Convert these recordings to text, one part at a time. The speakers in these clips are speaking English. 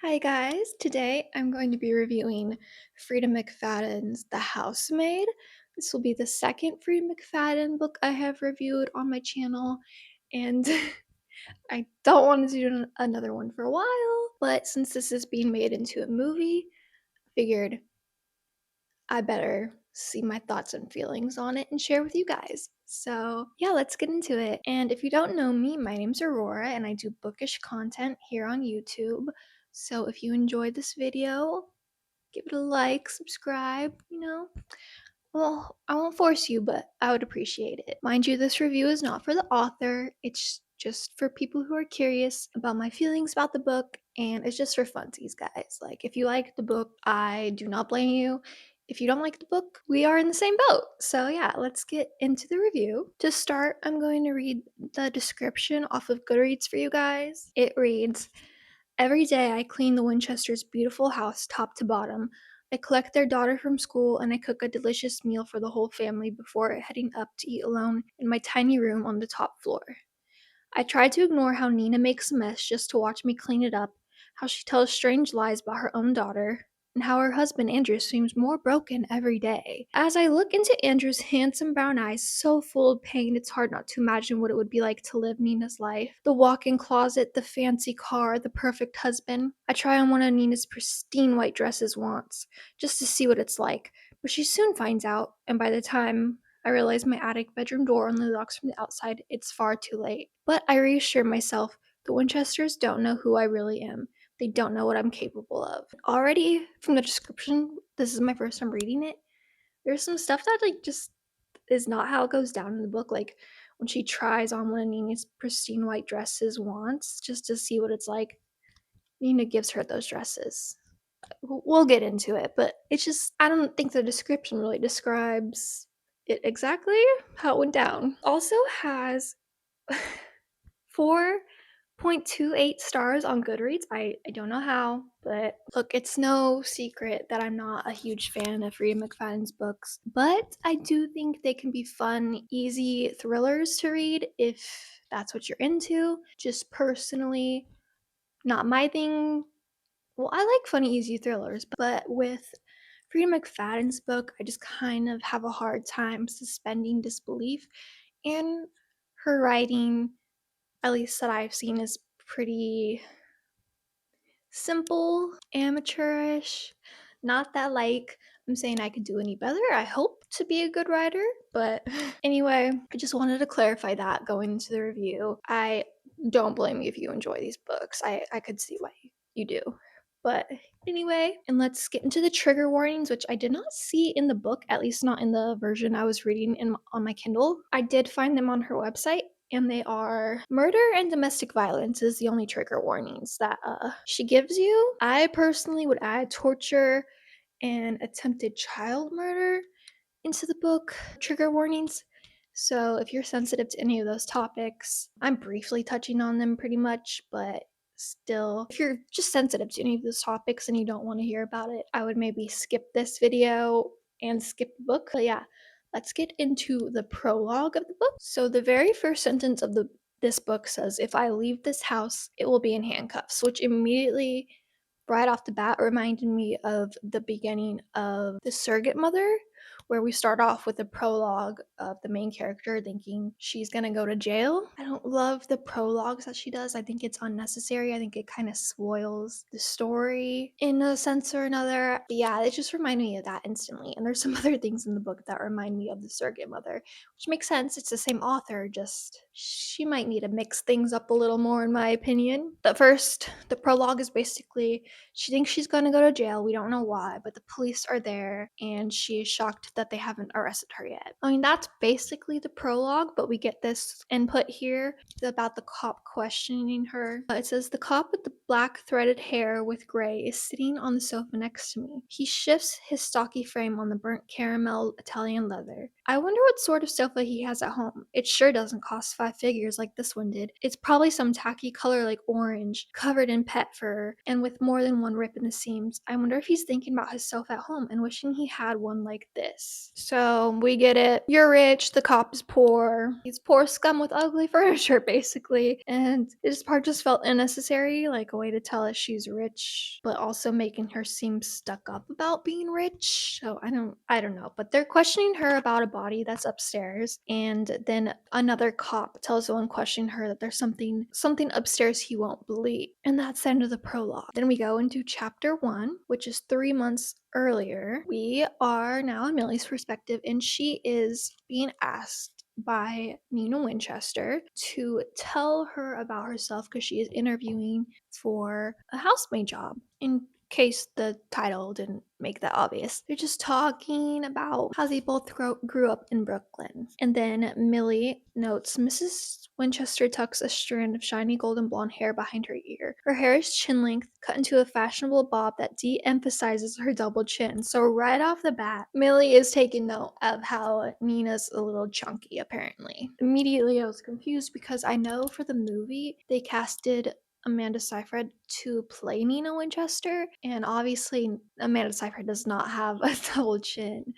Hi guys, today I'm going to be reviewing Frieda McFadden's The Housemaid. This will be the second Frieda McFadden book I have reviewed on my channel, and I don't want to do another one for a while, but since this is being made into a movie, I figured I better see my thoughts and feelings on it and share with you guys. So yeah, let's get into it. And if you don't know me, my name's Aurora and I do bookish content here on YouTube. So if you enjoyed this video, give it a like, subscribe, well, I won't force you, but I would appreciate it. Mind you, this review is not for the author. It's just for people who are curious about my feelings about the book, and it's just for funsies, guys. Like, if you like the book, I do not blame you. If you don't like the book, we are in the same boat. So, yeah, let's get into the review. To start, I'm going to read the description off of Goodreads for you guys. It reads, "Every day I clean the Winchesters' beautiful house top to bottom. I collect their daughter from school and I cook a delicious meal for the whole family before heading up to eat alone in my tiny room on the top floor. I try to ignore how Nina makes a mess just to watch me clean it up, how she tells strange lies about her own daughter, and how her husband Andrew seems more broken every day. As I look into Andrew's handsome brown eyes so full of pain, it's hard not to imagine what it would be like to live Nina's life. The walk-in closet, the fancy car, the perfect husband. I try on one of Nina's pristine white dresses once, just to see what it's like, but she soon finds out, and by the time I realize my attic bedroom door only locks from the outside, it's far too late. But I reassure myself, the Winchesters don't know who I really am. They don't know what I'm capable of. Already from the description, this is my first time reading it. There's some stuff that just is not how it goes down in the book. Like when she tries on one of Nina's pristine white dresses once, just to see what it's like, Nina gives her those dresses. We'll get into it, but it's just, I don't think the description really describes it exactly how it went down. Also has 4.28 stars on Goodreads. I don't know how, but look, it's no secret that I'm not a huge fan of Frieda McFadden's books, but I do think they can be fun, easy thrillers to read if that's what you're into. Just personally, not my thing. Well, I like funny, easy thrillers, but with Frieda McFadden's book, I just kind of have a hard time suspending disbelief. And her writing, at least that I've seen, is pretty simple, amateurish. Not that, like, I'm saying I could do any better. I hope to be a good writer, but anyway, I just wanted to clarify that going into the review. I don't blame you if you enjoy these books. I could see why you do. But anyway, and let's get into the trigger warnings, which I did not see in the book, at least not in the version I was reading on my Kindle. I did find them on her website, and they are murder and domestic violence is the only trigger warnings that she gives you. I personally would add torture and attempted child murder into the book trigger warnings. So if you're sensitive to any of those topics, I'm briefly touching on them pretty much, but still, if you're just sensitive to any of those topics and you don't want to hear about it, I would maybe skip this video and skip the book. But yeah, let's get into the prologue of the book. So the very first sentence of this book says, "If I leave this house, it will be in handcuffs," which immediately, right off the bat, reminded me of the beginning of The Surrogate Mother, where we start off with a prologue of the main character thinking she's gonna go to jail. I don't love the prologues that she does. I think it's unnecessary. I think it kind of spoils the story in a sense or another. But yeah, it just reminded me of that instantly. And there's some other things in the book that remind me of The Surrogate Mother, which makes sense. It's the same author, just she might need to mix things up a little more, in my opinion. But first, the prologue is basically she thinks she's gonna go to jail. We don't know why, but the police are there, and she is shocked that they haven't arrested her yet. I mean, that's basically the prologue, but we get this input here about the cop questioning her. It says, "The cop with the black threaded hair with gray is sitting on the sofa next to me. He shifts his stocky frame on the burnt caramel Italian leather. I wonder what sort of sofa he has at home. It sure doesn't cost 5 figures like this one did. It's probably some tacky color like orange, covered in pet fur, and with more than one rip in the seams. I wonder if he's thinking about his sofa at home and wishing he had one like this." So we get it. You're rich, the cop is poor. He's poor scum with ugly furniture, basically. And this part just felt unnecessary. Like, a way to tell if she's rich, but also making her seem stuck up about being rich. So I don't know. But they're questioning her about a body that's upstairs, and then another cop tells the one questioning her that there's something upstairs he won't believe. And that's the end of the prologue. Then we go into chapter 1, which is 3 months earlier. We are now in Millie's perspective, and she is being asked by Nina Winchester to tell her about herself because she is interviewing for a housemaid job. In case the title didn't make that obvious, they're just talking about how they both grew up in Brooklyn. And then Millie notes Mrs. Winchester tucks a strand of shiny golden blonde hair behind her ear. Her hair is chin length, cut into a fashionable bob that de-emphasizes her double chin. So right off the bat, Millie is taking note of how Nina's a little chunky, apparently. Immediately I was confused because I know for the movie they casted Amanda Seyfried to play Nina Winchester, and obviously Amanda Seyfried does not have a double chin.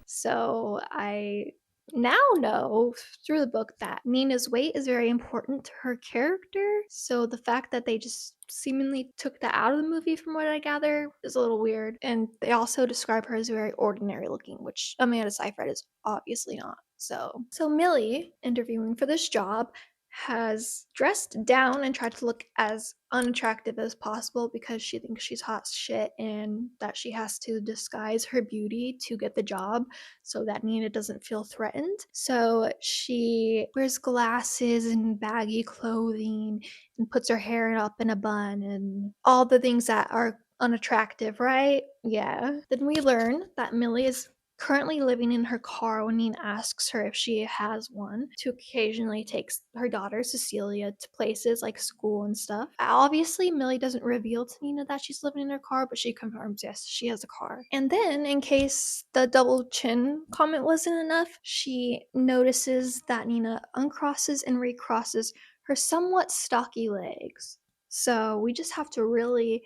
So I now know through the book that Nina's weight is very important to her character. So the fact that they just seemingly took that out of the movie, from what I gather, is a little weird. And they also describe her as very ordinary looking, which Amanda Seyfried is obviously not. So Millie, interviewing for this job, has dressed down and tried to look as unattractive as possible because she thinks she's hot shit and that she has to disguise her beauty to get the job so that Nina doesn't feel threatened. So she wears glasses and baggy clothing and puts her hair up in a bun and all the things that are unattractive, right? Yeah. Then we learn that Millie is currently living in her car when Nina asks her if she has one, to occasionally take her daughter Cecilia to places like school and stuff. Obviously, Millie doesn't reveal to Nina that she's living in her car, but she confirms yes, she has a car. And then, in case the double chin comment wasn't enough, she notices that Nina uncrosses and recrosses her somewhat stocky legs. So we just have to really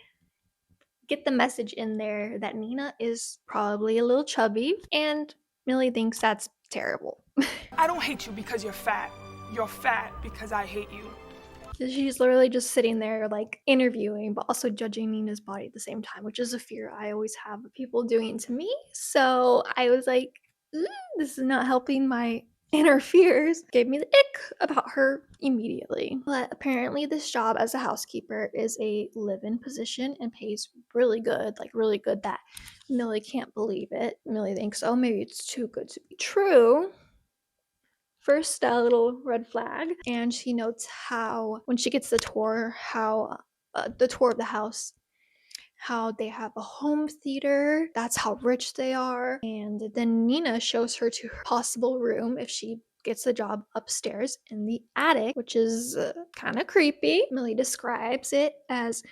get the message in there that Nina is probably a little chubby, and Millie thinks that's terrible. I don't hate you because you're fat. You're fat because I hate you. She's literally just sitting there, like, interviewing, but also judging Nina's body at the same time, which is a fear I always have of people doing to me. So I was like, this is not helping my inner fears. Gave me the ick about her immediately. But apparently, this job as a housekeeper is a live-in position and pays really good, like really good that Millie can't believe it. Millie thinks, oh, maybe it's too good to be true. First, a little red flag, and she notes how when she gets the tour, how the tour of the house, how they have a home theater. That's how rich they are. And then Nina shows her to her possible room if she gets the job upstairs in the attic, which is kind of creepy. Millie describes it as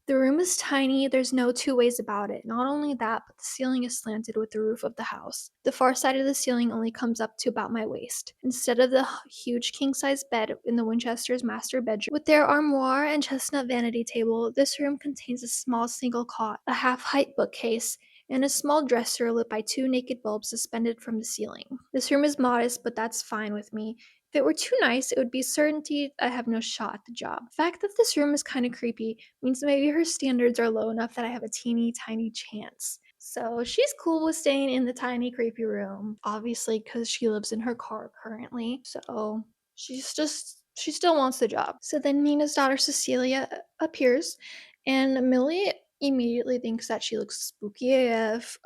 the room is tiny, there's no two ways about it. Not only that, but the ceiling is slanted with the roof of the house. The far side of the ceiling only comes up to about my waist. Instead of the huge king-size bed in the Winchester's master bedroom, with their armoire and chestnut vanity table, this room contains a small single cot, a half-height bookcase, and a small dresser lit by two naked bulbs suspended from the ceiling. This room is modest, but that's fine with me. If it were too nice, it would be certainty I have no shot at the job. The fact that this room is kind of creepy means maybe her standards are low enough that I have a teeny tiny chance. So she's cool with staying in the tiny creepy room, obviously because she lives in her car currently. So she still wants the job. So then Nina's daughter Cecilia appears, and Millie immediately thinks that she looks spooky AF.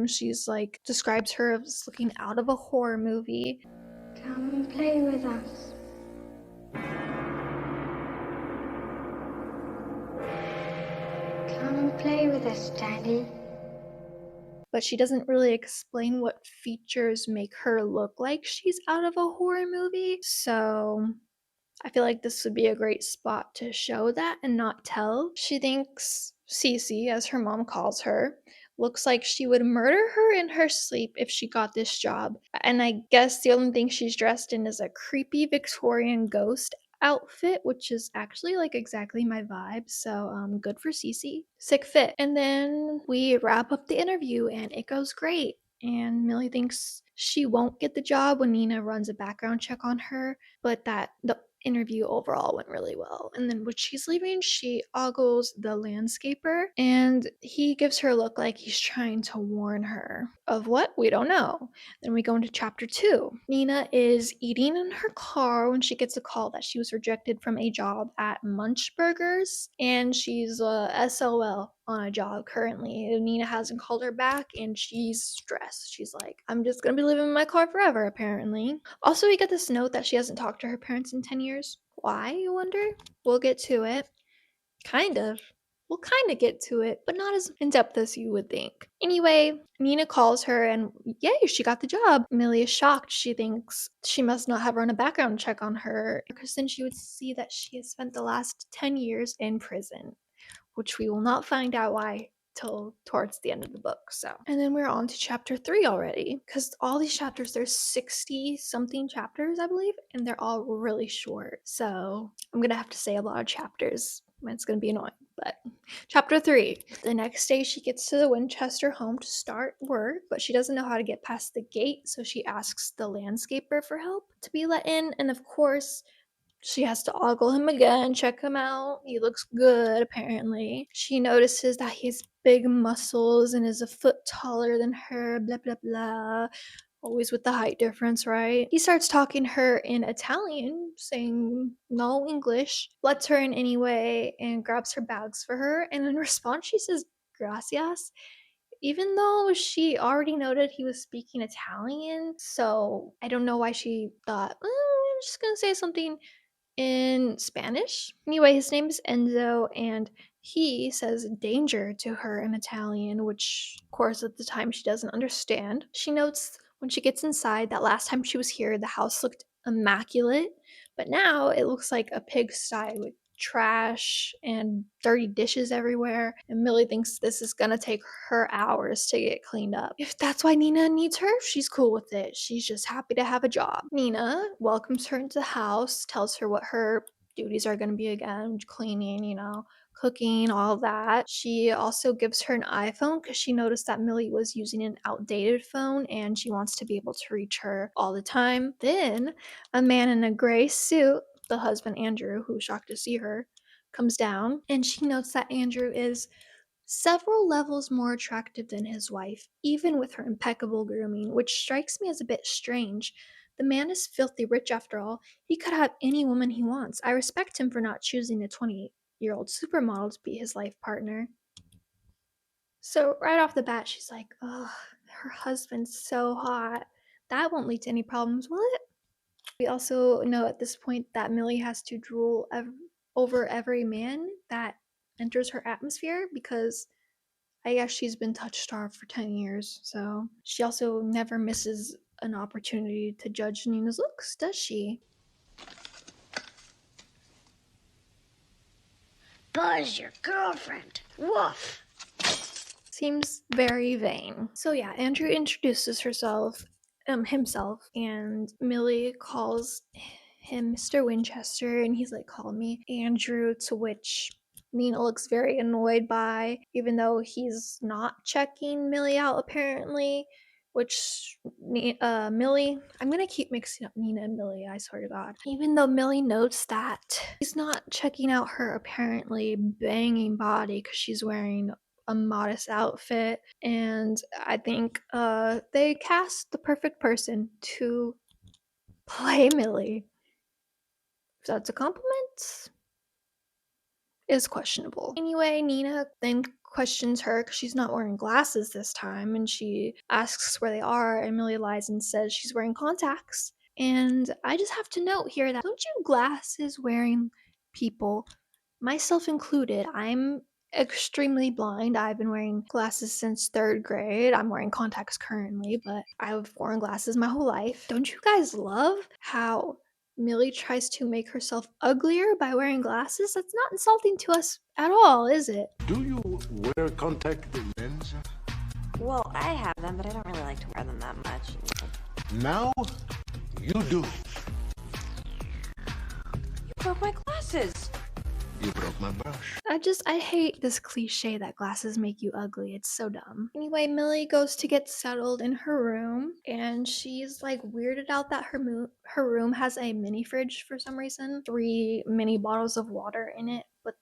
She's like describes her as looking out of a horror movie. Come and play with us. Come and play with us, Daddy. But she doesn't really explain what features make her look like she's out of a horror movie. So I feel like this would be a great spot to show that and not tell. She thinks Cece, as her mom calls her, looks like she would murder her in her sleep if she got this job. And I guess the only thing she's dressed in is a creepy Victorian ghost outfit, which is actually like exactly my vibe. So good for Cece. Sick fit. And then we wrap up the interview and it goes great. And Millie thinks she won't get the job when Nina runs a background check on her, but that the interview overall went really well. And then when she's leaving, she ogles the landscaper and he gives her a look like he's trying to warn her of what? We don't know. Then we go into chapter 2. Nina is eating in her car when she gets a call that she was rejected from a job at Munchburgers and she's SOL on a job currently. And Nina hasn't called her back and she's stressed. She's like, I'm just gonna be living in my car forever, apparently. Also, we get this note that she hasn't talked to her parents in 10 years. Why, you wonder? We'll get to it. Kind of. We'll kind of get to it, but not as in depth as you would think. Anyway, Nina calls her and yay, she got the job. Millie is shocked. She thinks she must not have run a background check on her because then she would see that she has spent the last 10 years in prison, which we will not find out why till towards the end of the book. So, and then we're on to chapter 3 already because all these chapters, there's 60 something chapters, I believe, and they're all really short. So I'm gonna have to say a lot of chapters. It's gonna be annoying. But chapter 3. The next day she gets to the Winchester home to start work, but she doesn't know how to get past the gate, so she asks the landscaper for help to be let in, and of course she has to ogle him again, check him out. He looks good, apparently. She notices that he has big muscles and is a foot taller than her, blah, blah, blah. Always with the height difference, right? He starts talking to her in Italian, saying no English, lets her in anyway, and grabs her bags for her. And in response, she says, gracias, even though she already noted he was speaking Italian. So I don't know why she thought, I'm just gonna say something in Spanish. Anyway, his name is Enzo, and he says danger to her in Italian, which, of course, at the time she doesn't understand. She notes when she gets inside that last time she was here, the house looked immaculate, but now it looks like a pigsty with trash and dirty dishes everywhere, and Millie thinks this is gonna take her hours to get cleaned up. If that's why Nina needs her, she's cool with it. She's just happy to have a job. Nina welcomes her into the house, tells her what her duties are gonna be again, cleaning, cooking, all that. She also gives her an iPhone because she noticed that Millie was using an outdated phone and she wants to be able to reach her all the time. Then a man in a gray suit, the husband Andrew, who's shocked to see her, comes down and she notes that Andrew is several levels more attractive than his wife, even with her impeccable grooming, which strikes me as a bit strange. The man is filthy rich after all. He could have any woman he wants. I respect him for not choosing a 28-year-old supermodel to be his life partner. So right off the bat, she's like, oh, her husband's so hot. That won't lead to any problems, will it? We also know at this point that Millie has to drool over every man that enters her atmosphere because I guess she's been touch starved for 10 years. So she also never misses an opportunity to judge Nina's looks, does she? Buzz, your girlfriend. Woof. Seems very vain. So yeah, Andrew introduces himself, and Millie calls him Mr. Winchester, and he's like, call me Andrew, to which Nina looks very annoyed by, even though he's not checking Millie out apparently, which Millie, I'm gonna keep mixing up Nina and Millie, I swear to God. Even though Millie notes that he's not checking out her apparently banging body because she's wearing a modest outfit, and I think they cast the perfect person to play Millie. If that's a compliment, is questionable. Anyway, Nina then questions her because she's not wearing glasses this time, and she asks where they are, and Millie lies and says she's wearing contacts. And I just have to note here that don't you glasses wearing people, myself included, I'm extremely blind. I've been wearing glasses since 3rd grade. I'm wearing contacts currently, but I've worn glasses my whole life. Don't you guys love how Millie tries to make herself uglier by wearing glasses? That's not insulting to us at all, is it? Do you wear contact lens? Well, I have them, but I don't really like to wear them that much. Now you do. You broke my glasses. You broke my brush. I hate this cliche that glasses make you ugly. It's so dumb. Anyway, Millie goes to get settled in her room, and she's like weirded out that her room has a mini fridge for some reason. 3 mini bottles of water in it, but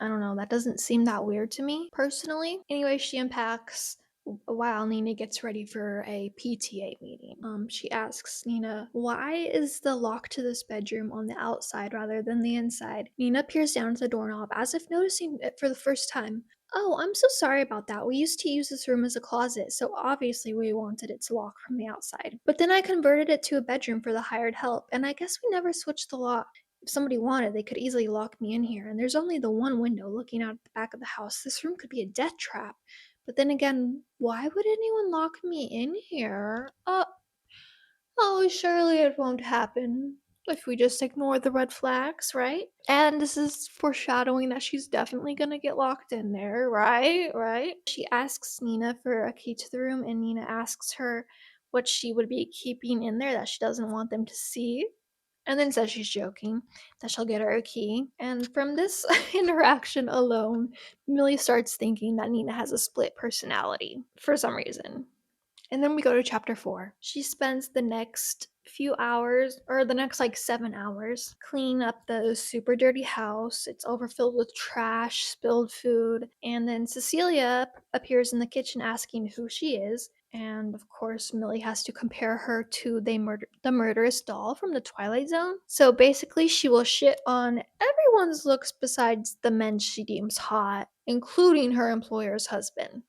I don't know, that doesn't seem that weird to me personally. Anyway, she unpacks while Nina gets ready for a PTA meeting. She asks Nina, why is the lock to this bedroom on the outside rather than the inside? Nina peers down at the doorknob as if noticing it for the first time. Oh, I'm so sorry about that. We used to use this room as a closet, so obviously we wanted it to lock from the outside. But then I converted it to a bedroom for the hired help, and I guess we never switched the lock. If somebody wanted, they could easily lock me in here, and there's only the one window looking out at the back of the house. This room could be a death trap. But then again, why would anyone lock me in here? Oh, surely it won't happen if we just ignore the red flags, right? And this is foreshadowing that she's definitely gonna get locked in there, right? Right? She asks Nina for a key to the room, and Nina asks her what she would be keeping in there that she doesn't want them to see. And then says she's joking, that she'll get her a key. And from this interaction alone, Millie starts thinking that Nina has a split personality for some reason. And then we go to chapter 4. She spends the next few hours, or the next like 7 hours, cleaning up the super dirty house. It's overfilled with trash, spilled food. And then Cecilia appears in the kitchen asking who she is. And of course, Millie has to compare her to the murderous doll from the Twilight Zone. So basically, she will shit on everyone's looks besides the men she deems hot, including her employer's husband.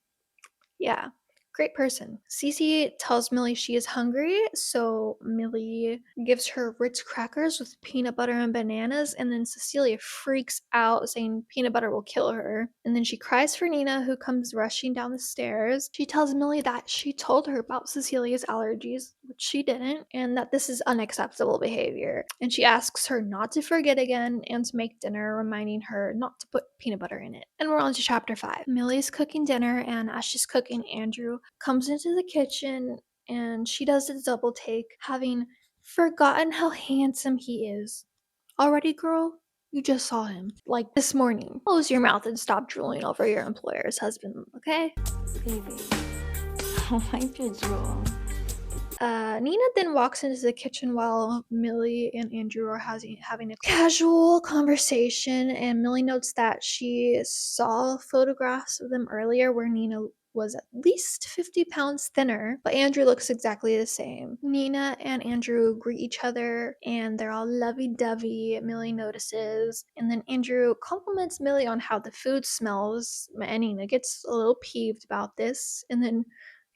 Yeah, great person. Cece tells Millie she is hungry, so Millie gives her Ritz crackers with peanut butter and bananas, and then Cecilia freaks out, saying peanut butter will kill her. And then she cries for Nina, who comes rushing down the stairs. She tells Millie that she told her about Cecilia's allergies, which she didn't, and that this is unacceptable behavior. And she asks her not to forget again and to make dinner, reminding her not to put peanut butter in it. And we're on to chapter 5. Millie's cooking dinner, and as she's cooking, Andrew comes into the kitchen and she does a double take, having forgotten how handsome he is. Already, girl? You just saw him, like this morning. Close your mouth and stop drooling over your employer's husband, okay? Baby, I'll wipe your drool. Nina then walks into the kitchen while Millie and Andrew are having a casual conversation, and Millie notes that she saw photographs of them earlier where Nina was at least 50 pounds thinner, but Andrew looks exactly the same. Nina and Andrew greet each other, and they're all lovey-dovey. Millie notices, and then Andrew compliments Millie on how the food smells, and Nina gets a little peeved about this, and then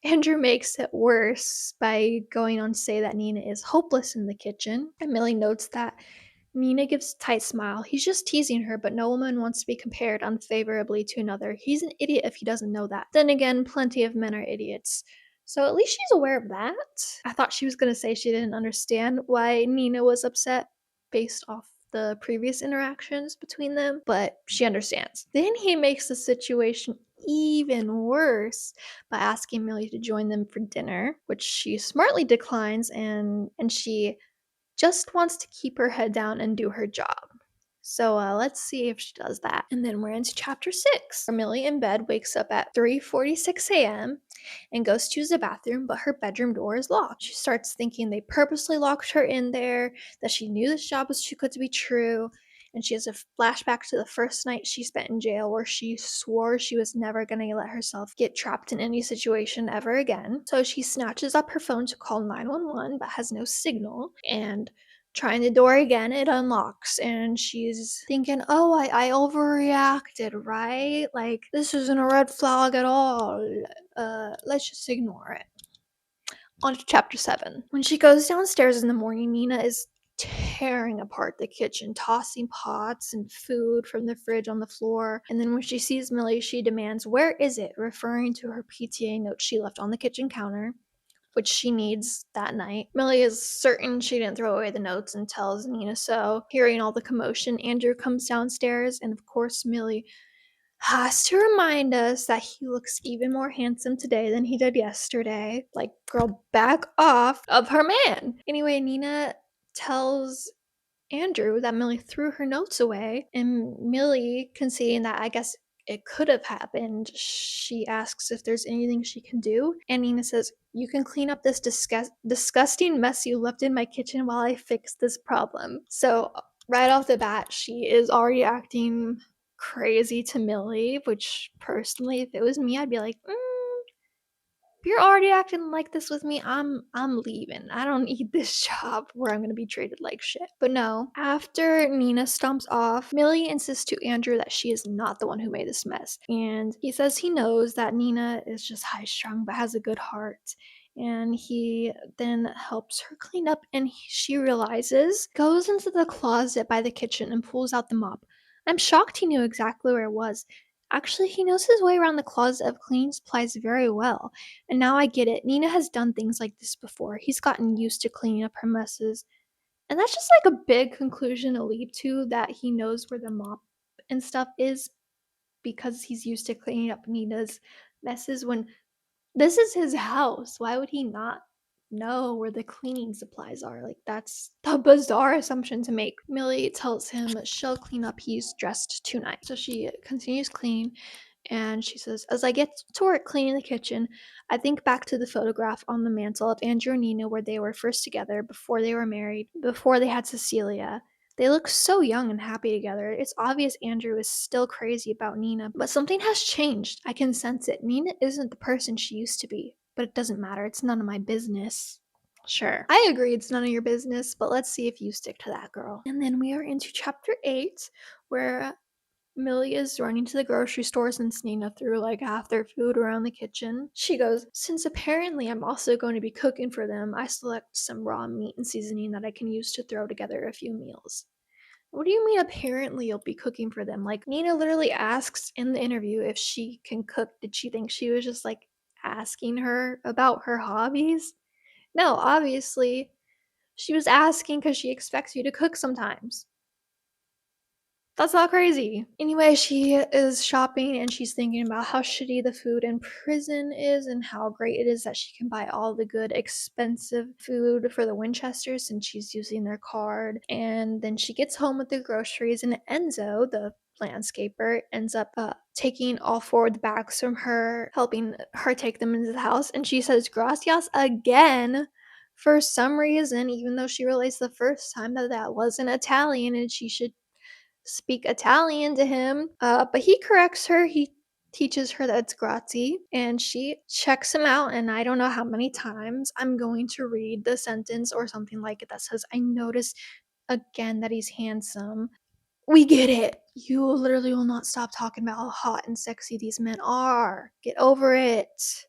Andrew makes it worse by going on to say that Nina is hopeless in the kitchen. And Millie notes that Nina gives a tight smile. He's just teasing her, but no woman wants to be compared unfavorably to another. He's an idiot if he doesn't know that. Then again, plenty of men are idiots. So at least she's aware of that. I thought she was going to say she didn't understand why Nina was upset based off the previous interactions between them, but she understands. Then he makes the situation even worse by asking Millie to join them for dinner, which she smartly declines, and she just wants to keep her head down and do her job. So let's see if she does that. And then we're into chapter 6. Millie in bed wakes up at 3:46 a.m. and goes to use the bathroom, but her bedroom door is locked. She starts thinking they purposely locked her in there, that she knew this job was too good to be true. And she has a flashback to the first night she spent in jail where she swore she was never going to let herself get trapped in any situation ever again. So she snatches up her phone to call 911 but has no signal, and trying the door again, it unlocks, and she's thinking, oh, I overreacted, right? Like, this isn't a red flag at all. Let's just ignore it. On to chapter 7. When she goes downstairs in the morning, Nina is tearing apart the kitchen, tossing pots and food from the fridge on the floor. And then when she sees Millie, she demands, where is it? Referring to her PTA note she left on the kitchen counter, which she needs that night. Millie is certain she didn't throw away the notes and tells Nina so. Hearing all the commotion, Andrew comes downstairs, and of course, Millie has to remind us that he looks even more handsome today than he did yesterday. Like, girl, back off of her man. Anyway, Nina tells Andrew that Millie threw her notes away, and Millie, conceding that I guess it could have happened, she asks if there's anything she can do, and Nina says, "You can clean up this disgusting mess you left in my kitchen while I fix this problem." So, right off the bat, she is already acting crazy to Millie, which personally, if it was me, I'd be like, if you're already acting like this with me, I'm leaving. I don't need this job where I'm gonna be treated like shit. But no, after Nina stomps off, Millie insists to Andrew that she is not the one who made this mess. And he says he knows that Nina is just high strung but has a good heart. And he then helps her clean up, and she realizes, goes into the closet by the kitchen and pulls out the mop. I'm shocked he knew exactly where it was. Actually, he knows his way around the closet of cleaning supplies very well. And now I get it. Nina has done things like this before. He's gotten used to cleaning up her messes. And that's just like a big conclusion to leap to, that he knows where the mop and stuff is because he's used to cleaning up Nina's messes when this is his house. Why would he not know where the cleaning supplies are? Like, that's a bizarre assumption to make. Millie tells him she'll clean up. He's dressed too nice. So she continues cleaning, and she says, "As I get to work cleaning the kitchen, I think back to the photograph on the mantle of Andrew and Nina where they were first together, before they were married, before they had Cecilia. They look so young and happy together. It's obvious Andrew is still crazy about Nina, but something has changed. I can sense it. Nina isn't the person she used to be, but it doesn't matter. It's none of my business." Sure. I agree it's none of your business, but let's see if you stick to that, girl. And then we are into chapter 8, where Millie is running to the grocery store since Nina threw like half their food around the kitchen. She goes, "Since apparently I'm also going to be cooking for them, I select some raw meat and seasoning that I can use to throw together a few meals." What do you mean apparently you'll be cooking for them? Like, Nina literally asks in the interview if she can cook. Did she think she was just like asking her about her hobbies? No, obviously she was asking because she expects you to cook sometimes. That's not crazy. Anyway, she is shopping and she's thinking about how shitty the food in prison is and how great it is that she can buy all the good, expensive food for the Winchesters since she's using their card. And then she gets home with the groceries, and Enzo, the landscaper, ends up taking all 4 of the bags from her, helping her take them into the house. And she says gracias again for some reason, even though she realized the first time that that wasn't Italian and she should speak Italian to him. But he corrects her. He teaches her that it's grazie, and she checks him out. And I don't know how many times I'm going to read the sentence or something like it that says, "I noticed again that he's handsome." We get it. You literally will not stop talking about how hot and sexy these men are. Get over it.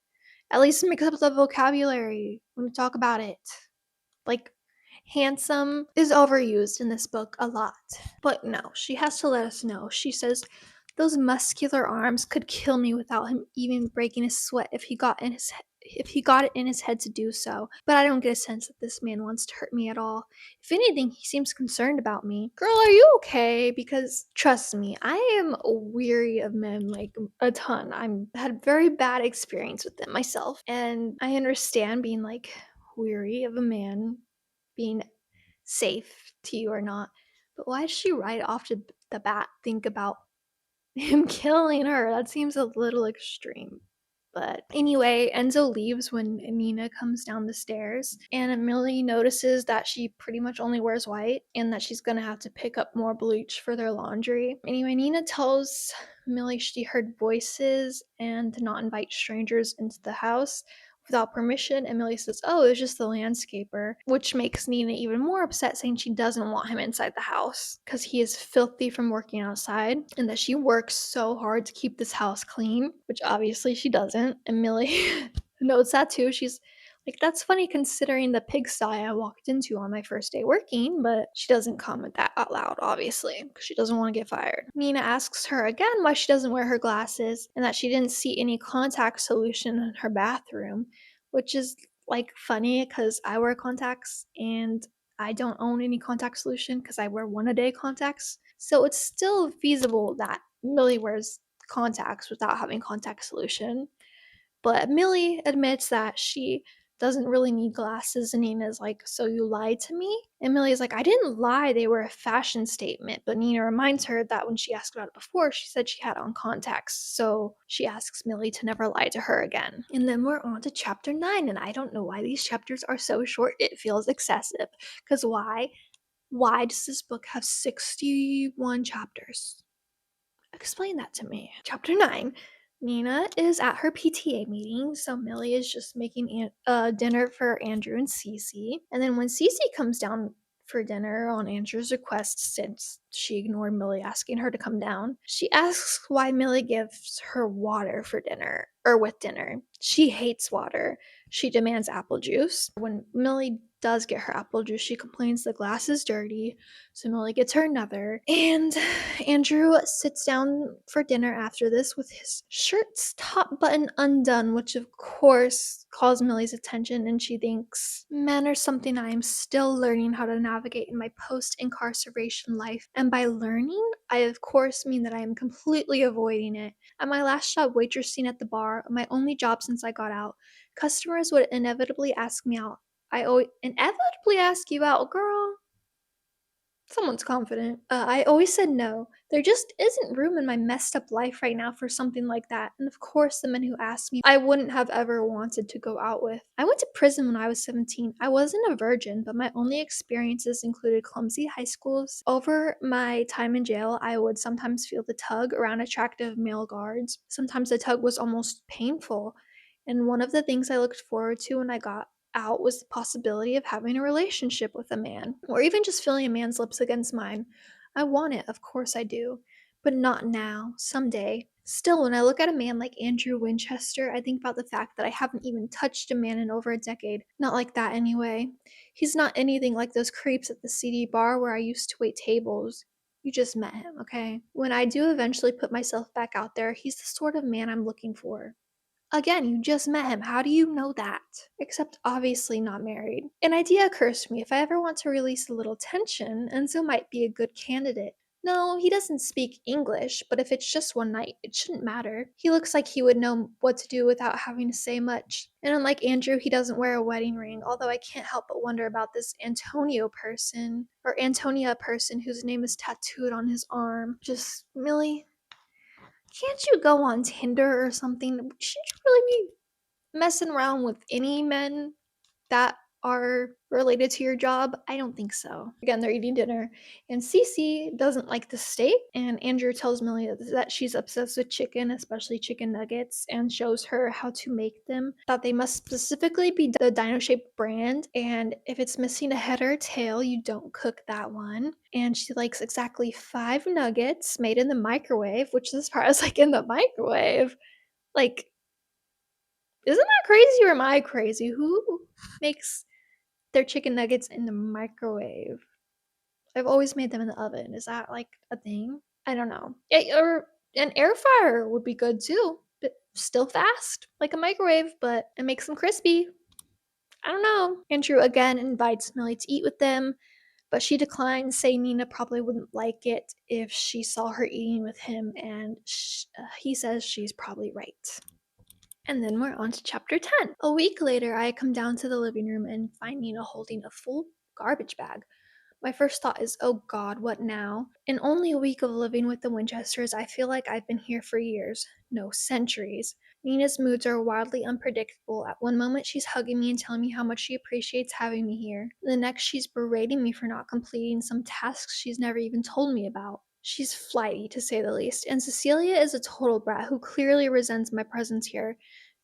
At least mix up the vocabulary when we talk about it. Like, handsome is overused in this book a lot. But no, she has to let us know. She says, "Those muscular arms could kill me without him even breaking a sweat if he got it in his head to do so. But I don't get a sense that this man wants to hurt me at all. If anything, he seems concerned about me. Girl, are you okay? Because trust me, I am weary of men like a ton. I'm had very bad experience with them myself. And I understand being like weary of a man being safe to you or not. But why does she right off the bat think about him killing her? That seems a little extreme. But anyway, Enzo leaves when Nina comes down the stairs, and Millie notices that she pretty much only wears white and that she's gonna have to pick up more bleach for their laundry. Anyway, Nina tells Millie she heard voices and to not invite strangers into the house without permission, and Millie says, "Oh, it was just the landscaper," which makes Nina even more upset, saying she doesn't want him inside the house because he is filthy from working outside and that she works so hard to keep this house clean, which obviously she doesn't. And Millie notes that too. She's like, "That's funny considering the pigsty I walked into on my first day working," but she doesn't comment that out loud, obviously, because she doesn't want to get fired. Nina asks her again why she doesn't wear her glasses and that she didn't see any contact solution in her bathroom, which is like funny because I wear contacts and I don't own any contact solution because I wear one a day contacts. So it's still feasible that Millie wears contacts without having contact solution. But Millie admits that she doesn't really need glasses, and Nina's like, "So you lied to me?" And Millie's like, "I didn't lie, they were a fashion statement." But Nina reminds her that when she asked about it before, she said she had on contacts, so she asks Millie to never lie to her again. And then we're on to chapter 9, and I don't know why these chapters are so short. It feels excessive. Because why? Why does this book have 61 chapters? Explain that to me. Chapter 9. Nina is at her PTA meeting, so Millie is just making dinner for Andrew and Cece. And then when Cece comes down for dinner on Andrew's request, since she ignored Millie asking her to come down, she asks why Millie gives her water for dinner, or with dinner. She hates water. She demands apple juice. When Millie does get her apple juice, she complains the glass is dirty, so Millie gets her another. And Andrew sits down for dinner after this with his shirt's top button undone, which of course calls Millie's attention, and she thinks, men are something I am still learning how to navigate in my post-incarceration life. And by learning, I of course mean that I am completely avoiding it. At my last job waitressing at the bar, my only job since I got out, customers would inevitably ask me out. I always inevitably ask you out, girl. Someone's confident. I always said no. There just isn't room in my messed up life right now for something like that. And of course, the men who asked me, I wouldn't have ever wanted to go out with. I went to prison when I was 17. I wasn't a virgin, but my only experiences included clumsy high schools. Over my time in jail, I would sometimes feel the tug around attractive male guards. Sometimes the tug was almost painful. And one of the things I looked forward to when I got out was the possibility of having a relationship with a man, or even just feeling a man's lips against mine. I want it, of course I do, but not now, someday. Still, when I look at a man like Andrew Winchester, I think about the fact that I haven't even touched a man in over a decade. Not like that, anyway. He's not anything like those creeps at the CD bar where I used to wait tables. You just met him, okay? When I do eventually put myself back out there, he's the sort of man I'm looking for. Again, you just met him. How do you know that? Except obviously not married. An idea occurs to me if I ever want to release a little tension, Enzo might be a good candidate. No, he doesn't speak English, but if it's just one night, it shouldn't matter. He looks like he would know what to do without having to say much. And unlike Andrew, he doesn't wear a wedding ring, although I can't help but wonder about this Antonio person, or Antonia person whose name is tattooed on his arm. Just, Millie, can't you go on Tinder or something? Should you really be messing around with any men that are related to your job? I don't think so. Again, they're eating dinner, and Cece doesn't like the steak, and Andrew tells Millie that she's obsessed with chicken, especially chicken nuggets, and shows her how to make them. That they must specifically be the dino-shaped brand, and if it's missing a head or a tail, you don't cook that one. And she likes exactly 5 nuggets made in the microwave, which this part is like, in the microwave? Like, isn't that crazy, or am I crazy? Who makes their chicken nuggets in the microwave? I've always made them in the oven. Is that like a thing? I don't know. Or an air fryer would be good too, but still fast, like a microwave, but it makes them crispy. I don't know. Andrew again invites Millie to eat with them, but she declines, saying Nina probably wouldn't like it if she saw her eating with him, and he says she's probably right. And then we're on to chapter 10. A week later, I come down to the living room and find Nina holding a full garbage bag. My first thought is, oh god, what now? In only a week of living with the Winchesters, I feel like I've been here for years. No, centuries. Nina's moods are wildly unpredictable. At one moment, she's hugging me and telling me how much she appreciates having me here. The next, she's berating me for not completing some tasks she's never even told me about. She's flighty, to say the least, and Cecilia is a total brat who clearly resents my presence here.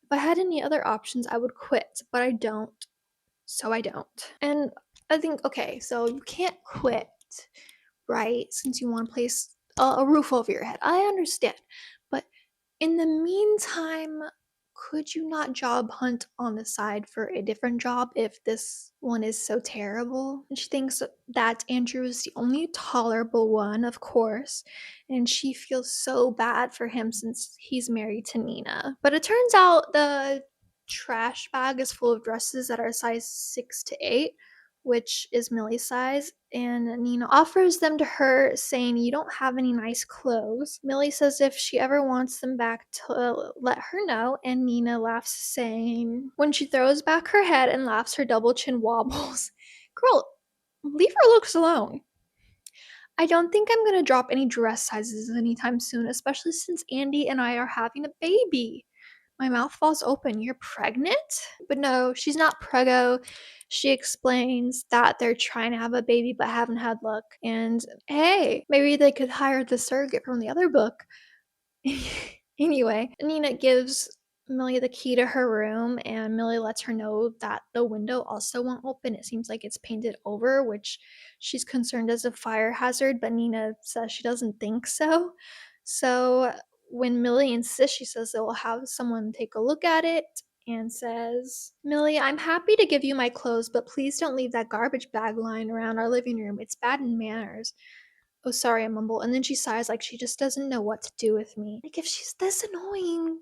If I had any other options, I would quit, but I don't. So I don't. And I think, okay, so you can't quit, right? Since you want to place a roof over your head. I understand. But in the meantime, could you not job hunt on the side for a different job if this one is so terrible? And she thinks that Andrew is the only tolerable one, of course, and she feels so bad for him since he's married to Nina. But it turns out the trash bag is full of dresses that are size 6 to 8, which is Millie's size, and Nina offers them to her, saying, "You don't have any nice clothes." Millie says if she ever wants them back to let her know, and Nina laughs, saying, when she throws back her head and laughs, her double chin wobbles. Girl, leave her looks alone. I don't think I'm gonna drop any dress sizes anytime soon, especially since Andy and I are having a baby. My mouth falls open. You're pregnant? But no, she's not preggo. She explains that they're trying to have a baby but haven't had luck. And hey, maybe they could hire the surrogate from the other book. Anyway, Nina gives Millie the key to her room, and Millie lets her know that the window also won't open. It seems like it's painted over, which she's concerned as a fire hazard, but Nina says she doesn't think so. So when Millie insists, she says they will have someone take a look at it and says, "Millie, I'm happy to give you my clothes, but please don't leave that garbage bag lying around our living room. It's bad in manners." "Oh, sorry," I mumble, and then she sighs like she just doesn't know what to do with me. Like, if she's this annoying,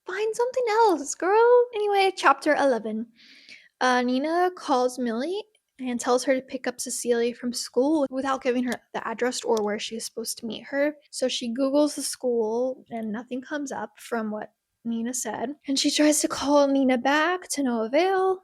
find something else, girl. Anyway, chapter 11. Nina calls Millie and tells her to pick up Cecilia from school without giving her the address or where she's supposed to meet her. So she Googles the school and nothing comes up from what Nina said. And she tries to call Nina back to no avail.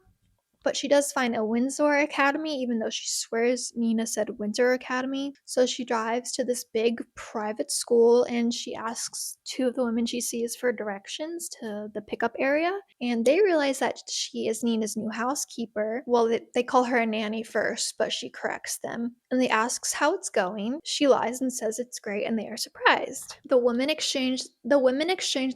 But she does find a Windsor Academy, even though she swears Nina said Winter Academy. So she drives to this big private school and she asks two of the women she sees for directions to the pickup area. And they realize that she is Nina's new housekeeper. Well, they call her a nanny first, but she corrects them. And they asks how it's going. She lies and says it's great, and they are surprised. The women exchange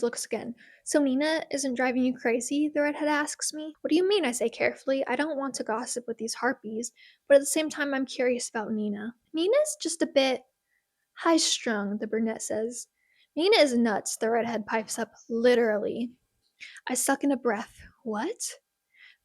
looks again. "So Nina isn't driving you crazy?" the redhead asks me. "What do you mean?" I say carefully. I don't want to gossip with these harpies, but at the same time I'm curious about Nina. "Nina's just a bit high-strung," the brunette says. "Nina is nuts," the redhead pipes up, literally. I suck in a breath. What?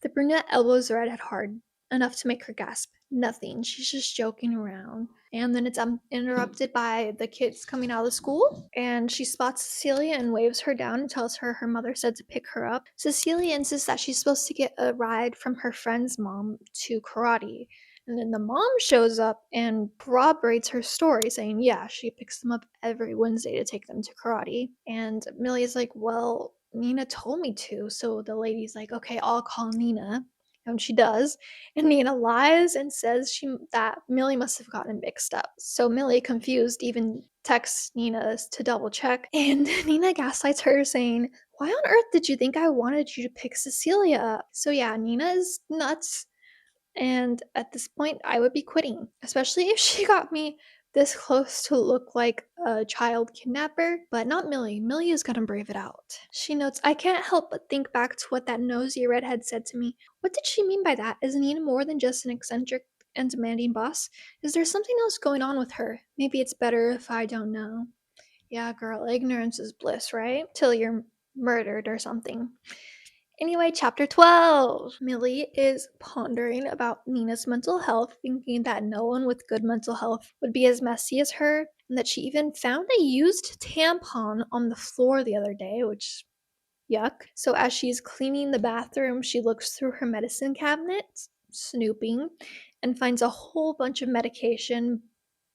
The brunette elbows the redhead hard, enough to make her gasp. Nothing. She's just joking around. And then it's interrupted by the kids coming out of school. And she spots Cecilia and waves her down and tells her her mother said to pick her up. Cecilia insists that she's supposed to get a ride from her friend's mom to karate. And then the mom shows up and corroborates her story, saying, yeah, she picks them up every Wednesday to take them to karate. And Millie's like, well, Nina told me to. So the lady's like, okay, I'll call Nina. And she does. And Nina lies and says that Millie must have gotten mixed up. So Millie, confused, even texts Nina to double check. And Nina gaslights her, saying, why on earth did you think I wanted you to pick Cecilia up? So yeah, Nina is nuts. And at this point, I would be quitting, especially if she got me this close to look like a child kidnapper, but not Millie. Millie is gonna brave it out. She notes, I can't help but think back to what that nosy redhead said to me. What did she mean by that? Is Nina more than just an eccentric and demanding boss? Is there something else going on with her? Maybe it's better if I don't know. Yeah, girl, ignorance is bliss, right? Till you're murdered or something. Anyway, chapter 12. Millie is pondering about Nina's mental health, thinking that no one with good mental health would be as messy as her, and that she even found a used tampon on the floor the other day, which, yuck. So as she's cleaning the bathroom, she looks through her medicine cabinet, snooping, and finds a whole bunch of medication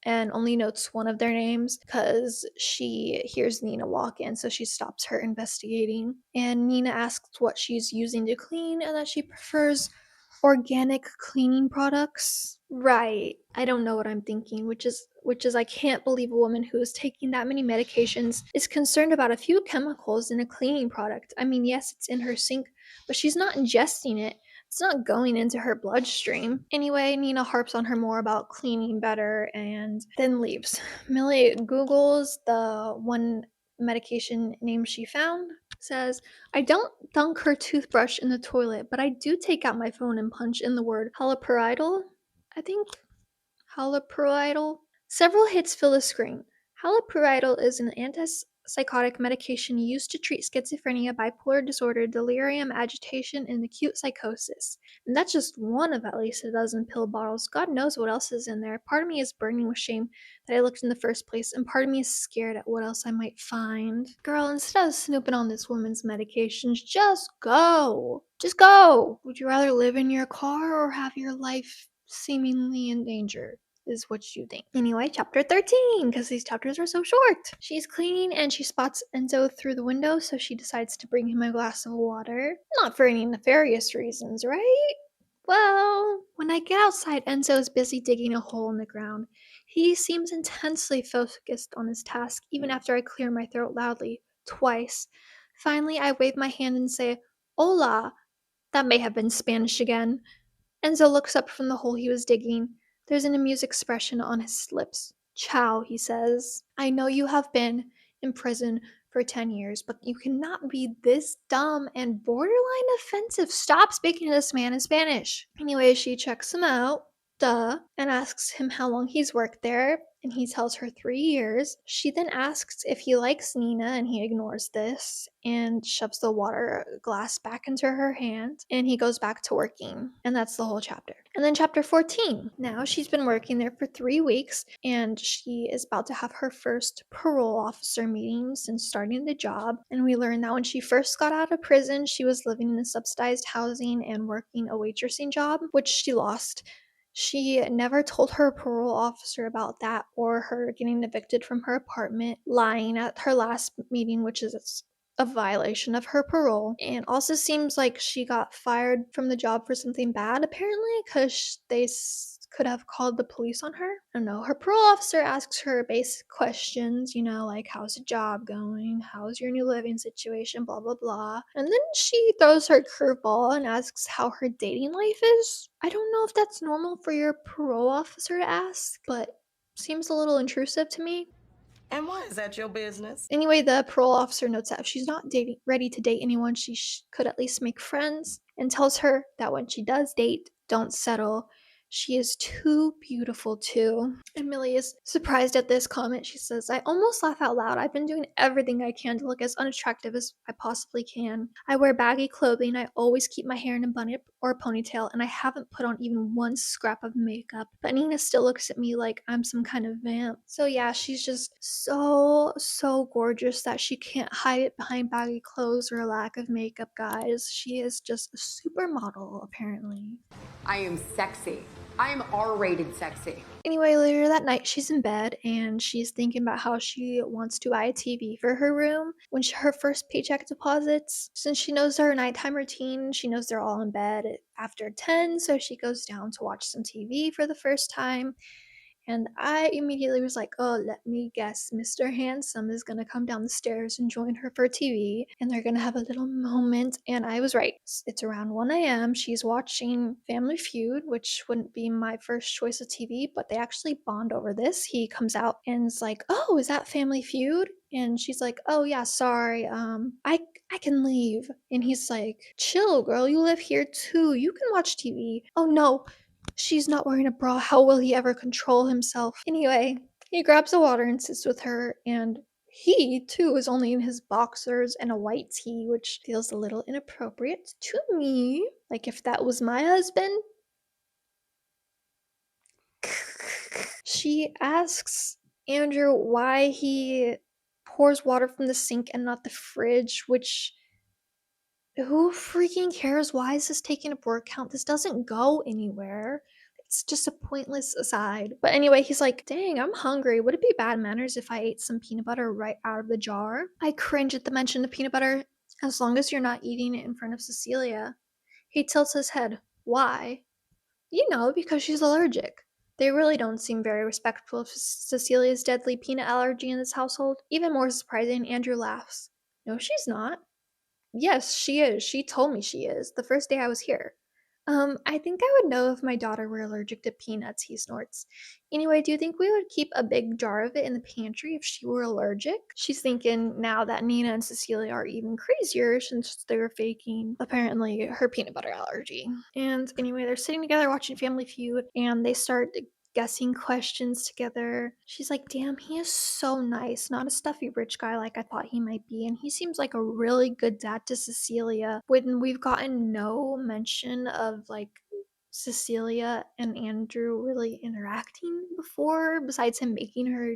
and only notes one of their names because she hears Nina walk in, so she stops her investigating. And Nina asks what she's using to clean and that she prefers organic cleaning products. Right. I don't know what I'm thinking, which is I can't believe a woman who is taking that many medications is concerned about a few chemicals in a cleaning product. I mean, yes, it's in her sink, but she's not ingesting it. It's not going into her bloodstream. Anyway, Nina harps on her more about cleaning better and then leaves. Millie Googles the one medication name she found, says, I don't dunk her toothbrush in the toilet, but I do take out my phone and punch in the word haloperidol. I think haloperidol. Several hits fill the screen. Haloperidol is an psychotic medication used to treat schizophrenia, bipolar disorder, delirium, agitation, and acute psychosis. And that's just one of at least a dozen pill bottles. God knows what else is in there. Part of me is burning with shame that I looked in the first place, and part of me is scared at what else I might find. Girl, instead of snooping on this woman's medications, just go. Just go. Would you rather live in your car or have your life seemingly in danger? Is what you think. Anyway, chapter 13, because these chapters are so short. She's cleaning and she spots Enzo through the window, so she decides to bring him a glass of water. Not for any nefarious reasons, right? Well, when I get outside, Enzo is busy digging a hole in the ground. He seems intensely focused on his task, even after I clear my throat loudly, twice. Finally, I wave my hand and say, Hola. That may have been Spanish again. Enzo looks up from the hole he was digging. There's an amused expression on his lips. Ciao, he says. I know you have been in prison for 10 years, but you cannot be this dumb and borderline offensive. Stop speaking to this man in Spanish. Anyway, she checks him out, duh, and asks him how long he's worked there, and he tells her 3 years. She then asks if he likes Nina, and he ignores this and shoves the water glass back into her hand, and he goes back to working. And that's the whole chapter. And then chapter 14. Now she's been working there for 3 weeks, and she is about to have her first parole officer meeting since starting the job. And we learn that when she first got out of prison, she was living in a subsidized housing and working a waitressing job, which she lost. She never told her parole officer about that or her getting evicted from her apartment, lying at her last meeting, which is a violation of her parole. And also seems like she got fired from the job for something bad, apparently, because they could have called the police on her. I don't know. Her parole officer asks her basic questions, like how's the job going? How's your new living situation? Blah, blah, blah. And then she throws her curveball and asks how her dating life is. I don't know if that's normal for your parole officer to ask, but seems a little intrusive to me. And why is that your business? Anyway, the parole officer notes that if she's not ready to date anyone, she could at least make friends, and tells her that when she does date, don't settle. She is too beautiful too. And Millie is surprised at this comment. She says, I almost laugh out loud. I've been doing everything I can to look as unattractive as I possibly can. I wear baggy clothing. I always keep my hair in a bun or a ponytail, and I haven't put on even one scrap of makeup. But Nina still looks at me like I'm some kind of vamp. So yeah, she's just so gorgeous that she can't hide it behind baggy clothes or a lack of makeup, guys. She is just a supermodel, apparently. I am sexy. I am R-rated sexy. Anyway, later that night, she's in bed and she's thinking about how she wants to buy a TV for her room when her first paycheck deposits. Since she knows her nighttime routine, she knows they're all in bed after 10, so she goes down to watch some TV for the first time. And I immediately was like, oh, let me guess, Mr. Handsome is gonna come down the stairs and join her for TV, and they're gonna have a little moment. And I was right. It's around 1 a.m. She's watching Family Feud, which wouldn't be my first choice of TV, but they actually bond over this. He comes out and is like, oh, is that Family Feud? And she's like, oh yeah, sorry, I can leave. And he's like, chill, girl, you live here too. You can watch TV. Oh no, she's not wearing a bra. How will he ever control himself? Anyway, he grabs the water and sits with her, and he, too, is only in his boxers and a white tee, which feels a little inappropriate to me. Like if that was my husband. She asks Andrew why he pours water from the sink and not the fridge, which who freaking cares? Why is this taking up word count? This doesn't go anywhere. It's just a pointless aside. But anyway, he's like, dang, I'm hungry. Would it be bad manners if I ate some peanut butter right out of the jar? I cringe at the mention of peanut butter, as long as you're not eating it in front of Cecilia. He tilts his head. Why? Because she's allergic. They really don't seem very respectful of Cecilia's deadly peanut allergy in this household. Even more surprising, Andrew laughs. No, she's not. Yes, she is. She told me she is, the first day I was here. I think I would know if my daughter were allergic to peanuts, he snorts. Anyway, do you think we would keep a big jar of it in the pantry if she were allergic? She's thinking now that Nina and Cecilia are even crazier since they're faking, apparently, her peanut butter allergy. And anyway, they're sitting together watching Family Feud, and they start guessing questions together. She's like, damn, he is so nice. Not a stuffy rich guy like I thought he might be. And he seems like a really good dad to Cecilia. When we've gotten no mention of like Cecilia and Andrew really interacting before, besides him making her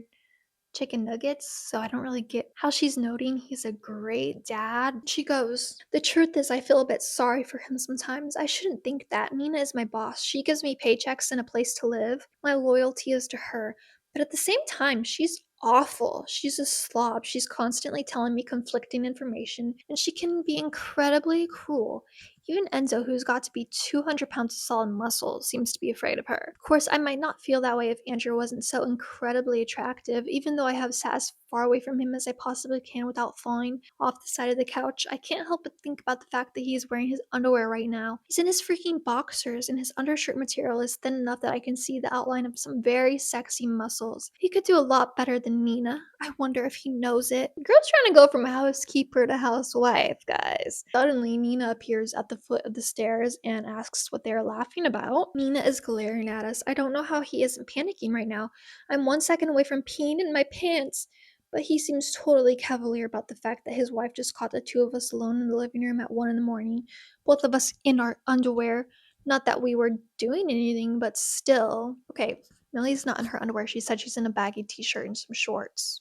chicken nuggets, so I don't really get how she's noting he's a great dad. She goes, the truth is, I feel a bit sorry for him sometimes. I shouldn't think that. Nina is my boss. She gives me paychecks and a place to live. My loyalty is to her. But at the same time, she's awful. She's a slob. She's constantly telling me conflicting information, and she can be incredibly cruel. Even Enzo, who's got to be 200 pounds of solid muscle, seems to be afraid of her. Of course, I might not feel that way if Andrew wasn't so incredibly attractive, even though I have sat as far away from him as I possibly can without falling off the side of the couch. I can't help but think about the fact that he's wearing his underwear right now. He's in his freaking boxers, and his undershirt material is thin enough that I can see the outline of some very sexy muscles. He could do a lot better than Nina. I wonder if he knows it. The girl's trying to go from housekeeper to housewife, guys. Suddenly, Nina appears at the foot of the stairs and asks what they're laughing about. Nina is glaring at us. I don't know how he isn't panicking right now. I'm 1 second away from peeing in my pants. But he seems totally cavalier about the fact that his wife just caught the two of us alone in the living room at 1 in the morning, both of us in our underwear. Not that we were doing anything, but still. Okay, Millie's not in her underwear. She said she's in a baggy t-shirt and some shorts.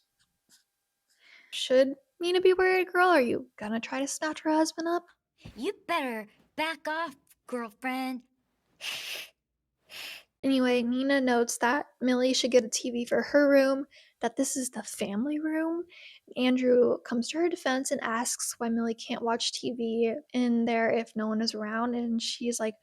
Should Nina be worried, girl? Are you gonna try to snatch her husband up? You better back off, girlfriend. Anyway, Nina notes that Millie should get a TV for her room, that this is the family room. Andrew comes to her defense and asks why Millie can't watch TV in there if no one is around, and she's like,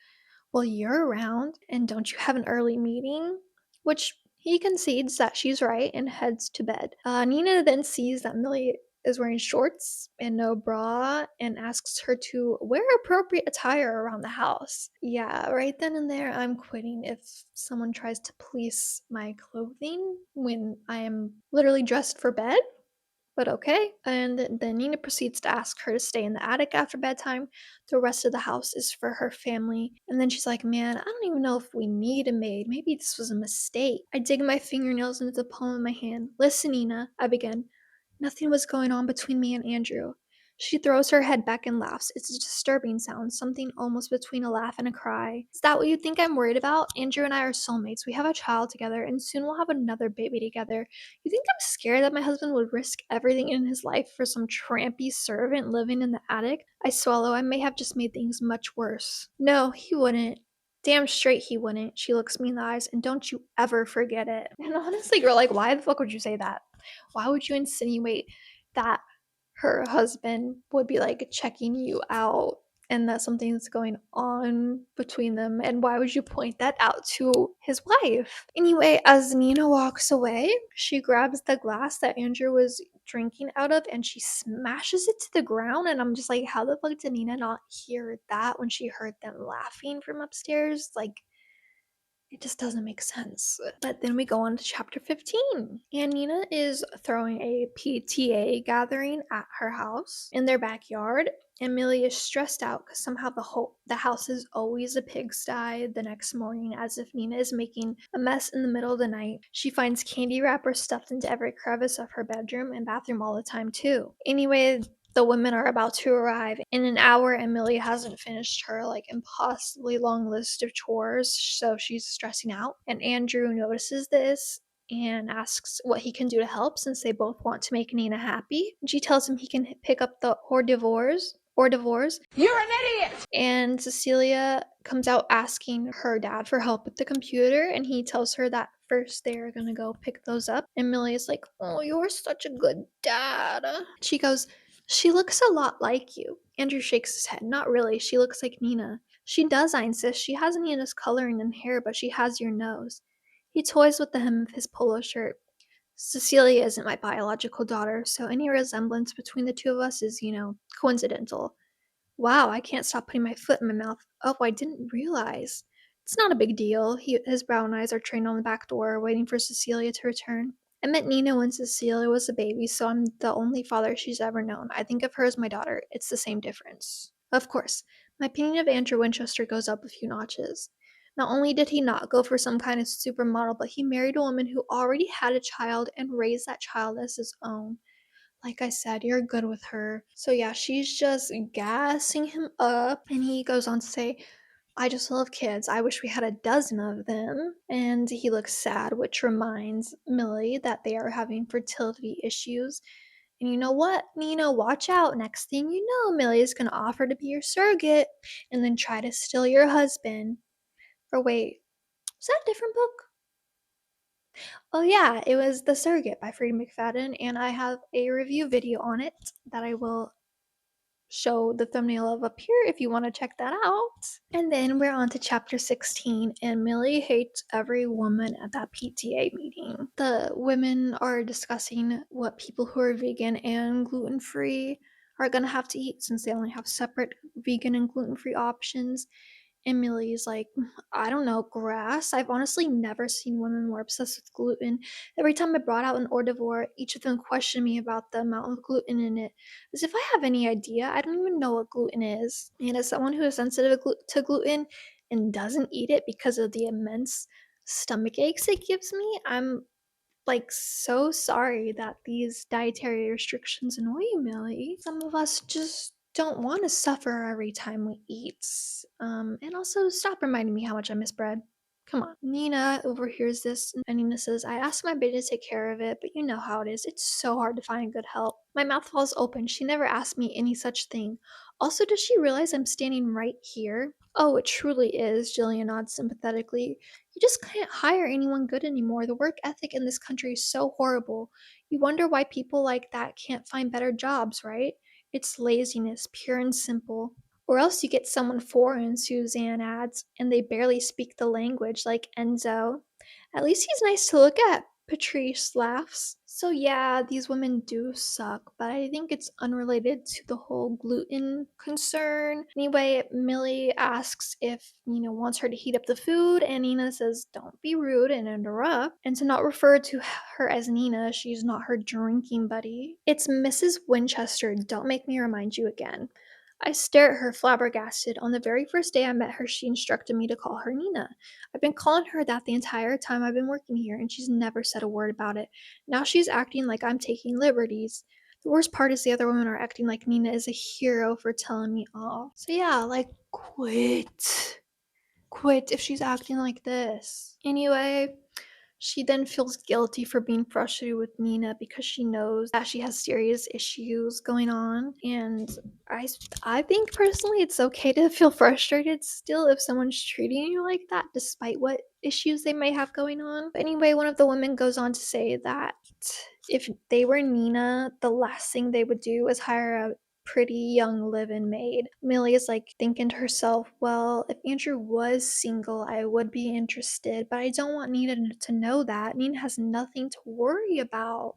well, you're around, and don't you have an early meeting? Which he concedes that she's right and heads to bed. Nina then sees that Millie is wearing shorts and no bra and asks her to wear appropriate attire around the house. Yeah, right then and there, I'm quitting if someone tries to police my clothing when I am literally dressed for bed. But okay. And then Nina proceeds to ask her to stay in the attic after bedtime. The rest of the house is for her family. And then she's like, man, I don't even know if we need a maid. Maybe this was a mistake. I dig my fingernails into the palm of my hand. Listen, Nina, I begin. Nothing was going on between me and Andrew. She throws her head back and laughs. It's a disturbing sound, something almost between a laugh and a cry. Is that what you think I'm worried about? Andrew and I are soulmates. We have a child together, and soon we'll have another baby together. You think I'm scared that my husband would risk everything in his life for some trampy servant living in the attic? I swallow. I may have just made things much worse. No, he wouldn't. Damn straight he wouldn't. She looks me in the eyes, and don't you ever forget it. And honestly, girl, like, why the fuck would you say that? Why would you insinuate that her husband would be like checking you out and that something's going on between them? And why would you point that out to his wife? Anyway, as Nina walks away, she grabs the glass that Andrew was drinking out of and she smashes it to the ground. And I'm just like, how the fuck did Nina not hear that when she heard them laughing from upstairs? Like, it just doesn't make sense. But then we go on to chapter 15. And Nina is throwing a PTA gathering at her house in their backyard. And Millie is stressed out because somehow the house is always a pigsty the next morning, as if Nina is making a mess in the middle of the night. She finds candy wrappers stuffed into every crevice of her bedroom and bathroom all the time too. Anyway, the women are about to arrive in an hour and Millie hasn't finished her like impossibly long list of chores, so she's stressing out. And Andrew notices this and asks what he can do to help since they both want to make Nina happy. She tells him he can pick up the hors d'oeuvres. You're an idiot! And Cecilia comes out asking her dad for help with the computer, and he tells her that first they're gonna go pick those up. And Millie is like, oh, you're such a good dad. She goes, she looks a lot like you. Andrew shakes his head. Not really. She looks like Nina. She does, I insist. She has Nina's coloring and hair, but she has your nose. He toys with the hem of his polo shirt. Cecilia isn't my biological daughter, so any resemblance between the two of us is, coincidental. Wow, I can't stop putting my foot in my mouth. Oh, I didn't realize. It's not a big deal. His brown eyes are trained on the back door, waiting for Cecilia to return. I met Nina when Cecilia was a baby, so I'm the only father she's ever known. I think of her as my daughter. It's the same difference. Of course, my opinion of Andrew Winchester goes up a few notches. Not only did he not go for some kind of supermodel, but he married a woman who already had a child and raised that child as his own. Like I said, you're good with her. So yeah, she's just gassing him up, and he goes on to say, I just love kids. I wish we had a dozen of them. And he looks sad, which reminds Millie that they are having fertility issues. And you know what? Nina, watch out. Next thing you know, Millie is going to offer to be your surrogate and then try to steal your husband. Or wait, was that a different book? Oh yeah, it was The Surrogate by Frieda McFadden, and I have a review video on it that I will show the thumbnail of up here if you want to check that out. And then we're on to chapter 16, and Millie hates every woman at that PTA meeting. The women are discussing what people who are vegan and gluten-free are gonna have to eat since they only have separate vegan and gluten-free options. Emily's like, I don't know, grass. I've honestly never seen women more obsessed with gluten. Every time I brought out an ornivore, each of them questioned me about the amount of gluten in it, as if I have any idea. I don't even know what gluten is. And as someone who is sensitive to gluten and doesn't eat it because of the immense stomach aches it gives me, I'm like so sorry that these dietary restrictions annoy you, Millie. Some of us just don't want to suffer every time we eat. And also stop reminding me how much I miss bread. Come on. Nina overhears this, and Nina says, I asked my baby to take care of it, but you know how it is. It's so hard to find good help. My mouth falls open. She never asked me any such thing. Also, does she realize I'm standing right here? Oh, it truly is, Jillian nods sympathetically. You just can't hire anyone good anymore. The work ethic in this country is so horrible. You wonder why people like that can't find better jobs, right? It's laziness, pure and simple. Or else you get someone foreign, Suzanne adds, and they barely speak the language, like Enzo. At least he's nice to look at, Patrice laughs. So yeah, these women do suck, but I think it's unrelated to the whole gluten concern. Anyway, Millie asks if Nina wants her to heat up the food, and Nina says don't be rude and interrupt, and to not refer to her as Nina, she's not her drinking buddy. It's Mrs. Winchester, don't make me remind you again. I stare at her flabbergasted. On the very first day I met her, she instructed me to call her Nina. I've been calling her that the entire time I've been working here, and she's never said a word about it. Now she's acting like I'm taking liberties. The worst part is the other women are acting like Nina is a hero for telling me off. So yeah, like, quit. Quit if she's acting like this. Anyway, she then feels guilty for being frustrated with Nina because she knows that she has serious issues going on. And I, I think personally it's okay to feel frustrated still if someone's treating you like that, despite what issues they may have going on. But anyway, one of the women goes on to say that if they were Nina, the last thing they would do is hire a pretty young live-in maid. Millie is like thinking to herself, well, if Andrew was single, I would be interested, but I don't want Nina to know that. Nina has nothing to worry about.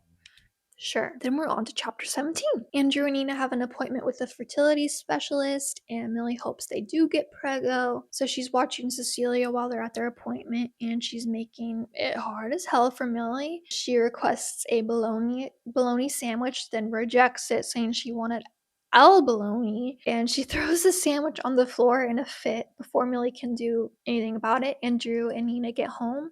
Sure. Then we're on to chapter 17. Andrew and Nina have an appointment with a fertility specialist, and Millie hopes they do get preggo. So she's watching Cecilia while they're at their appointment, and she's making it hard as hell for Millie. She requests a bologna sandwich, then rejects it, saying she wanted al bologna, and she throws the sandwich on the floor in a fit before Millie can do anything about it. Andrew and Nina get home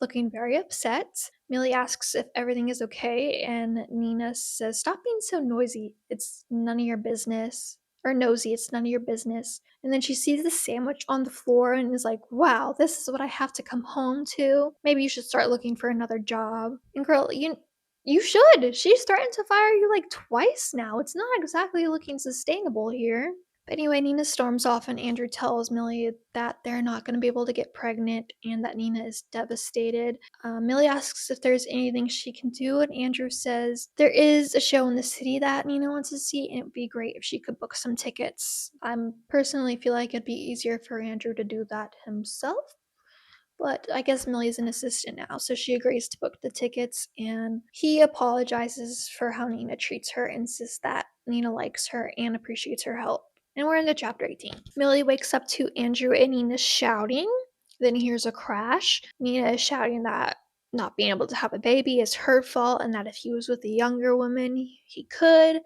looking very upset. Millie asks if everything is okay, and Nina says, stop being so noisy. It's none of your business. Or nosy, it's none of your business. And then she sees the sandwich on the floor and is like, wow, this is what I have to come home to. Maybe you should start looking for another job. And girl, you should. She's threatened to fire you like twice now. It's not exactly looking sustainable here. But anyway, Nina storms off, and Andrew tells Millie that they're not going to be able to get pregnant and that Nina is devastated. Millie asks if there's anything she can do, and Andrew says there is a show in the city that Nina wants to see, and it would be great if she could book some tickets. I personally feel like it'd be easier for Andrew to do that himself. But I guess Millie's an assistant now, so she agrees to book the tickets, and he apologizes for how Nina treats her, insists that Nina likes her and appreciates her help. And we're into chapter 18. Millie wakes up to Andrew and Nina shouting, then hears a crash. Nina is shouting that not being able to have a baby is her fault, and that if he was with a younger woman, he could.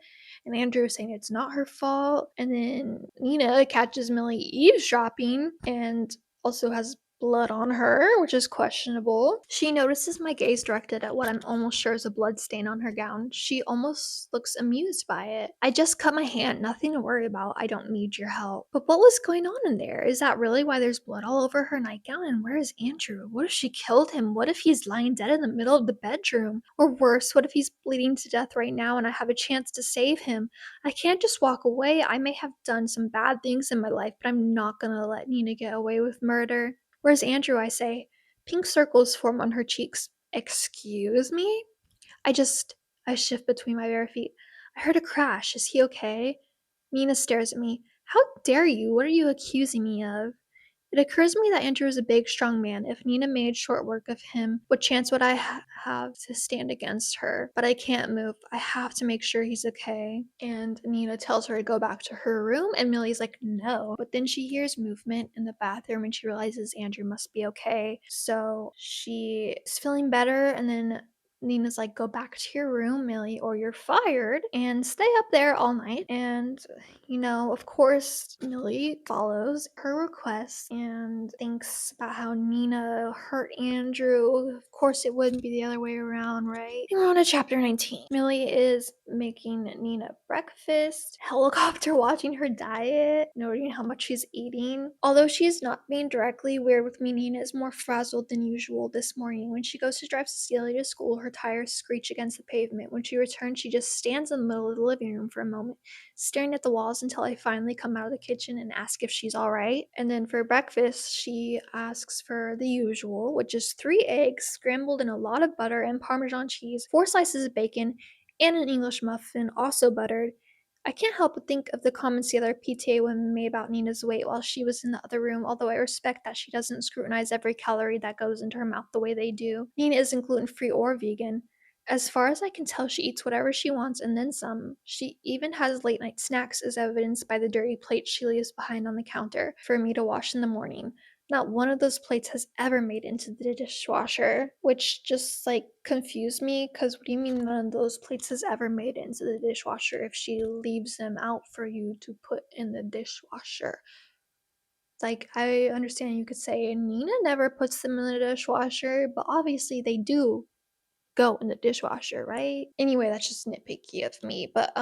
And Andrew is saying it's not her fault. And then Nina catches Millie eavesdropping and also has blood on her, which is questionable. She notices my gaze directed at what I'm almost sure is a blood stain on her gown. She almost looks amused by it. I just cut my hand, nothing to worry about. I don't need your help. But what was going on in there? Is that really why there's blood all over her nightgown? And where is Andrew? What if she killed him? What if he's lying dead in the middle of the bedroom? Or worse, what if he's bleeding to death right now and I have a chance to save him? I can't just walk away. I may have done some bad things in my life, but I'm not gonna let Nina get away with murder. Where's Andrew? I say. Pink circles form on her cheeks. Excuse me? I just, I shift between my bare feet. I heard a crash. Is he okay? Nina stares at me. How dare you? What are you accusing me of? It occurs to me that Andrew is a big, strong man. If Nina made short work of him, what chance would I have to stand against her? But I can't move. I have to make sure he's okay. And Nina tells her to go back to her room, and Millie's like, no. But then she hears movement in the bathroom and she realizes Andrew must be okay. So she is feeling better, and then Nina's like, go back to your room, Millie, or you're fired, and stay up there all night. And of course, Millie follows her request and thinks about how Nina hurt Andrew. Of course, it wouldn't be the other way around, right? And we're on to chapter 19. Millie is making Nina breakfast, helicopter watching her diet, noting how much she's eating. Although she's not being directly weird with me, Nina is more frazzled than usual this morning. When she goes to drive Cecilia to school, her tires screech against the pavement. When she returns, she just stands in the middle of the living room for a moment, staring at the walls until I finally come out of the kitchen and ask if she's all right. And then for breakfast, she asks for the usual, which is 3 eggs scrambled in a lot of butter and Parmesan cheese, 4 slices of bacon, and an English muffin, also buttered. I can't help but think of the comments the other PTA women made about Nina's weight while she was in the other room, although I respect that she doesn't scrutinize every calorie that goes into her mouth the way they do. Nina isn't gluten-free or vegan. As far as I can tell, she eats whatever she wants and then some. She even has late night snacks, as evidenced by the dirty plates she leaves behind on the counter for me to wash in the morning. Not one of those plates has ever made it into the dishwasher, which just confused me, because what do you mean none of those plates has ever made it into the dishwasher if she leaves them out for you to put in the dishwasher? I understand you could say Nina never puts them in the dishwasher, but obviously they do go in the dishwasher, right? Anyway, that's just nitpicky of me. But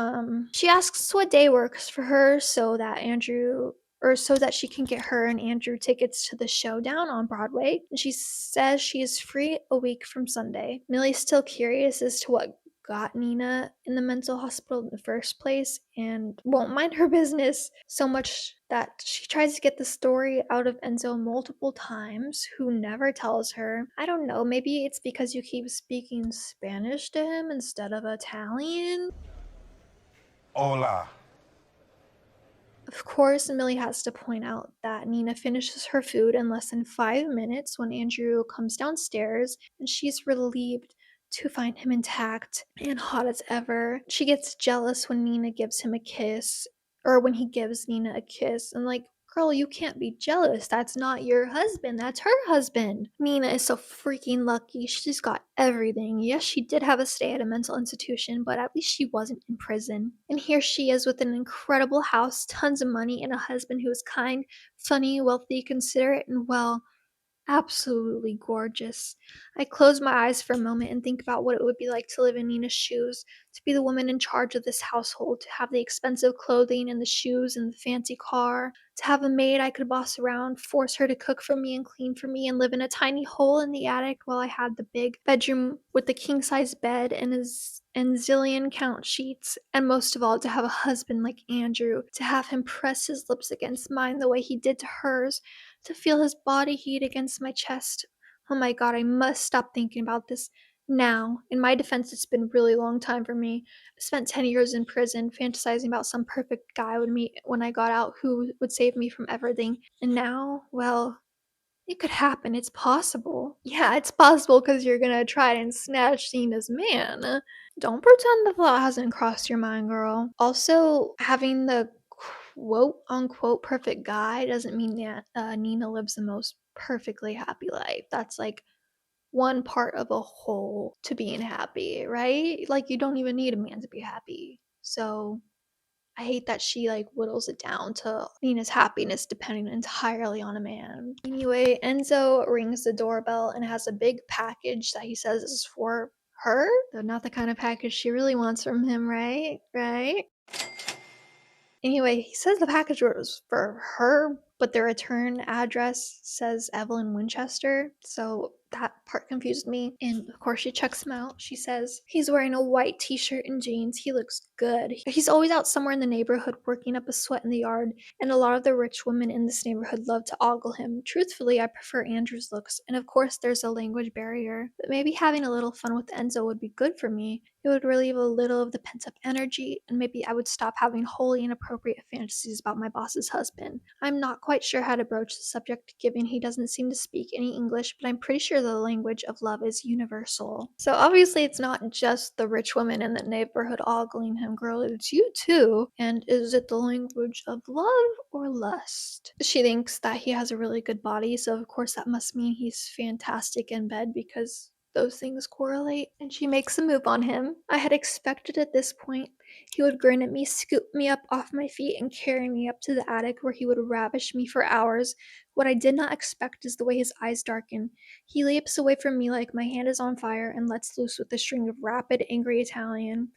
she asks what day works for her so that she can get her and Andrew tickets to the showdown on Broadway. And she says she is free a week from Sunday. Millie's still curious as to what got Nina in the mental hospital in the first place and won't mind her business so much that she tries to get the story out of Enzo multiple times, who never tells her. I don't know, maybe it's because you keep speaking Spanish to him instead of Italian? Hola. Of course, Millie has to point out that Nina finishes her food in less than 5 minutes when Andrew comes downstairs, and she's relieved to find him intact and hot as ever. She gets jealous when Nina gives him a kiss, or when he gives Nina a kiss, and girl, you can't be jealous. That's not your husband. That's her husband. Nina is so freaking lucky. She's got everything. Yes, she did have a stay at a mental institution, but at least she wasn't in prison. And here she is with an incredible house, tons of money, and a husband who is kind, funny, wealthy, considerate, and well, absolutely gorgeous. I close my eyes for a moment and think about what it would be like to live in Nina's shoes, to be the woman in charge of this household, to have the expensive clothing and the shoes and the fancy car, to have a maid I could boss around, force her to cook for me and clean for me, and live in a tiny hole in the attic while I had the big bedroom with the king-size bed and zillion count sheets, and most of all, to have a husband like Andrew, to have him press his lips against mine the way he did to hers, to feel his body heat against my chest. Oh my god, I must stop thinking about this now. In my defense, it's been a really long time for me. I spent 10 years in prison fantasizing about some perfect guy I would meet when I got out who would save me from everything. And now, well, it could happen. It's possible. Yeah, it's possible because you're gonna try and snatch Cena's man. Don't pretend the thought hasn't crossed your mind, girl. Also, having the quote unquote perfect guy doesn't mean that Nina lives the most perfectly happy life. That's one part of a whole to being happy, right? You don't even need a man to be happy. So I hate that she like whittles it down to Nina's happiness depending entirely on a man. Anyway, Enzo rings the doorbell and has a big package that he says is for her, though not the kind of package she really wants from him, right? Right? Anyway, he says the package was for her, but the return address says Evelyn Winchester, so that part confused me. And of course, she checks him out. She says he's wearing a white t-shirt and jeans. He looks good. He's always out somewhere in the neighborhood working up a sweat in the yard, and a lot of the rich women in this neighborhood love to ogle him. Truthfully, I prefer Andrew's looks, and of course, there's a language barrier. But maybe having a little fun with Enzo would be good for me. It would relieve a little of the pent up energy, and maybe I would stop having wholly inappropriate fantasies about my boss's husband. I'm not quite sure how to broach the subject, given he doesn't seem to speak any English, but I'm pretty sure the language of love is universal. So obviously, it's not just the rich women in the neighborhood ogling him, girl, it's you too. And is it the language of love or lust? She thinks that he has a really good body, so of course, that must mean he's fantastic in bed because those things correlate, and she makes a move on him. I had expected at this point he would grin at me, scoop me up off my feet, and carry me up to the attic where he would ravish me for hours. What I did not expect is the way his eyes darken. He leaps away from me like my hand is on fire and lets loose with a string of rapid, angry Italian.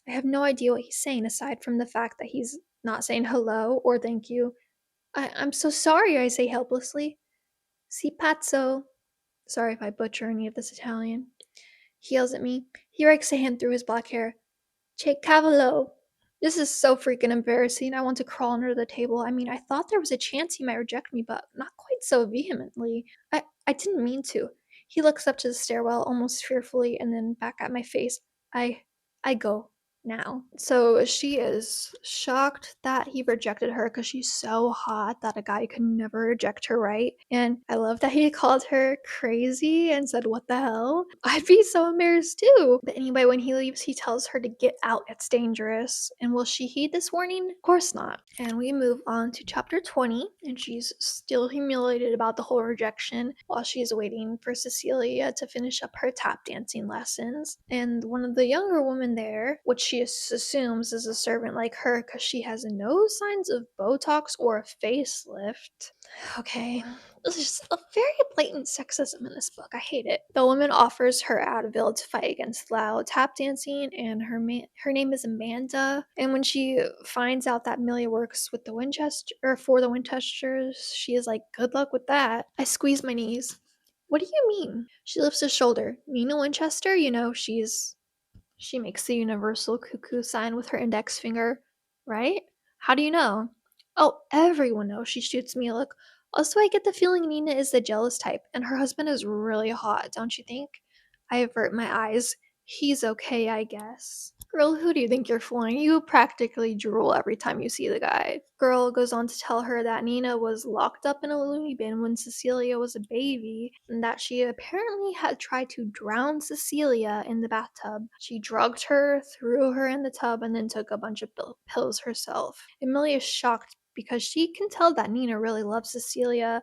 I have no idea what he's saying aside from the fact that he's not saying hello or thank you. I'm so sorry, I say helplessly. Si pazzo. Sorry if I butcher any of this Italian. He yells at me. He rakes a hand through his black hair. Che cavolo! This is so freaking embarrassing. I want to crawl under the table. I mean, I thought there was a chance he might reject me, but not quite so vehemently. I didn't mean to. He looks up to the stairwell almost fearfully and then back at my face. I I go now. So she is shocked that he rejected her because she's so hot that a guy could never reject her, right? And I love that he called her crazy and said, "What the hell?" I'd be so embarrassed too. But anyway, when he leaves, he tells her to get out. It's dangerous. And will she heed this warning? Of course not. And we move on to chapter 20, and she's still humiliated about the whole rejection while she's waiting for Cecilia to finish up her tap dancing lessons. And one of the younger women there, which she assumes is a servant like her because she has no signs of Botox or a facelift. Okay, there's just a very blatant sexism in this book. I hate it. The woman offers her Advil to fight against loud tap dancing, and her name is Amanda. And when she finds out that Millie works with the Winchester or for the Winchesters, she is like, "Good luck with that." I squeeze my knees. What do you mean? She lifts a shoulder. Nina Winchester, she makes the universal cuckoo sign with her index finger, right? How do you know? Oh, everyone knows. She shoots me a look. Also, I get the feeling Nina is the jealous type, and her husband is really hot, don't you think? I avert my eyes. He's okay, I guess. Girl, who do you think you're fooling? You practically drool every time you see the guy. Girl goes on to tell her that Nina was locked up in a loony bin when Cecilia was a baby, and that she apparently had tried to drown Cecilia in the bathtub. She drugged her, threw her in the tub, and then took a bunch of pills herself. Emilia is shocked because she can tell that Nina really loves Cecilia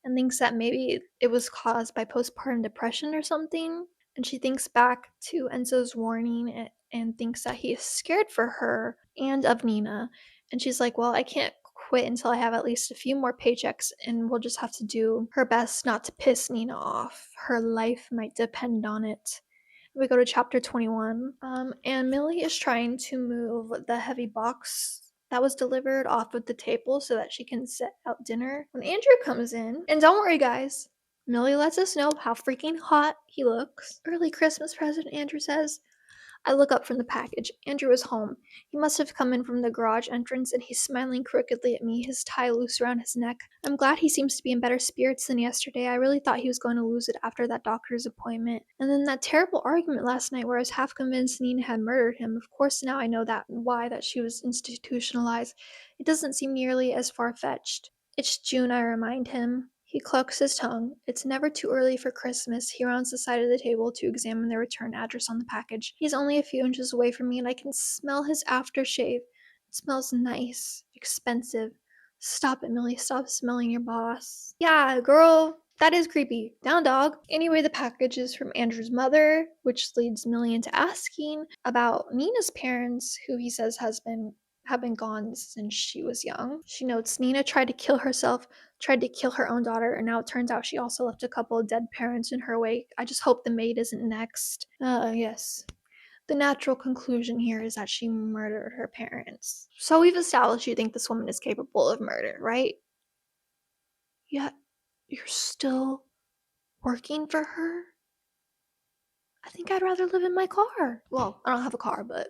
and thinks that maybe it was caused by postpartum depression or something. And she thinks back to Enzo's warning and thinks that he is scared for her and of Nina. And she's like, well, I can't quit until I have at least a few more paychecks, and we'll just have to do her best not to piss Nina off. Her life might depend on it. We go to chapter 21, and Millie is trying to move the heavy box that was delivered off of the table so that she can set out dinner when Andrew comes in. And don't worry, guys, Millie lets us know how freaking hot he looks. Early Christmas present, Andrew says. I look up from the package. Andrew is home. He must have come in from the garage entrance, and he's smiling crookedly at me, his tie loose around his neck. I'm glad he seems to be in better spirits than yesterday. I really thought he was going to lose it after that doctor's appointment. And then that terrible argument last night where I was half convinced Nina had murdered him. Of course, now I know that she was institutionalized. It doesn't seem nearly as far-fetched. It's June, I remind him. He clucks his tongue. It's never too early for Christmas. He rounds the side of the table to examine the return address on the package. He's only a few inches away from me, and I can smell his aftershave. It smells nice, expensive. Stop it, Millie. Stop smelling your boss. Yeah, girl. That is creepy. Down, dog. Anyway, the package is from Andrew's mother, which leads Millie into asking about Nina's parents, who he says has been have been gone since she was young. She notes Nina tried to kill herself, tried to kill her own daughter, and now it turns out she also left a couple of dead parents in her wake. I just hope the maid isn't next. Yes. The natural conclusion here is that she murdered her parents. So we've established you think this woman is capable of murder, right? Yet you're still working for her? I think I'd rather live in my car. Well, I don't have a car, but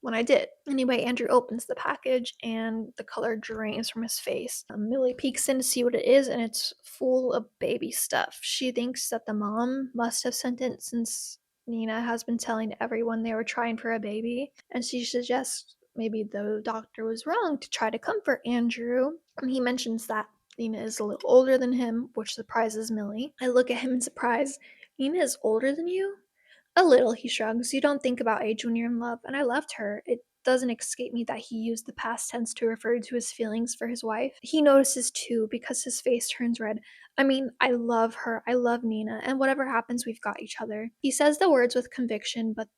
when I did. Anyway, Andrew opens the package and the color drains from his face. Millie peeks in to see what it is, and it's full of baby stuff. She thinks that the mom must have sent it since Nina has been telling everyone they were trying for a baby, and she suggests maybe the doctor was wrong to try to comfort Andrew. And he mentions that Nina is a little older than him, which surprises Millie. I look at him in surprise. Nina is older than you? A little, he shrugs. You don't think about age when you're in love, and I loved her. It doesn't escape me that he used the past tense to refer to his feelings for his wife. He notices too because his face turns red. I mean, I love her. I love Nina, and whatever happens, we've got each other. He says the words with conviction, but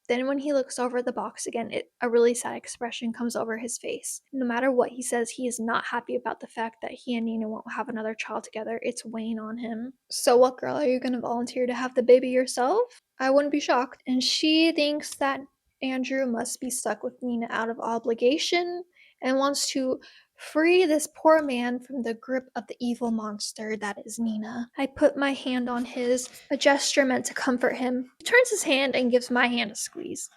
then when he looks over the box again, a really sad expression comes over his face. No matter what he says, he is not happy about the fact that he and Nina won't have another child together. It's weighing on him. So what, girl, are you gonna volunteer to have the baby yourself? I wouldn't be shocked. And she thinks that Andrew must be stuck with Nina out of obligation and wants to free this poor man from the grip of the evil monster that is Nina. I put my hand on his, a gesture meant to comfort him. He turns his hand and gives my hand a squeeze.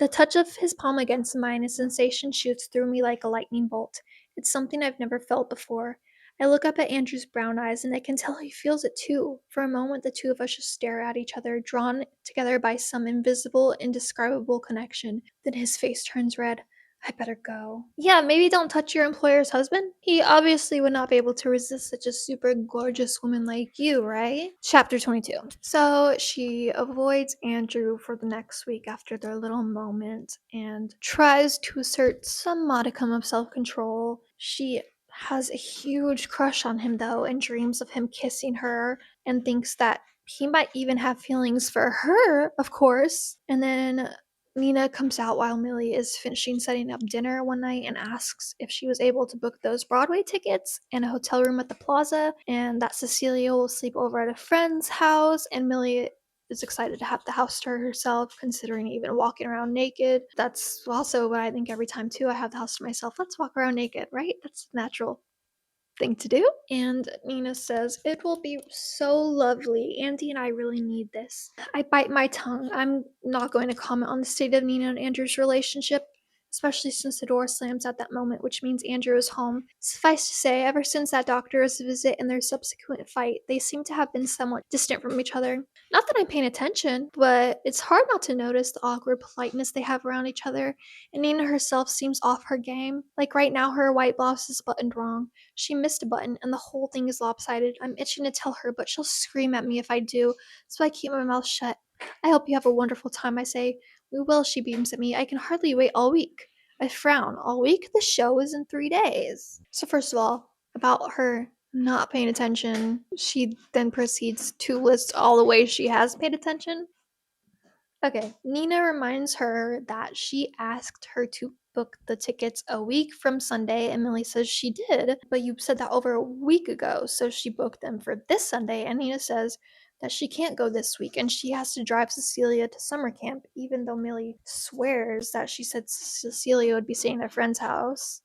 The touch of his palm against mine, a sensation shoots through me like a lightning bolt. It's something I've never felt before. I look up at Andrew's brown eyes, and I can tell he feels it too. For a moment, the two of us just stare at each other, drawn together by some invisible, indescribable connection. Then his face turns red. I better go. Yeah, maybe don't touch your employer's husband. He obviously would not be able to resist such a super gorgeous woman like you, right? Chapter 22. So she avoids Andrew for the next week after their little moment and tries to assert some modicum of self-control. She has a huge crush on him though and dreams of him kissing her and thinks that he might even have feelings for her, of course. And then Nina comes out while Millie is finishing setting up dinner one night and asks if she was able to book those Broadway tickets and a hotel room at the plaza, and that Cecilia will sleep over at a friend's house, and Millie is excited to have the house to herself, considering even walking around naked. That's also what I think every time, too. I have the house to myself. Let's walk around naked, right? That's natural thing to do. And Nina says, it will be so lovely. Andy and I really need this. I bite my tongue. I'm not going to comment on the state of Nina and Andrew's relationship, especially since the door slams at that moment, which means Andrew is home. Suffice to say, ever since that doctor's visit and their subsequent fight, they seem to have been somewhat distant from each other. Not that I'm paying attention, but it's hard not to notice the awkward politeness they have around each other, and Nina herself seems off her game. Like right now, her white blouse is buttoned wrong. She missed a button, and the whole thing is lopsided. I'm itching to tell her, but she'll scream at me if I do, so I keep my mouth shut. I hope you have a wonderful time, I say. We will, she beams at me. I can hardly wait all week. I frown. All week? The show is in 3 days. So first of all, about her not paying attention, she then proceeds to list all the ways she has paid attention. Okay, Nina reminds her that she asked her to book the tickets a week from Sunday, and Millie says she did, but you said that over a week ago, so she booked them for this Sunday, and Nina says that she can't go this week, and she has to drive Cecilia to summer camp, even though Millie swears that she said Cecilia would be staying at a friend's house.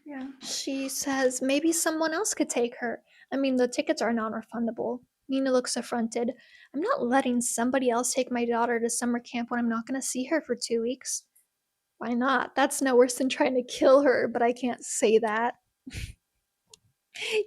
Yeah. She says maybe someone else could take her. I mean, the tickets are non-refundable. Nina looks affronted. I'm not letting somebody else take my daughter to summer camp when I'm not going to see her for 2 weeks. Why not? That's no worse than trying to kill her, but I can't say that.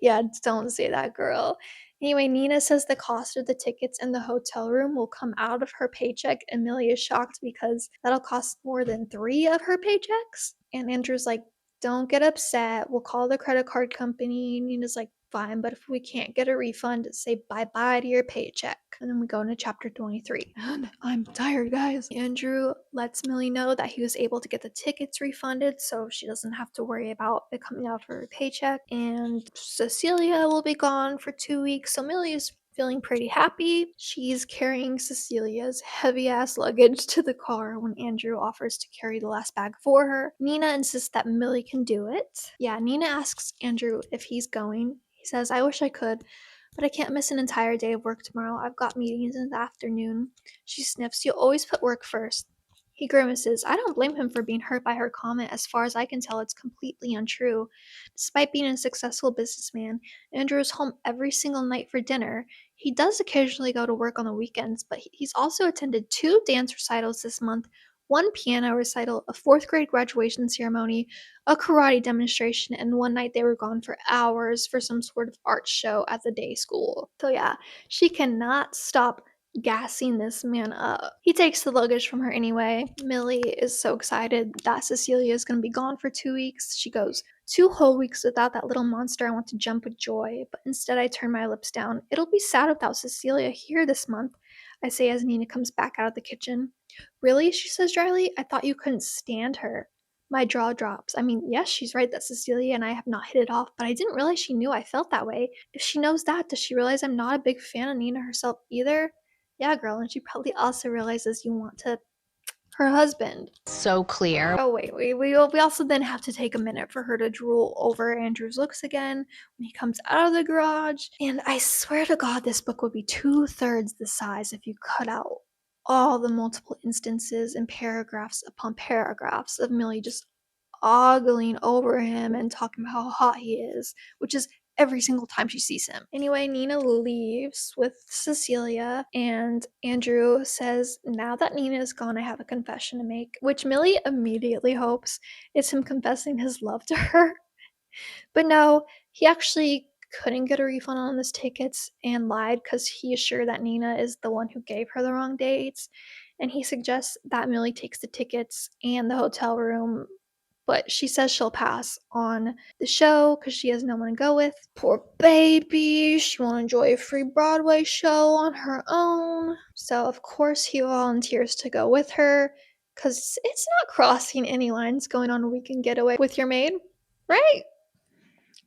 Yeah, don't say that, girl. Anyway, Nina says the cost of the tickets and the hotel room will come out of her paycheck, and Millie is shocked because that'll cost more than 3 of her paychecks. And Andrew's like, don't get upset. We'll call the credit card company. Nina's like, fine, but if we can't get a refund, say bye-bye to your paycheck. And then we go into chapter 23. And I'm tired, guys. Andrew lets Millie know that he was able to get the tickets refunded, so she doesn't have to worry about it coming out of her paycheck. And Cecilia will be gone for 2 weeks, so Millie is Feeling pretty happy, she's carrying Cecilia's heavy-ass luggage to the car when Andrew offers to carry the last bag for her. Nina insists that Millie can do it. Yeah, Nina asks Andrew if he's going. He says, I wish I could, but I can't miss an entire day of work tomorrow. I've got meetings in the afternoon. She sniffs. You always put work first. He grimaces. I don't blame him for being hurt by her comment. As far as I can tell, it's completely untrue. Despite being a successful businessman, Andrew is home every single night for dinner. He does occasionally go to work on the weekends, but he's also attended 2 dance recitals this month, 1 piano recital, a 4th grade graduation ceremony, a karate demonstration, and one night they were gone for hours for some sort of art show at the day school. So yeah, she cannot stop gassing this man up. He takes the luggage from her anyway. Millie is so excited that Cecilia is going to be gone for 2 weeks. She goes, 2 whole weeks without that little monster. I want to jump with joy, but instead I turn my lips down. It'll be sad without Cecilia here this month, I say as Nina comes back out of the kitchen. Really? She says dryly. I thought you couldn't stand her. My jaw drops. I mean, yes, she's right that Cecilia and I have not hit it off, but I didn't realize she knew I felt that way. If she knows that, does she realize I'm not a big fan of Nina herself either? Yeah, girl, and she probably also realizes you want to her husband. So clear. Oh, wait, we also then have to take a minute for her to drool over Andrew's looks again when he comes out of the garage. And I swear to God, this book would be 2/3 the size if you cut out all the multiple instances and paragraphs upon paragraphs of Millie just ogling over him and talking about how hot he is, which is every single time she sees him. Anyway, Nina leaves with Cecilia, and Andrew says, now that Nina is gone, I have a confession to make, which Millie immediately hopes is him confessing his love to her. But no, he actually couldn't get a refund on his tickets and lied because he is sure that Nina is the one who gave her the wrong dates. And he suggests that Millie takes the tickets and the hotel room, but she says she'll pass on the show because she has no one to go with. Poor baby, she won't enjoy a free Broadway show on her own. So, of course, he volunteers to go with her because it's not crossing any lines going on a weekend getaway with your maid, right?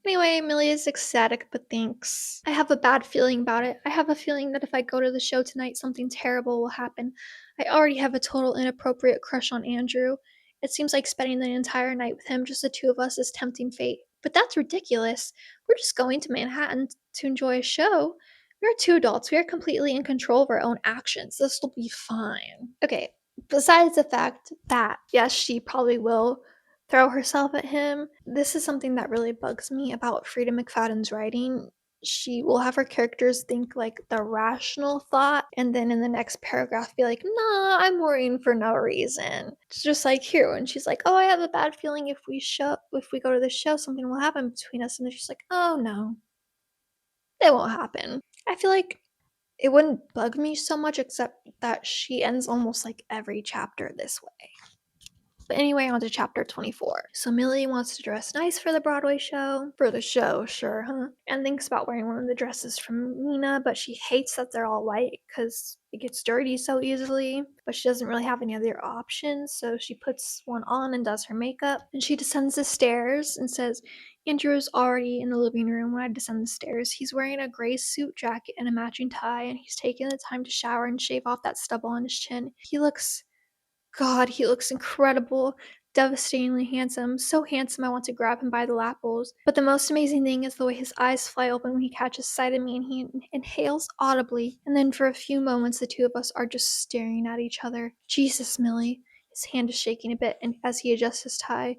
Anyway, Millie is ecstatic but thinks, I have a bad feeling about it. I have a feeling that if I go to the show tonight, something terrible will happen. I already have a total inappropriate crush on Andrew. It seems like spending the entire night with him, just the 2 of us, is tempting fate. But that's ridiculous. We're just going to Manhattan to enjoy a show. We're 2 adults. We are completely in control of our own actions. This will be fine. Okay, besides the fact that, yes, she probably will throw herself at him. This is something that really bugs me about Frieda McFadden's writing. She will have her characters think like the rational thought, and then in the next paragraph be like, nah, I'm worrying for no reason. It's just like here when she's like, oh, I have a bad feeling if we go to the show, something will happen between us. And then she's like, oh no, it won't happen. I feel like it wouldn't bug me so much except that she ends almost like every chapter this way. But anyway, on to chapter 24. So Millie wants to dress nice for the Broadway show. For the show, sure, huh? And thinks about wearing one of the dresses from Nina, but she hates that they're all white because it gets dirty so easily. But she doesn't really have any other options, so she puts one on and does her makeup. And she descends the stairs and says, Andrew is already in the living room when I descend the stairs. He's wearing a gray suit jacket and a matching tie, and he's taking the time to shower and shave off that stubble on his chin. He looks incredible, devastatingly handsome. So handsome I want to grab him by the lapels. But the most amazing thing is the way his eyes fly open when he catches sight of me and he inhales audibly. And then for a few moments the 2 of us are just staring at each other. Jesus, Millie. His hand is shaking a bit, and as he adjusts his tie,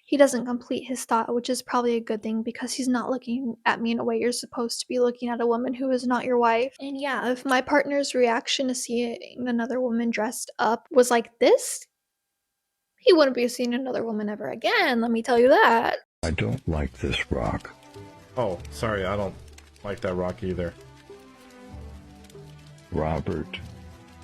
he doesn't complete his thought, which is probably a good thing because he's not looking at me in a way you're supposed to be looking at a woman who is not your wife. And yeah, if my partner's reaction to seeing another woman dressed up was like this, he wouldn't be seeing another woman ever again, let me tell you that. I don't like this rock. Oh, sorry, I don't like that rock either. Robert,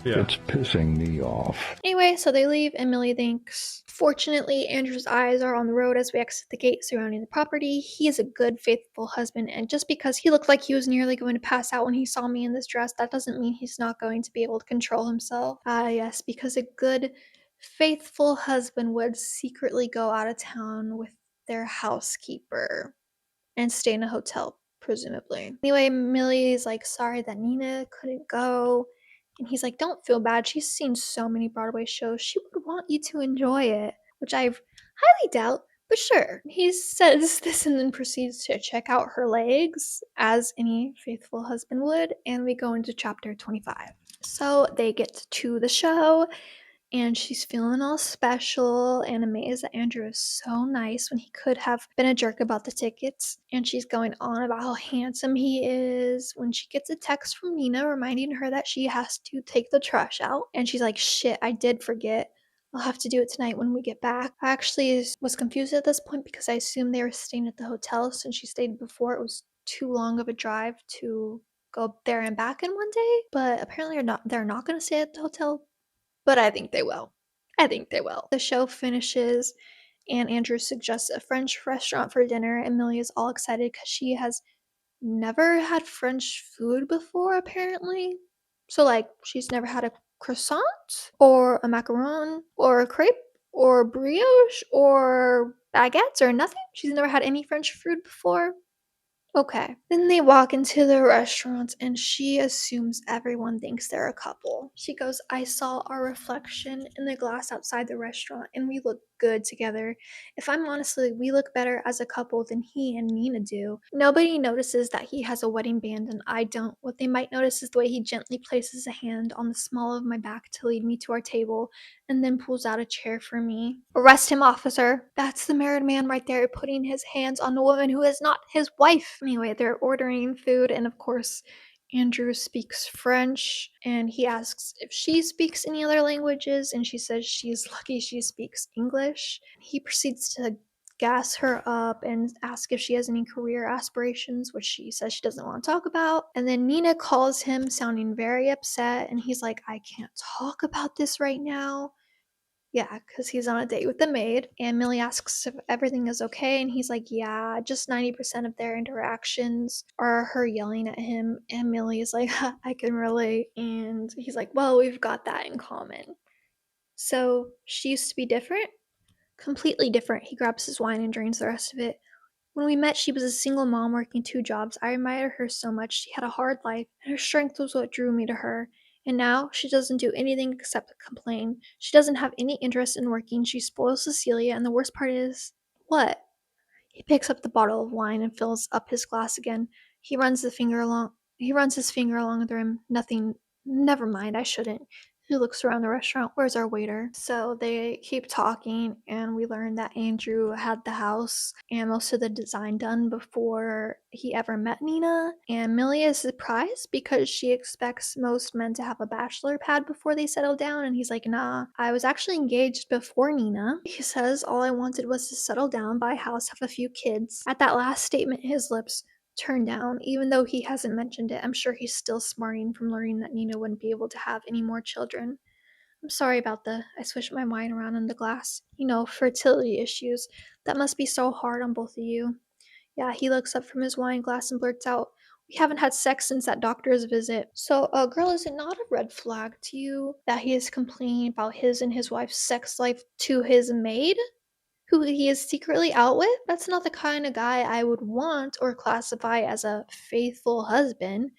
Yeah. it's pissing me off. Anyway, so they leave and Millie thinks, fortunately, Andrew's eyes are on the road as we exit the gate surrounding the property. He is a good, faithful husband, and just because he looked like he was nearly going to pass out when he saw me in this dress, that doesn't mean he's not going to be able to control himself. Ah, yes, because a good, faithful husband would secretly go out of town with their housekeeper and stay in a hotel presumably. Anyway, Millie's like sorry that Nina couldn't go. And he's like, don't feel bad. She's seen so many Broadway shows. She would want you to enjoy it, which I highly doubt, but sure. He says this and then proceeds to check out her legs, as any faithful husband would, and we go into chapter 25. So they get to the show, and she's feeling all special and amazed that Andrew is so nice when he could have been a jerk about the tickets. And she's going on about how handsome he is when she gets a text from Nina reminding her that she has to take the trash out. And she's like, shit, I did forget. I'll have to do it tonight when we get back. I actually was confused at this point because I assumed they were staying at the hotel since she stayed before. It was too long of a drive to go there and back in one day. But apparently they're not going to stay at the hotel. But I think they will. I think they will. The show finishes, and Andrew suggests a French restaurant for dinner, and Millie is all excited because she has never had French food before, apparently. So, like, she's never had a croissant, or a macaron, or a crepe, or brioche, or baguettes, or nothing. She's never had any French food before. Okay. Then they walk into the restaurant and she assumes everyone thinks they're a couple. She goes, I saw our reflection in the glass outside the restaurant and we look good together. If I'm honestly, we look better as a couple than he and Nina do. Nobody notices that he has a wedding band and I don't. What they might notice is the way he gently places a hand on the small of my back to lead me to our table and then pulls out a chair for me. Arrest him, officer. That's the married man right there putting his hands on a woman who is not his wife. Anyway, they're ordering food, and of course, Andrew speaks French, and he asks if she speaks any other languages, and she says she's lucky she speaks English. He proceeds to gas her up and ask if she has any career aspirations, which she says she doesn't want to talk about. And then Nina calls him sounding very upset, and he's like, I can't talk about this right now. Yeah, because he's on a date with the maid, and Millie asks if everything is okay, and he's like, yeah, just 90% of their interactions are her yelling at him, and Millie is like, I can relate, and he's like, well, we've got that in common. So, she used to be different? Completely different. He grabs his wine and drains the rest of it. When we met, she was a single mom working 2 jobs. I admired her so much. She had a hard life, and her strength was what drew me to her. And now, she doesn't do anything except complain. She doesn't have any interest in working. She spoils Cecilia, and the worst part is... What? He picks up the bottle of wine and fills up his glass again. He runs his finger along the rim. Nothing. Never mind, I shouldn't. He looks around the restaurant. Where's our waiter? So they keep talking, and we learn that Andrew had the house and most of the design done before he ever met Nina. And Millie is surprised because she expects most men to have a bachelor pad before they settle down. And he's like, nah, I was actually engaged before Nina. He says, all I wanted was to settle down, buy a house, have a few kids. At that last statement, his lips turned down, even though he hasn't mentioned it. I'm sure he's still smarting from learning that Nina wouldn't be able to have any more children. I'm sorry about I swished my wine around in the glass. You know, fertility issues. That must be so hard on both of you. Yeah, he looks up from his wine glass and blurts out, we haven't had sex since that doctor's visit. So, girl, is it not a red flag to you that he is complaining about his and his wife's sex life to his maid? Who he is secretly out with? That's not the kind of guy I would want or classify as a faithful husband.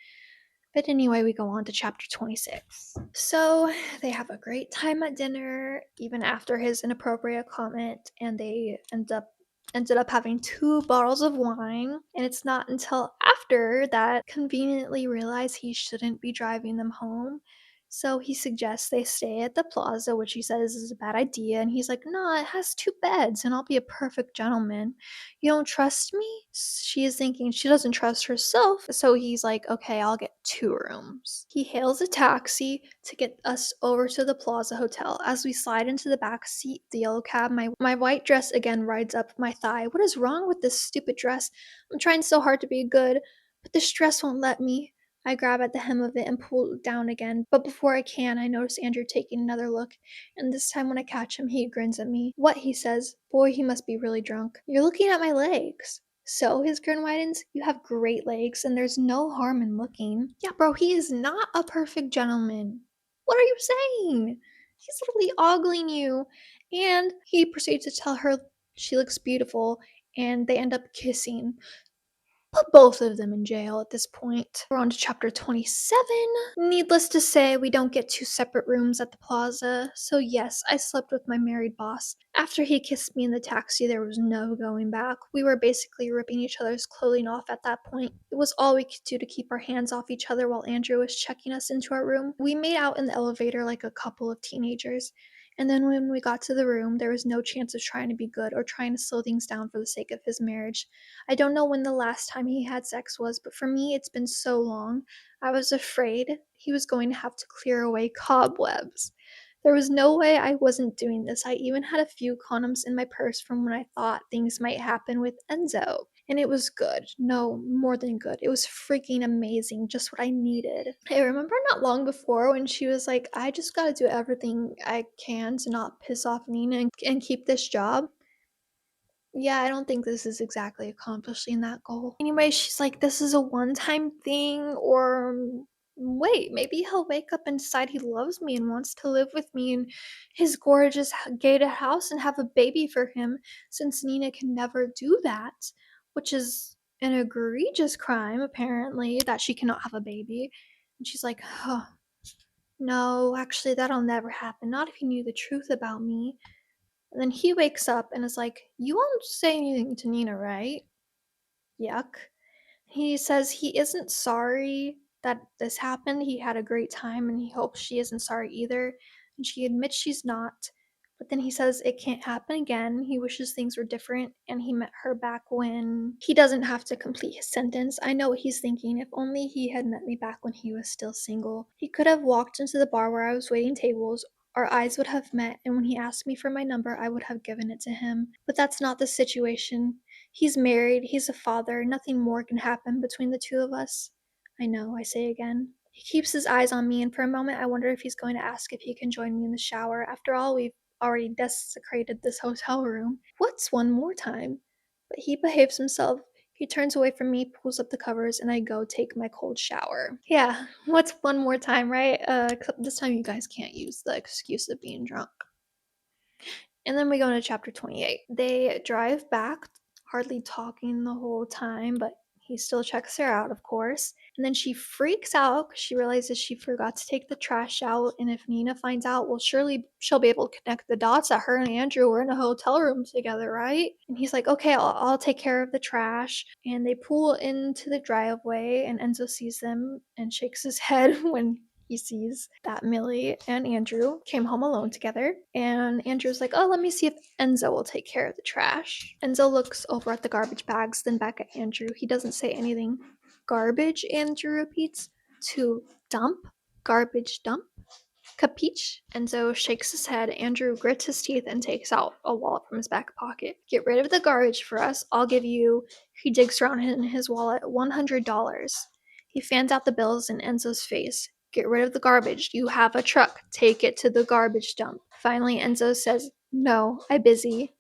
But anyway, we go on to chapter 26. So they have a great time at dinner, even after his inappropriate comment, and they ended up having 2 bottles of wine. And it's not until after that conveniently realize he shouldn't be driving them home. So he suggests they stay at the plaza, which he says is a bad idea. And he's like, nah, it has 2 beds and I'll be a perfect gentleman. You don't trust me? She is thinking she doesn't trust herself. So he's like, okay, I'll get 2 rooms. He hails a taxi to get us over to the Plaza Hotel. As we slide into the back seat, the yellow cab, my white dress again rides up my thigh. What is wrong with this stupid dress? I'm trying so hard to be good, but this dress won't let me. I grab at the hem of it and pull it down again, but before I can, I notice Andrew taking another look, and this time when I catch him, he grins at me. What, he says. Boy, he must be really drunk. You're looking at my legs. So, his grin widens, you have great legs, and there's no harm in looking. Yeah, bro, he is not a perfect gentleman. What are you saying? He's literally ogling you. And he proceeds to tell her she looks beautiful, and they end up kissing. put both of them in jail at this point. We're on to chapter 27. Needless to say, we don't get 2 separate rooms at the plaza, so yes, I slept with my married boss. After he kissed me in the taxi, there was no going back. We were basically ripping each other's clothing off at that point. It was all we could do to keep our hands off each other while Andrew was checking us into our room. We made out in the elevator like a couple of teenagers. And then when we got to the room, there was no chance of trying to be good or trying to slow things down for the sake of his marriage. I don't know when the last time he had sex was, but for me, it's been so long. I was afraid he was going to have to clear away cobwebs. There was no way I wasn't doing this. I even had a few condoms in my purse from when I thought things might happen with Enzo. And it was good. No, more than good. It was freaking amazing. Just what I needed. I remember not long before when she was like, I just gotta do everything I can to not piss off Nina and keep this job. Yeah, I don't think this is exactly accomplishing that goal. Anyway, she's like, this is a one-time thing, or wait, maybe he'll wake up and decide he loves me and wants to live with me in his gorgeous gated house and have a baby for him, since Nina can never do that, which is an egregious crime, apparently, that she cannot have a baby. And she's like, huh, no, actually, that'll never happen. Not if you knew the truth about me. And then he wakes up and is like, you won't say anything to Nina, right? Yuck. He says he isn't sorry that this happened. He had a great time and he hopes she isn't sorry either. And she admits she's not. But then he says it can't happen again. He wishes things were different and he met her back when he doesn't have to complete his sentence. I know what he's thinking. If only he had met me back when he was still single. He could have walked into the bar where I was waiting tables. Our eyes would have met, and when he asked me for my number, I would have given it to him. But that's not the situation. He's married, he's a father, nothing more can happen between the two of us. I know, I say again. He keeps his eyes on me, and for a moment I wonder if he's going to ask if he can join me in the shower. After all, we've already desecrated this hotel room. What's one more time? But he behaves himself. He turns away from me, pulls up the covers, and I go take my cold shower. Yeah, what's one more time, right? Except this time you guys can't use the excuse of being drunk. And then we go into chapter 28. They drive back, hardly talking the whole time, but he still checks her out, of course. And then she freaks out because she realizes she forgot to take the trash out. And if Nina finds out, well, surely she'll be able to connect the dots that her and Andrew were in a hotel room together, right? And he's like, okay, I'll take care of the trash. And they pull into the driveway, and Enzo sees them and shakes his head when he sees that Millie and Andrew came home alone together. And Andrew's like, oh, let me see if Enzo will take care of the trash. Enzo looks over at the garbage bags, then back at Andrew. He doesn't say anything. Garbage, Andrew repeats. To dump? Garbage dump? Capiche? Enzo shakes his head. Andrew grits his teeth and takes out a wallet from his back pocket. Get rid of the garbage for us. I'll give you, he digs around in his wallet, $100. He fans out the bills in Enzo's face. Get rid of the garbage. You have a truck. Take it to the garbage dump. Finally, Enzo says, no, I busy.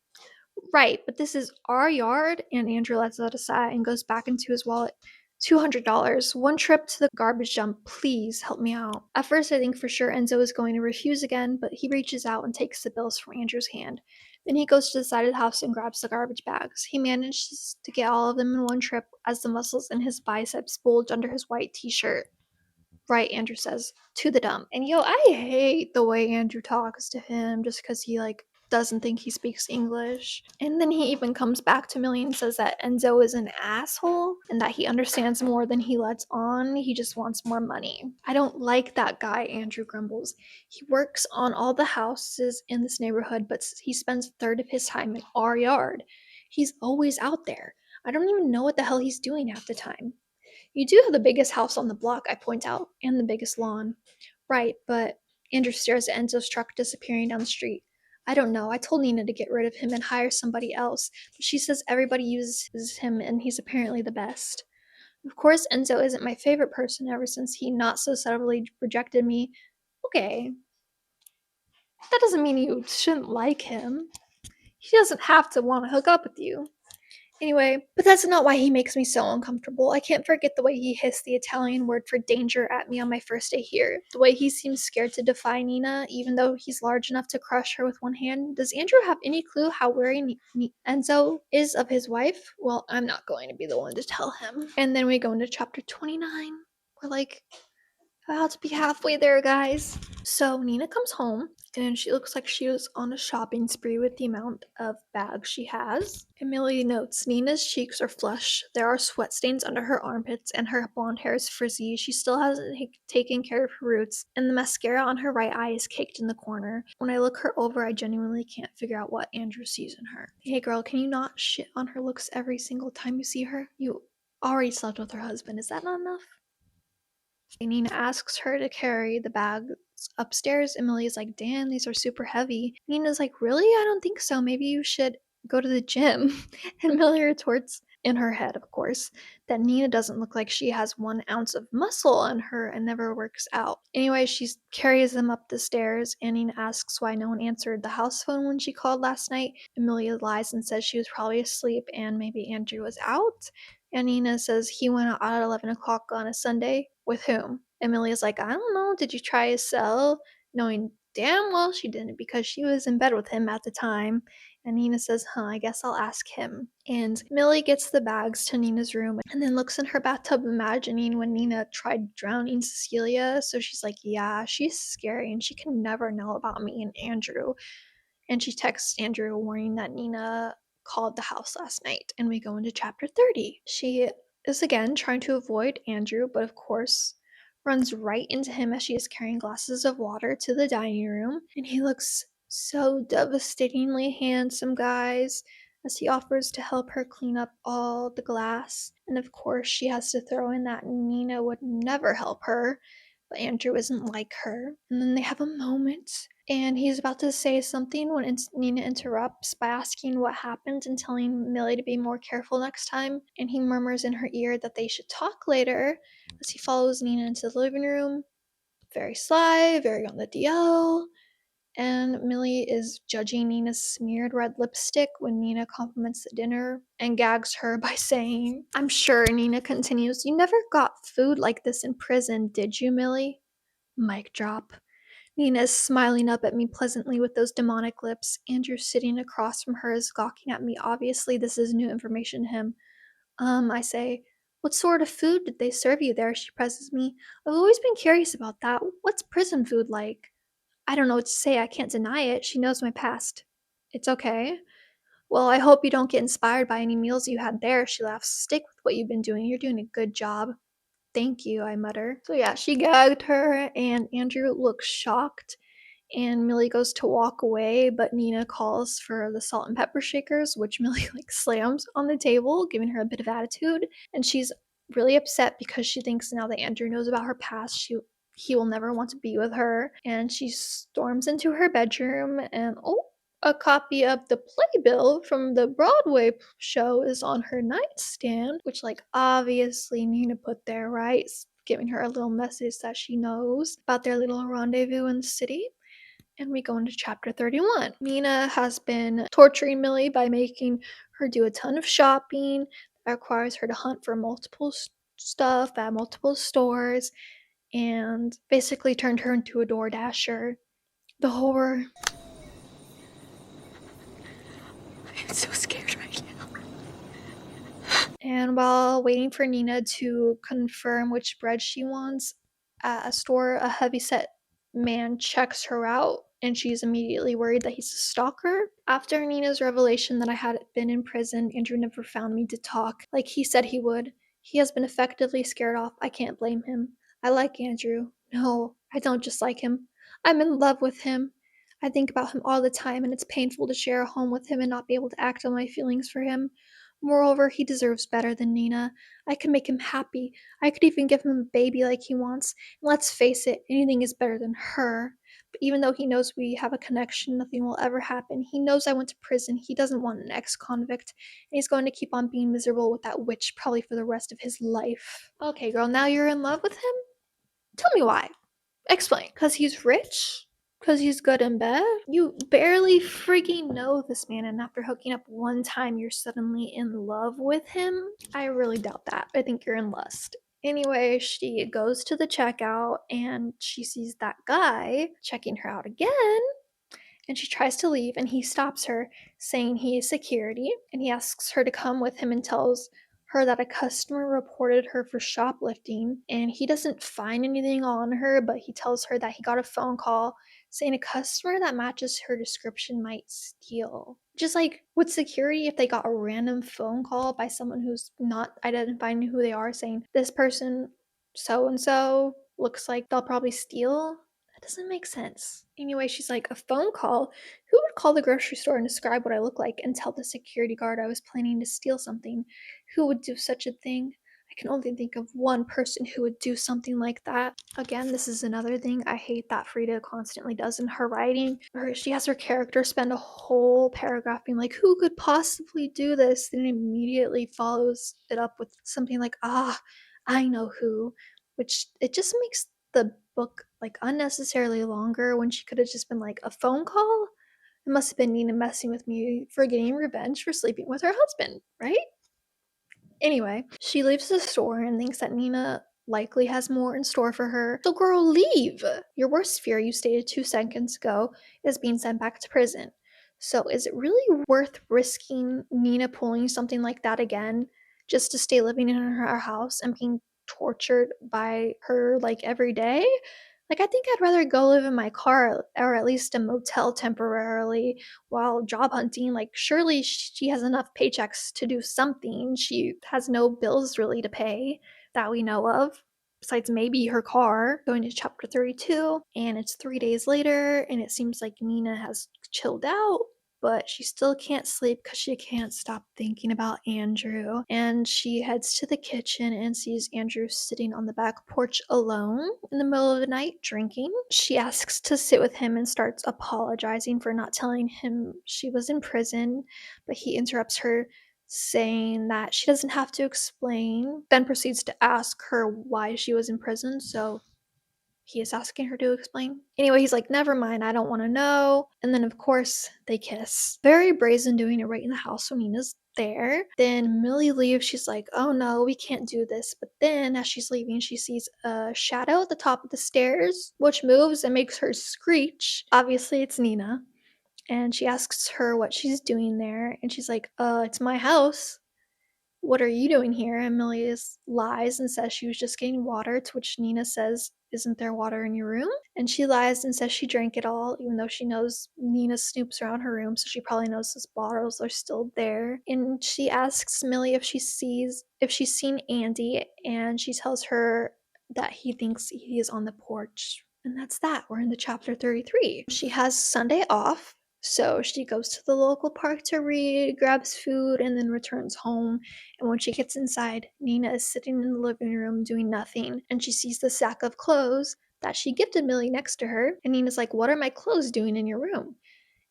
Right, but this is our yard. And Andrew lets out a sigh and goes back into his wallet. $200. One trip to the garbage dump. Please help me out. At first, I think for sure Enzo is going to refuse again, but he reaches out and takes the bills from Andrew's hand. Then he goes to the side of the house and grabs the garbage bags. He manages to get all of them in one trip as the muscles in his biceps bulge under his white t-shirt. Right, Andrew says, to the dump. And I hate the way Andrew talks to him just because he, doesn't think he speaks English. And then he even comes back to Millie and says that Enzo is an asshole and that he understands more than he lets on. He just wants more money. I don't like that guy, Andrew grumbles. He works on all the houses in this neighborhood, but he spends a third of his time in our yard. He's always out there. I don't even know what the hell he's doing half the time. You do have the biggest house on the block, I point out, and the biggest lawn. Right, but Andrew stares at Enzo's truck disappearing down the street. I don't know. I told Nina to get rid of him and hire somebody else, but she says everybody uses him and he's apparently the best. Of course, Enzo isn't my favorite person ever since he not so subtly rejected me. Okay, that doesn't mean you shouldn't like him. He doesn't have to want to hook up with you. Anyway, but that's not why he makes me so uncomfortable. I can't forget the way he hissed the Italian word for danger at me on my first day here. The way he seems scared to defy Nina, even though he's large enough to crush her with one hand. Does Andrew have any clue how wary Enzo is of his wife? Well, I'm not going to be the one to tell him. And then we go into chapter 29. We're like about to be halfway there, guys. So Nina comes home and she looks like she was on a shopping spree with the amount of bags she has. Emily notes Nina's cheeks are flush. There are sweat stains under her armpits and her blonde hair is frizzy. She still hasn't taken care of her roots and the mascara on her right eye is caked in the corner. When I look her over, I genuinely can't figure out what Andrew sees in her. Hey girl, can you not shit on her looks every single time you see her? You already slept with her husband. Is that not enough? Nina asks her to carry the bags upstairs. Emily's like, damn, these are super heavy. Nina's like, really? I don't think so. Maybe you should go to the gym. And Millie retorts, in her head, of course, that Nina doesn't look like she has 1 ounce of muscle on her and never works out. Anyway, she carries them up the stairs, and Nina asks why no one answered the house phone when she called last night. Amelia lies and says she was probably asleep and maybe Andrew was out. And Nina says he went out at 11 o'clock on a Sunday. With whom? Amelia's like, I don't know. Did you try his cell? Knowing damn well she didn't because she was in bed with him at the time. And Nina says, I guess I'll ask him. And Millie gets the bags to Nina's room and then looks in her bathtub imagining when Nina tried drowning Cecilia. So she's like, yeah, she's scary and she can never know about me and Andrew. And she texts Andrew warning that Nina called the house last night. And we go into chapter 30. She is again trying to avoid Andrew, but of course runs right into him as she is carrying glasses of water to the dining room. And he looks so devastatingly handsome, guys, as he offers to help her clean up all the glass. And of course, she has to throw in that Nina would never help her, but Andrew isn't like her. And then they have a moment, and he's about to say something when Nina interrupts by asking what happened and telling Millie to be more careful next time. And he murmurs in her ear that they should talk later as he follows Nina into the living room. Very sly, very on the DL. And Millie is judging Nina's smeared red lipstick when Nina compliments the dinner and gags her by saying, I'm sure, Nina continues, you never got food like this in prison, did you, Millie? Mic drop. Nina is smiling up at me pleasantly with those demonic lips. Andrew sitting across from her is gawking at me. Obviously, this is new information to him. I say, what sort of food did they serve you there? She presses me. I've always been curious about that. What's prison food like? I don't know what to say. I can't deny it. She knows my past. It's okay. Well, I hope you don't get inspired by any meals you had there. She laughs. Stick with what you've been doing. You're doing a good job. Thank you, I mutter. So yeah, she gagged her, and Andrew looks shocked. And Millie goes to walk away, but Nina calls for the salt and pepper shakers, which Millie slams on the table, giving her a bit of attitude. And she's really upset because she thinks now that Andrew knows about her past, he will never want to be with her. And she storms into her bedroom, and a copy of the playbill from the Broadway show is on her nightstand, which obviously Nina put there, right? Giving her a little message that she knows about their little rendezvous in the city. And we go into chapter 31. Nina has been torturing Millie by making her do a ton of shopping that requires her to hunt for multiple stuff at multiple stores and basically turned her into a door dasher. The horror. I'm so scared right now. And while waiting for Nina to confirm which bread she wants at a store, a heavyset man checks her out, and she's immediately worried that he's a stalker. After Nina's revelation that I had been in prison, Andrew never found me to talk like he said he would. He has been effectively scared off. I can't blame him. I like Andrew. No, I don't just like him. I'm in love with him. I think about him all the time, and it's painful to share a home with him and not be able to act on my feelings for him. Moreover, he deserves better than Nina. I can make him happy. I could even give him a baby like he wants. And let's face it, anything is better than her. But even though he knows we have a connection, nothing will ever happen. He knows I went to prison. He doesn't want an ex-convict. And he's going to keep on being miserable with that witch probably for the rest of his life. Okay, girl, now you're in love with him? Tell me why. Explain. Because he's rich? Because he's good in bed? You barely freaking know this man, and after hooking up one time, you're suddenly in love with him? I really doubt that. I think you're in lust. Anyway, she goes to the checkout and she sees that guy checking her out again. And she tries to leave, and he stops her, saying he is security. And he asks her to come with him and tells her that a customer reported her for shoplifting. And he doesn't find anything on her, but he tells her that he got a phone call saying a customer that matches her description might steal. Just like with security, if they got a random phone call by someone who's not identifying who they are, saying this person so and so looks like they'll probably steal, that doesn't make sense. Anyway, she's like, a phone call? Who would call the grocery store and describe what I look like and tell the security guard I was planning to steal something? Who would do such a thing? I can only think of one person who would do something like that. Again, this is another thing I hate that Frieda constantly does in her writing. She has her character spend a whole paragraph being like, who could possibly do this? Then immediately follows it up with something like, I know who. Which it just makes the book like unnecessarily longer when she could have just been like, a phone call? It must have been Nina messing with me for getting revenge for sleeping with her husband, right? Anyway, she leaves the store and thinks that Nina likely has more in store for her. So, girl, leave! Your worst fear you stated 2 seconds ago is being sent back to prison. So, is it really worth risking Nina pulling something like that again just to stay living in her house and being tortured by her like every day? Like, I think I'd rather go live in my car or at least a motel temporarily while job hunting. Like, surely she has enough paychecks to do something. She has no bills really to pay that we know of, besides maybe her car. Going to chapter 32, and it's 3 days later, and it seems like Nina has chilled out, but she still can't sleep because she can't stop thinking about Andrew. And she heads to the kitchen and sees Andrew sitting on the back porch alone in the middle of the night drinking. She asks to sit with him and starts apologizing for not telling him she was in prison, but he interrupts her, saying that she doesn't have to explain, then proceeds to ask her why she was in prison. So he is asking her to explain. Anyway, he's like, never mind, I don't want to know. And then, of course, they kiss. Very brazen doing it right in the house when Nina's there. Then Millie leaves. She's like, oh no, we can't do this. But then, as she's leaving, she sees a shadow at the top of the stairs, which moves and makes her screech. Obviously, it's Nina. And she asks her what she's doing there. And she's like, it's my house. What are you doing here? And Millie lies and says she was just getting water, to which Nina says, isn't there water in your room? And she lies and says she drank it all, even though she knows Nina snoops around her room, so she probably knows those bottles are still there. And she asks Millie if she's seen Andy, and she tells her that he thinks he is on the porch. And that's that. We're in the chapter 33. She has Sunday off, so she goes to the local park to read, grabs food, and then returns home. And when she gets inside, Nina is sitting in the living room doing nothing, and she sees the sack of clothes that she gifted Millie next to her. And Nina's like, what are my clothes doing in your room?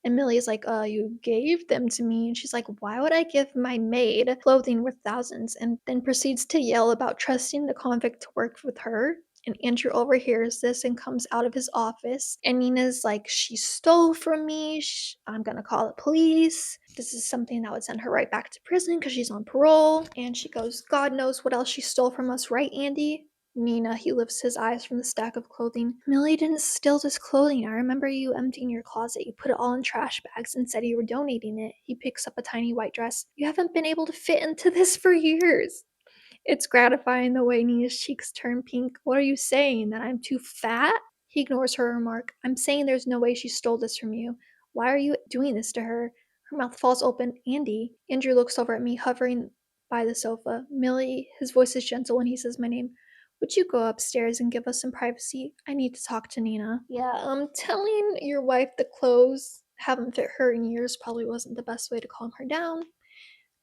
And Millie's like, you gave them to me. And she's like, why would I give my maid clothing worth thousands? And then proceeds to yell about trusting the convict to work with her. And Andrew overhears this and comes out of his office. And Nina's like, she stole from me. I'm going to call the police. This is something that would send her right back to prison because she's on parole. And she goes, God knows what else she stole from us, right, Andy? Nina, he lifts his eyes from the stack of clothing. Millie didn't steal this clothing. I remember you emptying your closet. You put it all in trash bags and said you were donating it. He picks up a tiny white dress. You haven't been able to fit into this for years. It's gratifying the way Nina's cheeks turn pink. What are you saying? That I'm too fat? He ignores her remark. I'm saying there's no way she stole this from you. Why are you doing this to her? Her mouth falls open. Andy. Andrew looks over at me, hovering by the sofa. Millie, his voice is gentle when he says my name. Would you go upstairs and give us some privacy? I need to talk to Nina. Yeah, telling your wife the clothes haven't fit her in years probably wasn't the best way to calm her down.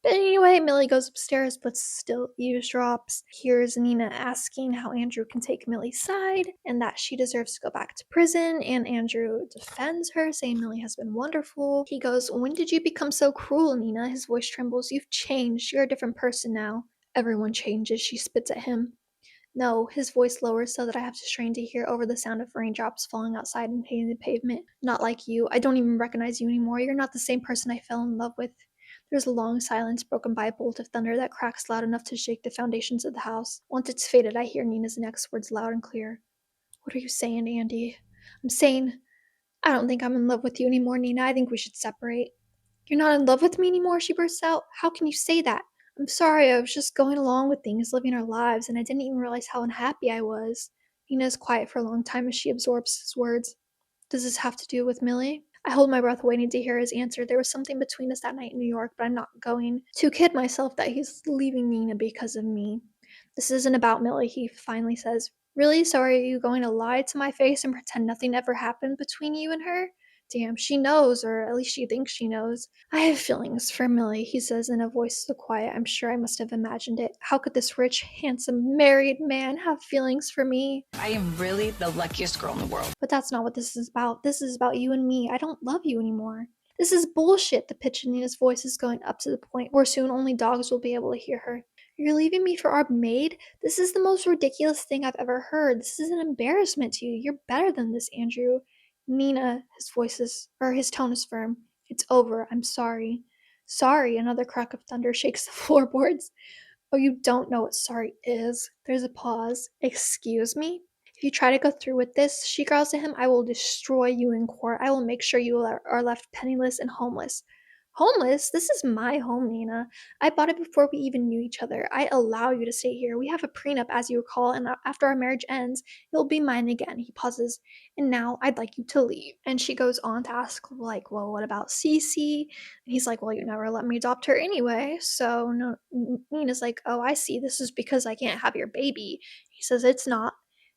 But anyway, Millie goes upstairs but still eavesdrops, hears Nina asking how Andrew can take Millie's side and that she deserves to go back to prison, and Andrew defends her, saying Millie has been wonderful. He goes, when did you become so cruel, Nina? His voice trembles. You've changed. You're a different person now. Everyone changes, she spits at him. No, his voice lowers so that I have to strain to hear over the sound of raindrops falling outside and hitting the pavement. Not like you. I don't even recognize you anymore. You're not the same person I fell in love with. There's a long silence broken by a bolt of thunder that cracks loud enough to shake the foundations of the house. Once it's faded, I hear Nina's next words loud and clear. What are you saying, Andy? I'm saying, I don't think I'm in love with you anymore, Nina. I think we should separate. You're not in love with me anymore, she bursts out. How can you say that? I'm sorry, I was just going along with things, living our lives, and I didn't even realize how unhappy I was. Nina is quiet for a long time as she absorbs his words. Does this have to do with Millie? I hold my breath waiting to hear his answer. There was something between us that night in New York, but I'm not going to kid myself that he's leaving Nina because of me. This isn't about Millie, he finally says. Really? So are you going to lie to my face and pretend nothing ever happened between you and her? Damn, she knows, or at least she thinks she knows. I have feelings for Millie, he says in a voice so quiet I'm sure I must have imagined it. How could this rich, handsome, married man have feelings for me? I am really the luckiest girl in the world. But that's not what this is about. This is about you and me. I don't love you anymore. This is bullshit. The pitch in Nina's voice is going up to the point where soon only dogs will be able to hear her. You're leaving me for our maid? This is the most ridiculous thing I've ever heard. This is an embarrassment to you. You're better than this, Andrew. Nina, his tone is firm. It's over. I'm sorry. Sorry, another crack of thunder shakes the floorboards. Oh, you don't know what sorry is. There's a pause. Excuse me? If you try to go through with this, she growls at him, I will destroy you in court. I will make sure you are left penniless and homeless. Homeless? This is my home, Nina. I bought it before we even knew each other. I allow you to stay here. We have a prenup, as you recall, and after our marriage ends, you'll be mine again. He pauses. And now I'd like you to leave. And she goes on to ask, like, well, what about Cece? And he's like, well, you never let me adopt her anyway. So no, Nina's like, oh, I see. This is because I can't have your baby. He says it's not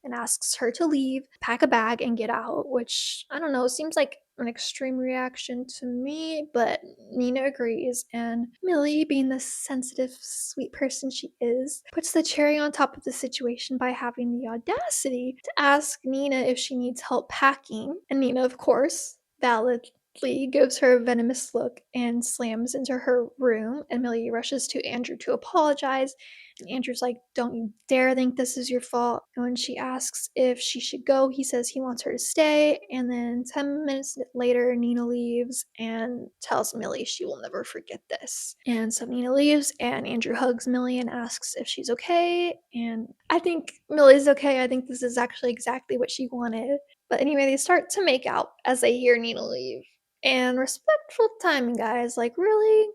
and asks her to leave, pack a bag, and get out, which, I don't know, seems like an extreme reaction to me, but Nina agrees, and Millie, being the sensitive, sweet person she is, puts the cherry on top of the situation by having the audacity to ask Nina if she needs help packing, and Nina, of course, validly gives her a venomous look and slams into her room, and Millie rushes to Andrew to apologize. And Andrew's like, don't you dare think this is your fault. And when she asks if she should go, he says he wants her to stay. And then 10 minutes later, Nina leaves and tells Millie she will never forget this. And so Nina leaves, and Andrew hugs Millie and asks if she's okay. And I think Millie's okay. I think this is actually exactly what she wanted. But anyway, they start to make out as they hear Nina leave. And respectful timing, guys. Like, really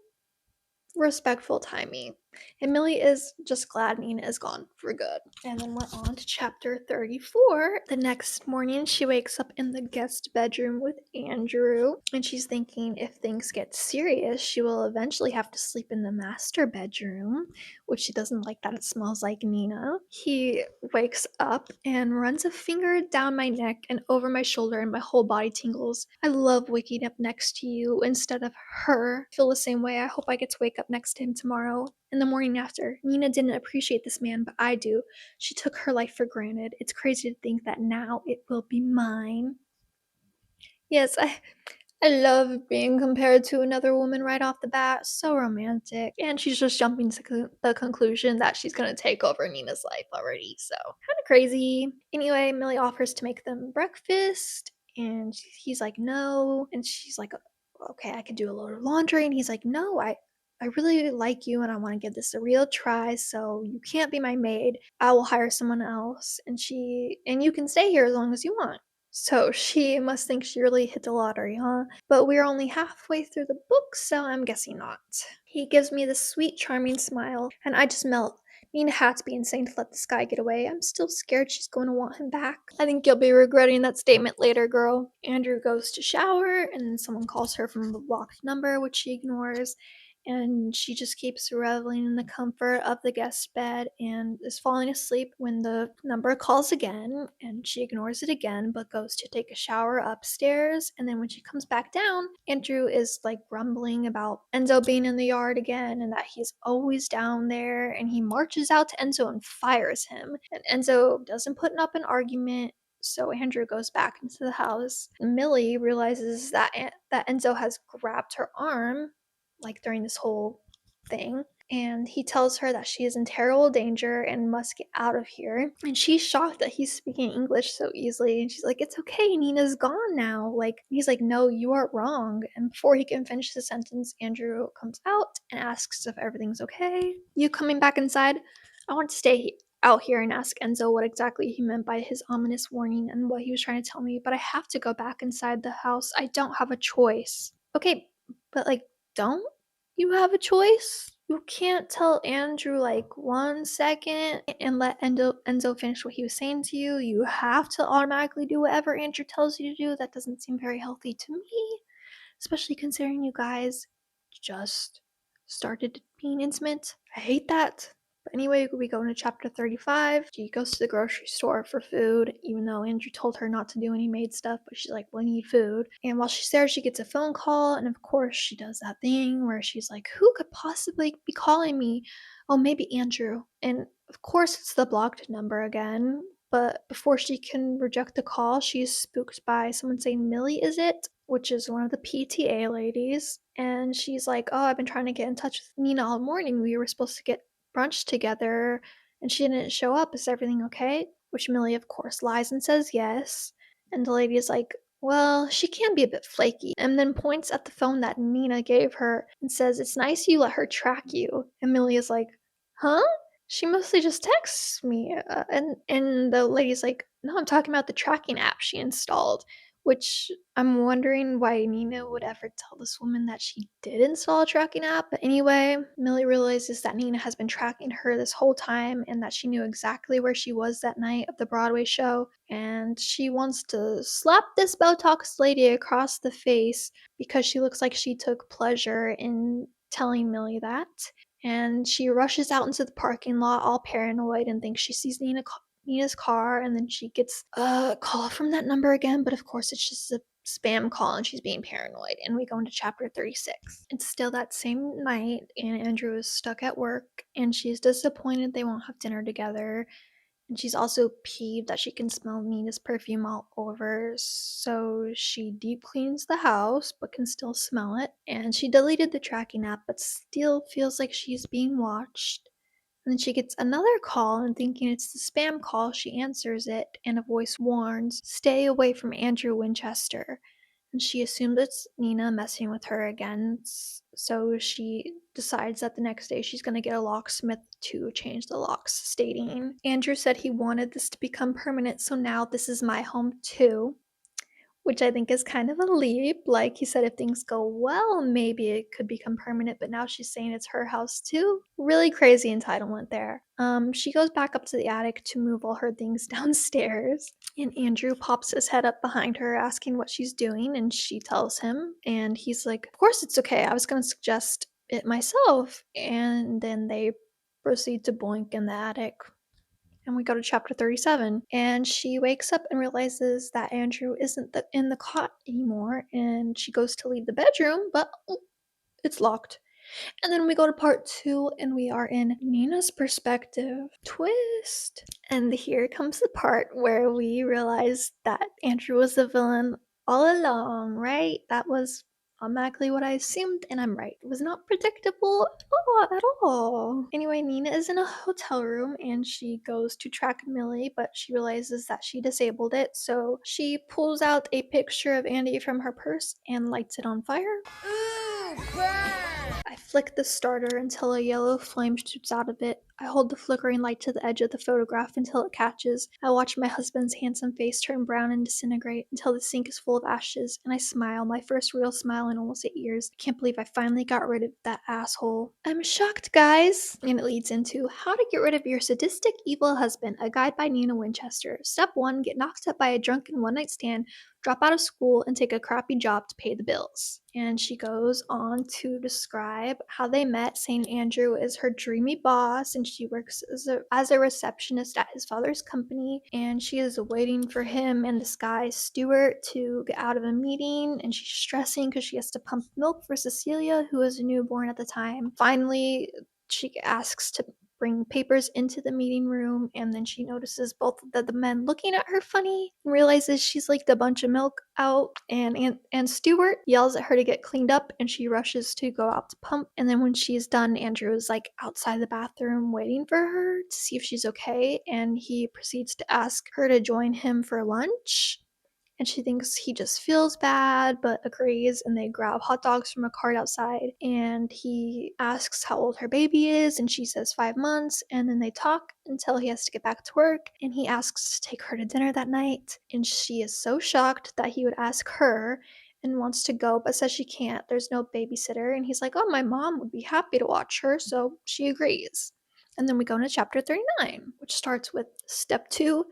respectful timing. And Millie is just glad Nina is gone for good. And then we're on to chapter 34. The next morning, she wakes up in the guest bedroom with Andrew, and she's thinking if things get serious, she will eventually have to sleep in the master bedroom, which she doesn't like that it smells like Nina. He wakes up and runs a finger down my neck and over my shoulder, and my whole body tingles. I love waking up next to you instead of her. I feel the same way. I hope I get to wake up next to him tomorrow. In the morning after, Nina didn't appreciate this man, but I do. She took her life for granted. It's crazy to think that now it will be mine. Yes, I love being compared to another woman right off the bat. So romantic. And she's just jumping to the conclusion that she's going to take over Nina's life already. So, kind of crazy. Anyway, Millie offers to make them breakfast, and he's like, no. And she's like, okay, I could do a load of laundry. And he's like, no, I really like you and I want to give this a real try, so you can't be my maid. I will hire someone else, and you can stay here as long as you want. So she must think she really hit the lottery, huh? But we're only halfway through the book, so I'm guessing not. He gives me this sweet, charming smile, and I just melt. Nina had to be insane to let this guy get away. I'm still scared she's going to want him back. I think you'll be regretting that statement later, girl. Andrew goes to shower, and then someone calls her from a blocked number, which she ignores. And she just keeps reveling in the comfort of the guest bed and is falling asleep when the number calls again, and she ignores it again but goes to take a shower upstairs. And then when she comes back down, Andrew is like grumbling about Enzo being in the yard again and that he's always down there, and he marches out to Enzo and fires him. And Enzo doesn't put up an argument, so Andrew goes back into the house. Millie realizes that Enzo has grabbed her arm, like during this whole thing. and he tells her that she is in terrible danger and must get out of here. And she's shocked that he's speaking English so easily. And she's like, "It's okay, Nina's gone now." Like, he's like, "No, you are wrong." And before he can finish the sentence, Andrew comes out and asks if everything's okay. "You coming back inside? I want to stay out here and ask Enzo what exactly he meant by his ominous warning and what he was trying to tell me, but I have to go back inside the house. I don't have a choice." Okay, but like, don't you have a choice? You can't tell Andrew like 1 second and let Enzo finish what he was saying to you. You have to automatically do whatever Andrew tells you to do. That doesn't seem very healthy to me, especially considering you guys just started being intimate. I hate that. But anyway, we go into chapter 35. She goes to the grocery store for food, even though Andrew told her not to do any maid stuff, but she's like, "We need food." And while she's there, she gets a phone call, and of course, she does that thing where she's like, "Who could possibly be calling me? Oh, maybe Andrew." And of course, it's the blocked number again. But before she can reject the call, she's spooked by someone saying, "Millie, is it?" Which is one of the PTA ladies. And she's like, "Oh, I've been trying to get in touch with Nina all morning. We were supposed to get brunch together and she didn't show up. Is everything okay?" Which Millie, of course, lies and says yes. And the lady is like, "Well, she can be a bit flaky," and then points at the phone that Nina gave her and says, "It's nice you let her track you." And Millie is like, "Huh? She mostly just texts me." And the lady's like, "No, I'm talking about the tracking app she installed." Which I'm wondering why Nina would ever tell this woman that she did install a tracking app. But anyway, Millie realizes that Nina has been tracking her this whole time and that she knew exactly where she was that night of the Broadway show. And she wants to slap this Botox lady across the face because she looks like she took pleasure in telling Millie that. And she rushes out into the parking lot all paranoid and thinks she sees Nina's car, and then she gets a call from that number again, but of course it's just a spam call and she's being paranoid. And we go into chapter 36. It's still that same night, and Andrew is stuck at work, and she's disappointed they won't have dinner together. And she's also peeved that she can smell Nina's perfume all over, so she deep cleans the house but can still smell it. And she deleted the tracking app but still feels like she's being watched. And then she gets another call, and thinking it's the spam call, she answers it, and a voice warns, "Stay away from Andrew Winchester." And she assumes it's Nina messing with her again, so she decides that the next day she's gonna get a locksmith to change the locks, stating, "Andrew said he wanted this to become permanent, so now this is my home too." Which I think is kind of a leap. Like he said, if things go well, maybe it could become permanent, but now she's saying it's her house too. Really crazy entitlement there. She goes back up to the attic to move all her things downstairs, and Andrew pops his head up behind her asking what she's doing, and she tells him, and he's like, "Of course it's okay. I was gonna suggest it myself." And then they proceed to boink in the attic. And we go to chapter 37, and she wakes up and realizes that Andrew isn't in the cot anymore, and she goes to leave the bedroom, but it's locked. And then we go to part 2, and we are in Nina's perspective. Twist! And here comes the part where we realize that Andrew was the villain all along, right? That was automatically what I assumed, and I'm right. It was not predictable at all. Anyway, Nina is in a hotel room, and she goes to track Millie, but she realizes that she disabled it, so she pulls out a picture of Andy from her purse and lights it on fire. I flick the starter until a yellow flame shoots out of it. I hold the flickering light to the edge of the photograph until it catches. I watch my husband's handsome face turn brown and disintegrate until the sink is full of ashes, and I smile, my first real smile in almost 8 years. I can't believe I finally got rid of that asshole. "I'm shocked, guys." And it leads into How to Get Rid of Your Sadistic Evil Husband, a guide by Nina Winchester. Step 1, get knocked up by a drunken one-night stand, drop out of school, and take a crappy job to pay the bills. And she goes on to describe how they met, saying Andrew is her dreamy boss and she works as a receptionist at his father's company, and she is waiting for him and this guy Stuart to get out of a meeting, and she's stressing because she has to pump milk for Cecilia, who is a newborn at the time. Finally, she asks to bring papers into the meeting room, and then she notices both of the men looking at her funny and realizes she's leaked a bunch of milk out, and Stewart yells at her to get cleaned up, and she rushes to go out to pump. And then when she's done, Andrew is like outside the bathroom waiting for her to see if she's okay, and he proceeds to ask her to join him for lunch. And she thinks he just feels bad, but agrees, and they grab hot dogs from a cart outside, and he asks how old her baby is, and she says 5 months, and then they talk until he has to get back to work, and he asks to take her to dinner that night, and she is so shocked that he would ask her and wants to go but says she can't. There's no babysitter, and he's like, oh, my mom would be happy to watch her, so she agrees. And then we go into chapter 39, which starts with step 2,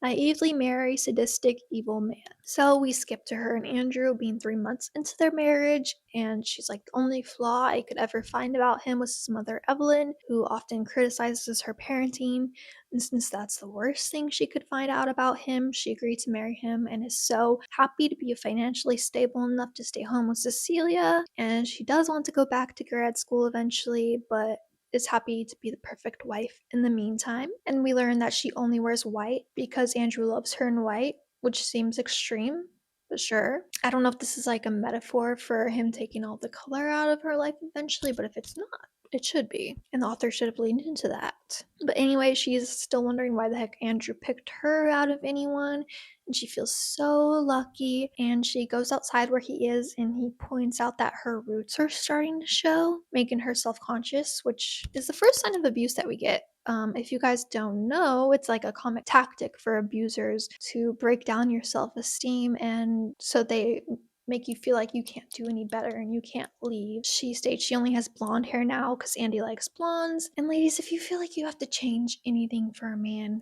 naively marry sadistic evil man. So we skip to her and Andrew being 3 months into their marriage, and she's like, the only flaw I could ever find about him was his mother Evelyn, who often criticizes her parenting. And since that's the worst thing she could find out about him, she agreed to marry him and is so happy to be financially stable enough to stay home with Cecilia. And she does want to go back to grad school eventually, but is happy to be the perfect wife in the meantime. And we learn that she only wears white because Andrew loves her in white, which seems extreme, but sure. I don't know if this is like a metaphor for him taking all the color out of her life eventually, but if it's not, it should be. And the author should have leaned into that. But anyway, she's still wondering why the heck Andrew picked her out of anyone. And she feels so lucky. And she goes outside where he is, and he points out that her roots are starting to show, making her self-conscious, which is the first sign of abuse that we get. If you guys don't know, it's like a common tactic for abusers to break down your self-esteem, and so they make you feel like you can't do any better and you can't leave. She states she only has blonde hair now because Andy likes blondes. And ladies, if you feel like you have to change anything for a man,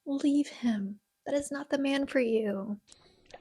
leave him. That is not the man for you.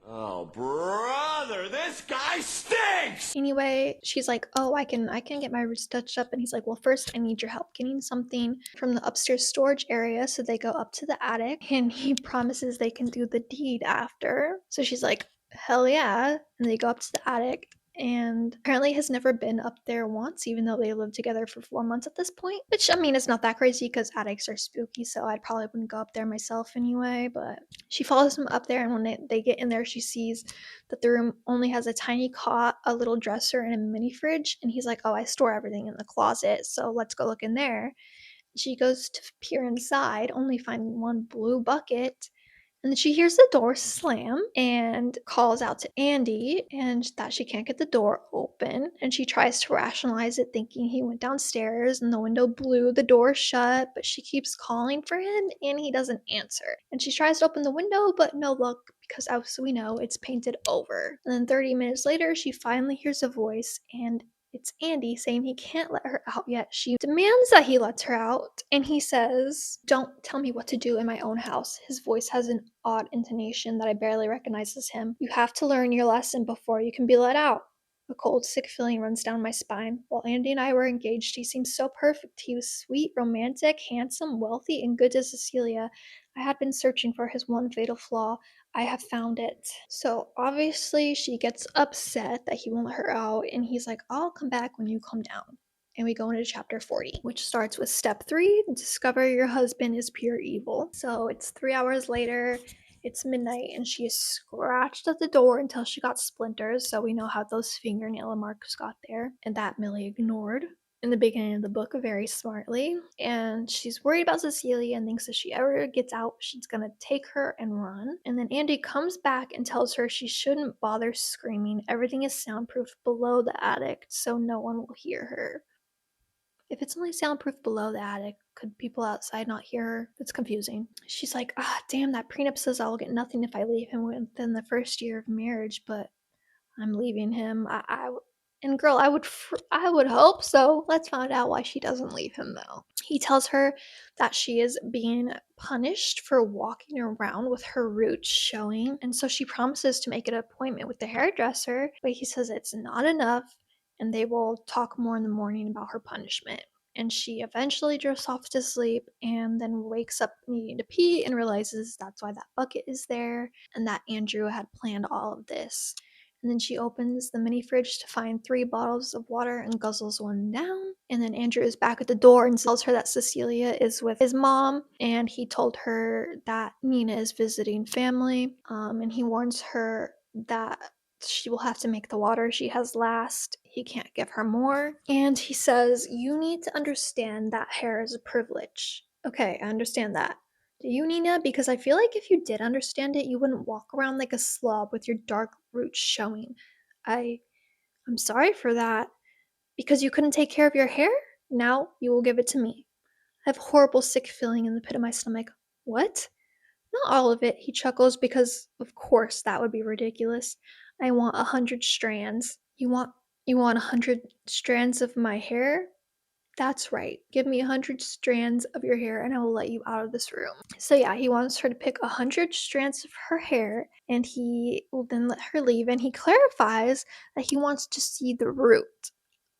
Oh, brother, this guy stinks! Anyway, she's like, oh, I can get my roots touched up. And he's like, well, first I need your help getting something from the upstairs storage area. So they go up to the attic, and he promises they can do the deed after. So she's like, hell yeah. And they go up to the attic, and apparently has never been up there once, even though they lived together for 4 months at this point. Which, I mean, it's not that crazy because attics are spooky, so I probably wouldn't go up there myself anyway. But she follows him up there, and when they get in there, she sees that the room only has a tiny cot, a little dresser, and a mini fridge. And he's like, oh, I store everything in the closet, so let's go look in there. She goes to peer inside, only finding one blue bucket. And then she hears the door slam and calls out to Andy and that she can't get the door open. And she tries to rationalize it, thinking he went downstairs and the window blew the door shut, but she keeps calling for him and he doesn't answer. And she tries to open the window, but no luck because, as we know, it's painted over. And then 30 minutes later, she finally hears a voice, and it's Andy saying he can't let her out yet. She demands that he lets her out, and he says, don't tell me what to do in my own house. His voice has an odd intonation that I barely recognize as him. You have to learn your lesson before you can be let out. A cold, sick feeling runs down my spine. While Andy and I were engaged, he seemed so perfect. He was sweet, romantic, handsome, wealthy, and good to Cecilia. I had been searching for his one fatal flaw. I have found it. So obviously she gets upset that he won't let her out, and he's like, I'll come back when you calm down. And we go into chapter 40, which starts with step 3, discover your husband is pure evil. So it's 3 hours later, it's midnight, and she is scratched at the door until she got splinters, so we know how those fingernail marks got there, and that Millie ignored in the beginning of the book very smartly. And she's worried about Cecilia and thinks if she ever gets out, she's gonna take her and run. And then Andy comes back and tells her she shouldn't bother screaming. Everything is soundproof below the attic, so no one will hear her. If it's only soundproof below the attic, could people outside not hear her? It's confusing. She's like, damn, that prenup says I will get nothing if I leave him within the first year of marriage, but I'm leaving him. And girl, I would hope so. Let's find out why she doesn't leave him though. He tells her that she is being punished for walking around with her roots showing, and so she promises to make an appointment with the hairdresser, but he says it's not enough, and they will talk more in the morning about her punishment. And she eventually drifts off to sleep and then wakes up needing to pee and realizes that's why that bucket is there and that Andrew had planned all of this. And then she opens the mini fridge to find 3 bottles of water and guzzles one down. And then Andrew is back at the door and tells her that Cecilia is with his mom, and he told her that Nina is visiting family. And he warns her that she will have to make the water she has last. He can't give her more. And he says, "You need to understand that hair is a privilege." Okay, I understand that. Do you, Nina? Because I feel like if you did understand it, you wouldn't walk around like a slob with your dark roots showing. I'm sorry for that. Because you couldn't take care of your hair? Now you will give it to me. I have a horrible sick feeling in the pit of my stomach. What? Not all of it, he chuckles, because of course that would be ridiculous. I want 100 strands. You want 100 strands of my hair? That's right. Give me 100 strands of your hair and I will let you out of this room. So yeah, he wants her to pick 100 strands of her hair and he will then let her leave, and he clarifies that he wants to see the root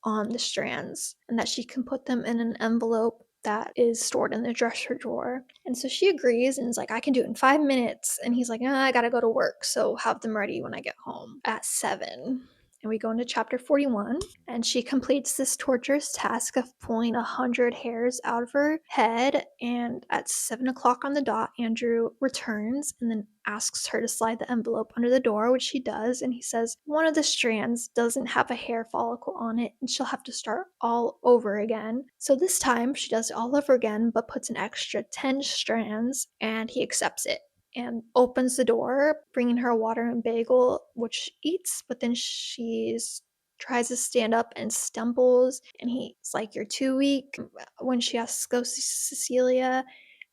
on the strands and that she can put them in an envelope that is stored in the dresser drawer. And so she agrees and is like, "I can do it in 5 minutes." And he's like, I gotta go to work, so have them ready when I get home at 7. And we go into chapter 41, and she completes this torturous task of pulling 100 hairs out of her head. And at 7 o'clock on the dot, Andrew returns and then asks her to slide the envelope under the door, which she does. And he says, "One of the strands doesn't have a hair follicle on it, and she'll have to start all over again." So this time, she does it all over again, but puts an extra 10 strands, and he accepts it and opens the door, bringing her a water and bagel, which she eats, but then she's tries to stand up and stumbles, and he's like, "You're too weak," when she asks to go see Cecilia,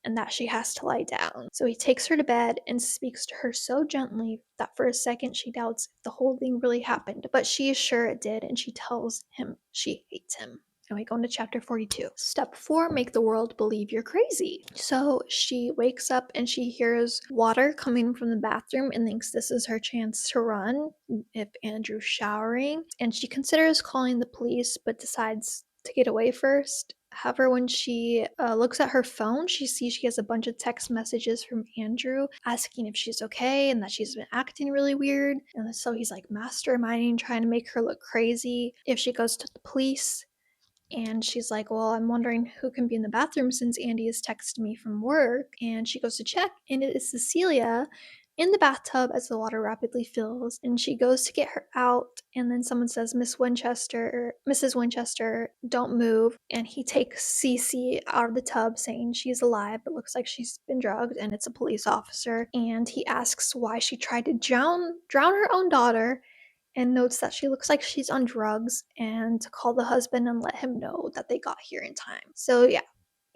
and that she has to lie down. So he takes her to bed and speaks to her so gently that for a second she doubts if the whole thing really happened, but she is sure it did, and she tells him she hates him. And we go into chapter 42. Step 4, make the world believe you're crazy. So she wakes up and she hears water coming from the bathroom and thinks this is her chance to run if Andrew's showering. And she considers calling the police, but decides to get away first. However, when she looks at her phone, she sees she has a bunch of text messages from Andrew asking if she's okay and that she's been acting really weird. And so he's like masterminding, trying to make her look crazy if she goes to the police. And she's like, "Well, I'm wondering who can be in the bathroom since Andy has texted me from work." And she goes to check, and it is Cecilia in the bathtub as the water rapidly fills. And she goes to get her out, and then someone says, Mrs. Winchester, don't move." And he takes Cece out of the tub, saying she's alive, but looks like she's been drugged, and it's a police officer. And he asks why she tried to drown her own daughter, and notes that she looks like she's on drugs, and to call the husband and let him know that they got here in time. So yeah,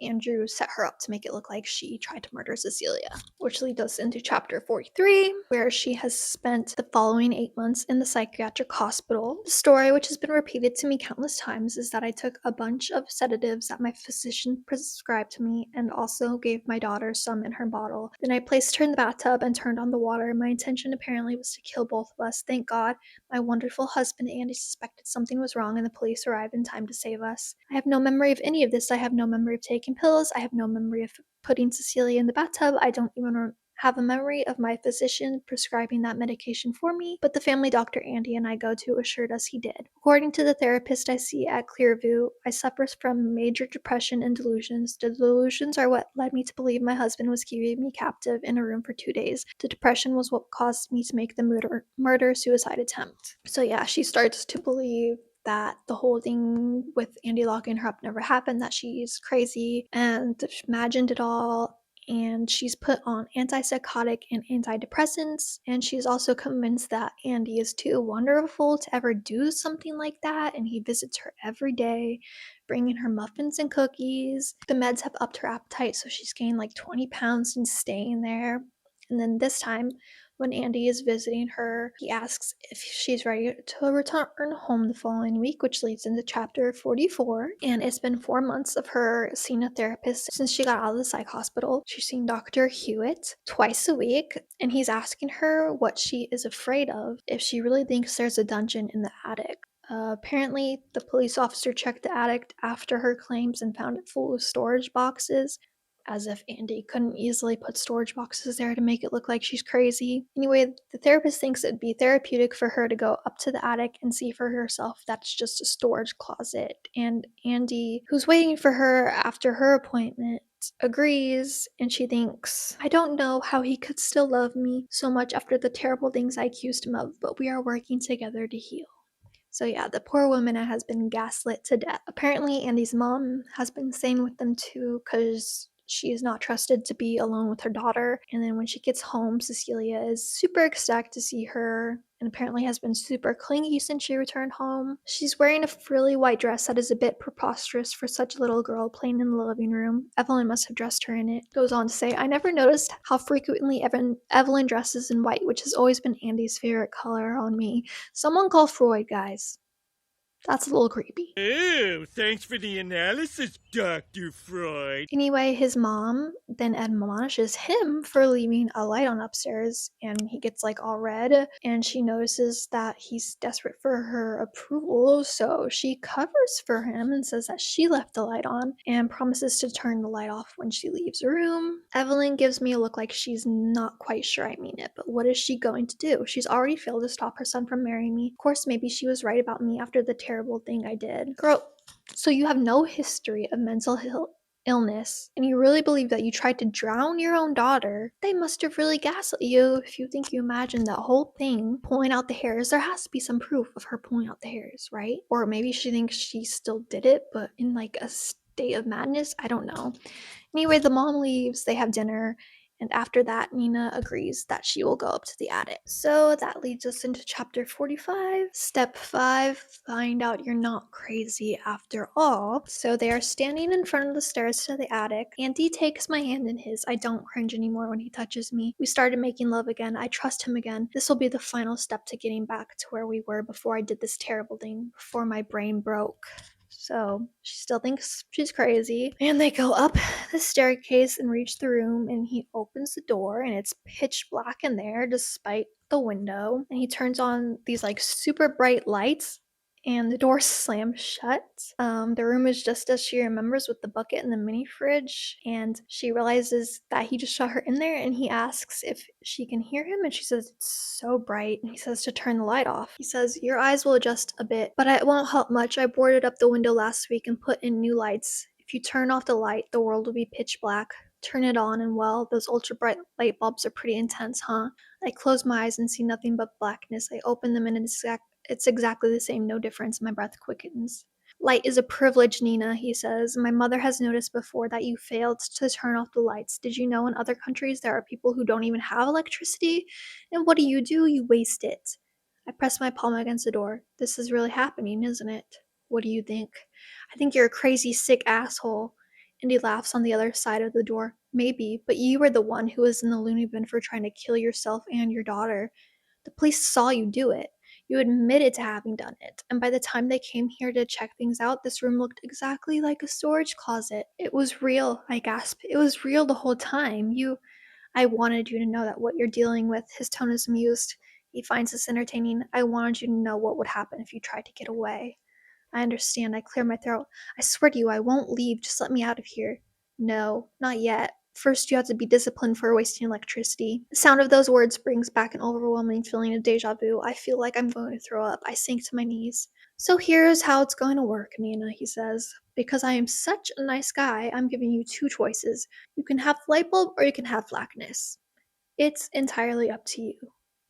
Andrew set her up to make it look like she tried to murder Cecilia, which leads us into chapter 43, where she has spent the following 8 months in the psychiatric hospital. The story, which has been repeated to me countless times, is that I took a bunch of sedatives that my physician prescribed to me and also gave my daughter some in her bottle. Then I placed her in the bathtub and turned on the water. My intention apparently was to kill both of us. Thank God, my wonderful husband Andy suspected something was wrong and the police arrived in time to save us. I have no memory of any of this. I have no memory of taking pills. I have no memory of putting Cecilia in the bathtub. I don't even have a memory of my physician prescribing that medication for me, but the family doctor Andy and I go to assured us he did. According to the therapist I see at Clearview, I suffer from major depression and delusions. The delusions are what led me to believe my husband was keeping me captive in a room for 2 days. The depression was what caused me to make the murder-suicide attempt. So yeah, she starts to believe that the whole thing with Andy locking her up never happened, that she's crazy and imagined it all, and she's put on antipsychotic and antidepressants, and she's also convinced that Andy is too wonderful to ever do something like that, and he visits her every day, bringing her muffins and cookies. The meds have upped her appetite, so she's gained like 20 pounds and staying there. And then this time, when Andy is visiting her, he asks if she's ready to return home the following week, which leads into chapter 44. And it's been 4 months of her seeing a therapist since she got out of the psych hospital. She's seen Dr. Hewitt twice a week, and he's asking her what she is afraid of, if she really thinks there's a dungeon in the attic. Apparently, the police officer checked the attic after her claims and found it full of storage boxes. as if Andy couldn't easily put storage boxes there to make it look like she's crazy. Anyway, the therapist thinks it'd be therapeutic for her to go up to the attic and see for herself that it's just a storage closet. And Andy, who's waiting for her after her appointment, agrees, and she thinks, I don't know how he could still love me so much after the terrible things I accused him of, but we are working together to heal. So yeah, the poor woman has been gaslit to death. Apparently, Andy's mom has been staying with them too because she is not trusted to be alone with her daughter. And then when she gets home, Cecilia is super ecstatic to see her and apparently has been super clingy since she returned home. She's wearing a frilly white dress that is a bit preposterous for such a little girl playing in the living room. Evelyn must have dressed her in it. Goes on to say, I never noticed how frequently Evelyn dresses in white, which has always been Andy's favorite color on me. Someone call Freud, guys. That's a little creepy. Oh, thanks for the analysis, Dr. Freud. Anyway, his mom then admonishes him for leaving a light on upstairs, and he gets like all red, and she notices that he's desperate for her approval, so she covers for him and says that she left the light on and promises to turn the light off when she leaves the room. Evelyn gives me a look like she's not quite sure I mean it, but what is she going to do? She's already failed to stop her son from marrying me. Of course, maybe she was right about me after the terrible thing I did. Girl, so you have no history of mental illness, and you really believe that you tried to drown your own daughter? They must have really gaslit you if you think you imagined that whole thing, pulling out the hairs. There has to be some proof of her pulling out the hairs, right? Or maybe she thinks she still did it, but in like a state of madness. I don't know. Anyway, the mom leaves, they have dinner, and after that, Nina agrees that she will go up to the attic. So that leads us into chapter 45. Step 5, find out you're not crazy after all. So they are standing in front of the stairs to the attic. Andy takes my hand in his. I don't cringe anymore when he touches me. We started making love again. I trust him again. This will be the final step to getting back to where we were before I did this terrible thing, before my brain broke. So she still thinks she's crazy. And they go up the staircase and reach the room, and he opens the door and it's pitch black in there despite the window. And he turns on these like super bright lights and the door slams shut. The room is just as she remembers, with the bucket and the mini fridge, and she realizes that he just shot her in there, and he asks if she can hear him, and she says it's so bright, and he says to turn the light off. He says, your eyes will adjust a bit, but it won't help much. I boarded up the window last week and put in new lights. If you turn off the light, the world will be pitch black. Turn it on, and well, those ultra bright light bulbs are pretty intense, huh? I close my eyes and see nothing but blackness. I open them and it's exactly the same, no difference. My breath quickens. Light is a privilege, Nina, he says. My mother has noticed before that you failed to turn off the lights. Did you know in other countries there are people who don't even have electricity? And what do? You waste it. I press my palm against the door. This is really happening, isn't it? What do you think? I think you're a crazy, sick asshole. And he laughs on the other side of the door. Maybe, but you were the one who was in the loony bin for trying to kill yourself and your daughter. The police saw you do it. You admitted to having done it, and by the time they came here to check things out, this room looked exactly like a storage closet. It was real, I gasped. It was real the whole time. I wanted you to know that what you're dealing with. His tone is amused. He finds this entertaining. I wanted you to know what would happen if you tried to get away. I understand. I clear my throat. I swear to you, I won't leave. Just let me out of here. No, not yet. First, you have to be disciplined for wasting electricity. The sound of those words brings back an overwhelming feeling of deja vu. I feel like I'm going to throw up. I sink to my knees. So here's how it's going to work, Nina, he says. Because I am such a nice guy, I'm giving you two choices. You can have the light bulb or you can have blackness. It's entirely up to you.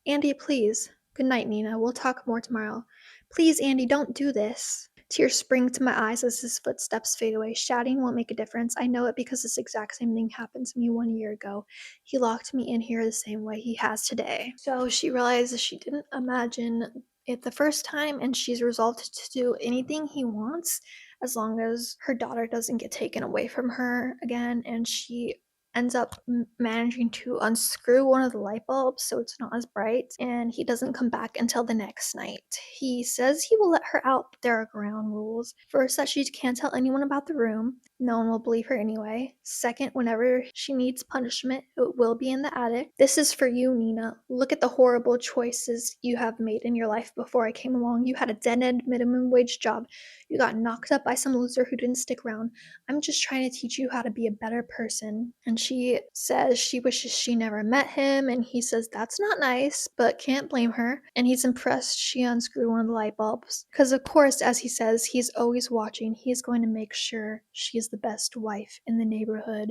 Andy, please. Good night, Nina. We'll talk more tomorrow. Please, Andy, don't do this. Tears spring to my eyes as his footsteps fade away. Shouting won't make a difference. I know it because this exact same thing happened to me 1 year ago. He locked me in here the same way he has today. So she realizes she didn't imagine it the first time, and she's resolved to do anything he wants as long as her daughter doesn't get taken away from her again. And she ends up managing to unscrew one of the light bulbs so it's not as bright, and he doesn't come back until the next night. He says he will let her out, but there are ground rules. First, that she can't tell anyone about the room. No one will believe her anyway. Second, whenever she needs punishment, it will be in the attic. This is for you, Nina. Look at the horrible choices you have made in your life before I came along. You had a dead-end minimum wage job. You got knocked up by some loser who didn't stick around. I'm just trying to teach you how to be a better person. And she says she wishes she never met him, and he says that's not nice, but can't blame her. And he's impressed she unscrewed one of the light bulbs. Because of course, as he says, he's always watching. He's going to make sure she is the best wife in the neighborhood.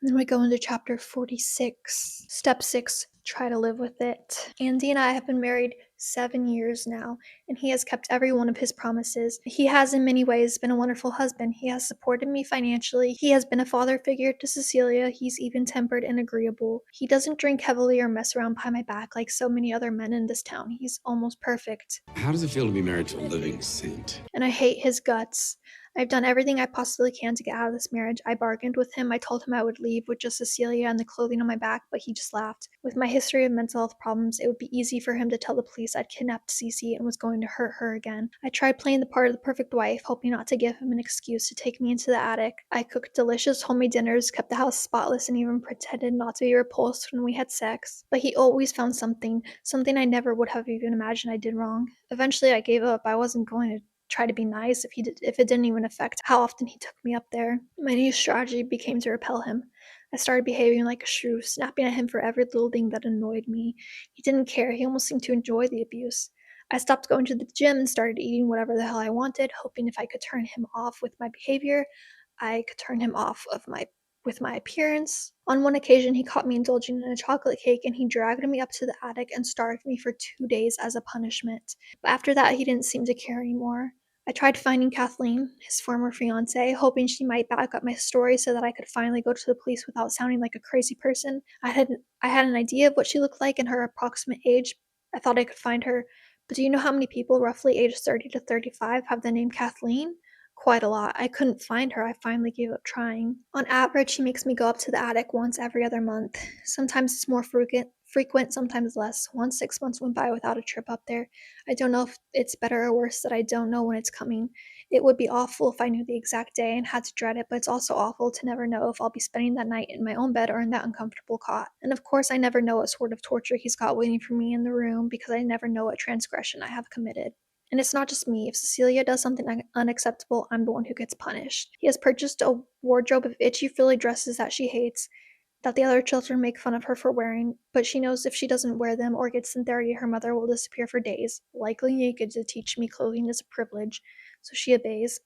And then we go into chapter 46. Step 6, try to live with it. Andy and I have been married 7 years now, and he has kept every one of his promises. He has in many ways been a wonderful husband. He has supported me financially. He has been a father figure to Cecilia. He's even-tempered and agreeable. He doesn't drink heavily or mess around behind my back like so many other men in this town. He's almost perfect. How does it feel to be married to a living saint? And I hate his guts. I've done everything I possibly can to get out of this marriage. I bargained with him. I told him I would leave with just Cecilia and the clothing on my back, but he just laughed. With my history of mental health problems, it would be easy for him to tell the police I'd kidnapped Cece and was going to hurt her again. I tried playing the part of the perfect wife, hoping not to give him an excuse to take me into the attic. I cooked delicious homemade dinners, kept the house spotless, and even pretended not to be repulsed when we had sex. But he always found something I never would have even imagined I did wrong. Eventually, I gave up. I wasn't going to try to be nice if it didn't even affect how often he took me up there. My new strategy became to repel him. I started behaving like a shrew, snapping at him for every little thing that annoyed me. He didn't care. He almost seemed to enjoy the abuse. I stopped going to the gym and started eating whatever the hell I wanted, hoping if I could turn him off with my behavior, I could turn him off with my appearance. On one occasion, he caught me indulging in a chocolate cake, and he dragged me up to the attic and starved me for 2 days as a punishment. But after that, he didn't seem to care anymore. I tried finding Kathleen, his former fiancée, hoping she might back up my story so that I could finally go to the police without sounding like a crazy person. I had an idea of what she looked like and her approximate age. I thought I could find her. But do you know how many people roughly aged 30 to 35 have the name Kathleen? Quite a lot. I couldn't find her. I finally gave up trying. On average, she makes me go up to the attic once every other month. Sometimes it's more frequent, sometimes less. Once 6 months went by without a trip up there. I don't know if it's better or worse that I don't know when it's coming. It would be awful if I knew the exact day and had to dread it, but it's also awful to never know if I'll be spending that night in my own bed or in that uncomfortable cot. And of course, I never know what sort of torture he's got waiting for me in the room because I never know what transgression I have committed. And it's not just me. If Cecilia does something unacceptable, I'm the one who gets punished. He has purchased a wardrobe of itchy, frilly dresses that she hates, that the other children make fun of her for wearing, but she knows if she doesn't wear them or gets them dirty, her mother will disappear for days, likely naked to teach me clothing is a privilege, so she obeys.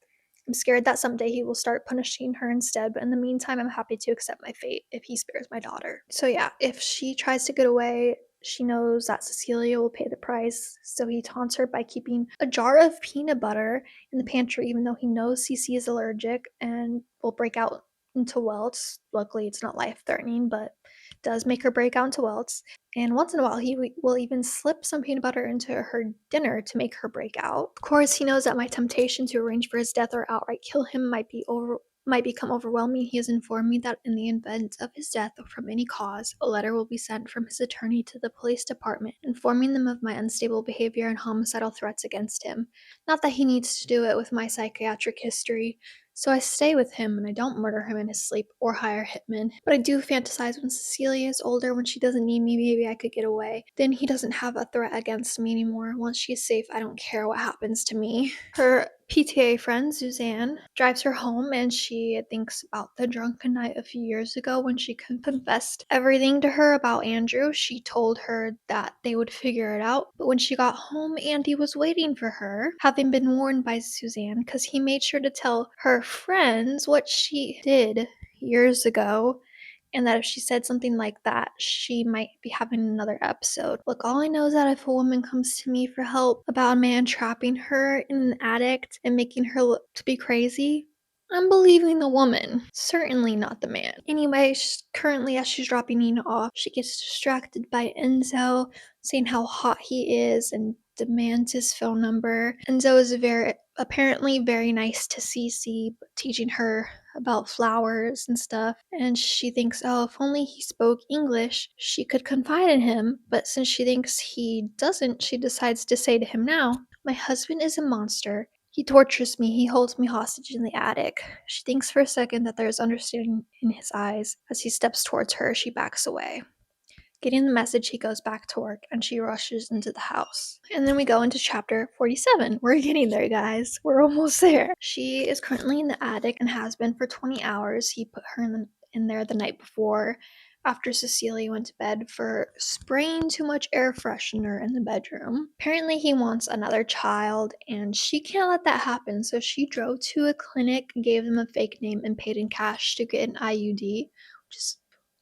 I'm scared that someday he will start punishing her instead, but in the meantime, I'm happy to accept my fate if he spares my daughter. So yeah, if she tries to get away, she knows that Cecilia will pay the price, so he taunts her by keeping a jar of peanut butter in the pantry, even though he knows Cece is allergic and will break out into welts. Luckily, it's not life-threatening, but does make her break out into welts. And once in a while, he will even slip some peanut butter into her dinner to make her break out. Of course, he knows that my temptation to arrange for his death or outright kill him might become overwhelming. He has informed me that in the event of his death or from any cause, a letter will be sent from his attorney to the police department, informing them of my unstable behavior and homicidal threats against him. Not that he needs to do it with my psychiatric history. So I stay with him and I don't murder him in his sleep or hire hitmen. But I do fantasize when Cecilia is older, when she doesn't need me, maybe I could get away. Then he doesn't have a threat against me anymore. Once she's safe, I don't care what happens to me. Her PTA friend, Suzanne, drives her home and she thinks about the drunken night a few years ago when she confessed everything to her about Andrew. She told her that they would figure it out, but when she got home, Andy was waiting for her, having been warned by Suzanne because he made sure to tell her friends what she did years ago, and that if she said something like that, she might be having another episode. Look, all I know is that if a woman comes to me for help about a man trapping her in an attic and making her look to be crazy, I'm believing the woman, certainly not the man. Anyway, currently as she's dropping Nina off, she gets distracted by Enzo saying how hot he is and demands his phone number. Enzo is apparently very nice to Cece, teaching her about flowers and stuff. And she thinks, oh, if only he spoke English, she could confide in him. But since she thinks he doesn't, she decides to say to him now, my husband is a monster. He tortures me. He holds me hostage in the attic. She thinks for a second that there is understanding in his eyes. As he steps towards her, she backs away. Getting the message, he goes back to work and she rushes into the house. And then we go into chapter 47. We're getting there, guys. We're almost there. She is currently in the attic and has been for 20 hours. He put her in there the night before after Cecilia went to bed for spraying too much air freshener in the bedroom. Apparently he wants another child and she can't let that happen, so she drove to a clinic, gave them a fake name, and paid in cash to get an IUD, which is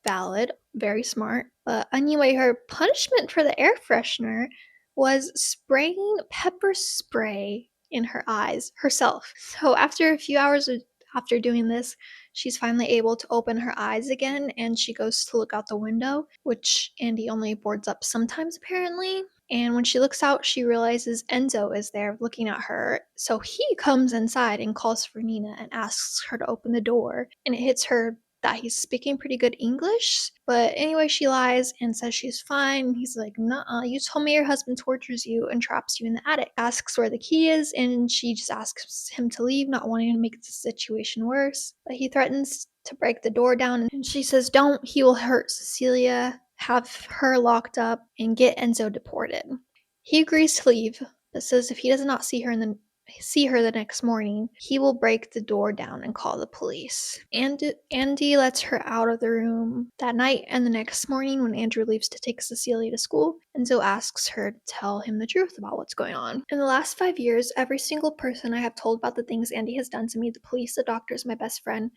valid, very smart. But anyway, her punishment for the air freshener was spraying pepper spray in her eyes herself. So after a few hours after doing this, she's finally able to open her eyes again and she goes to look out the window, which Andy only boards up sometimes apparently. And when she looks out, she realizes Enzo is there looking at her. So he comes inside and calls for Nina and asks her to open the door. And it hits her that he's speaking pretty good English. But anyway, she lies and says she's fine. He's like, nuh-uh, you told me your husband tortures you and traps you in the attic. Asks where the key is, and she just asks him to leave, not wanting to make the situation worse. But he threatens to break the door down, and she says, don't, he will hurt Cecilia, have her locked up, and get Enzo deported. He agrees to leave, but says if he does not see her the next morning, he will break the door down and call the police. And Andy lets her out of the room that night, and the next morning when Andrew leaves to take Cecilia to school, Enzo asks her to tell him the truth about what's going on. In the last 5 years, every single person I have told about the things Andy has done to me, the police, the doctors, my best friend,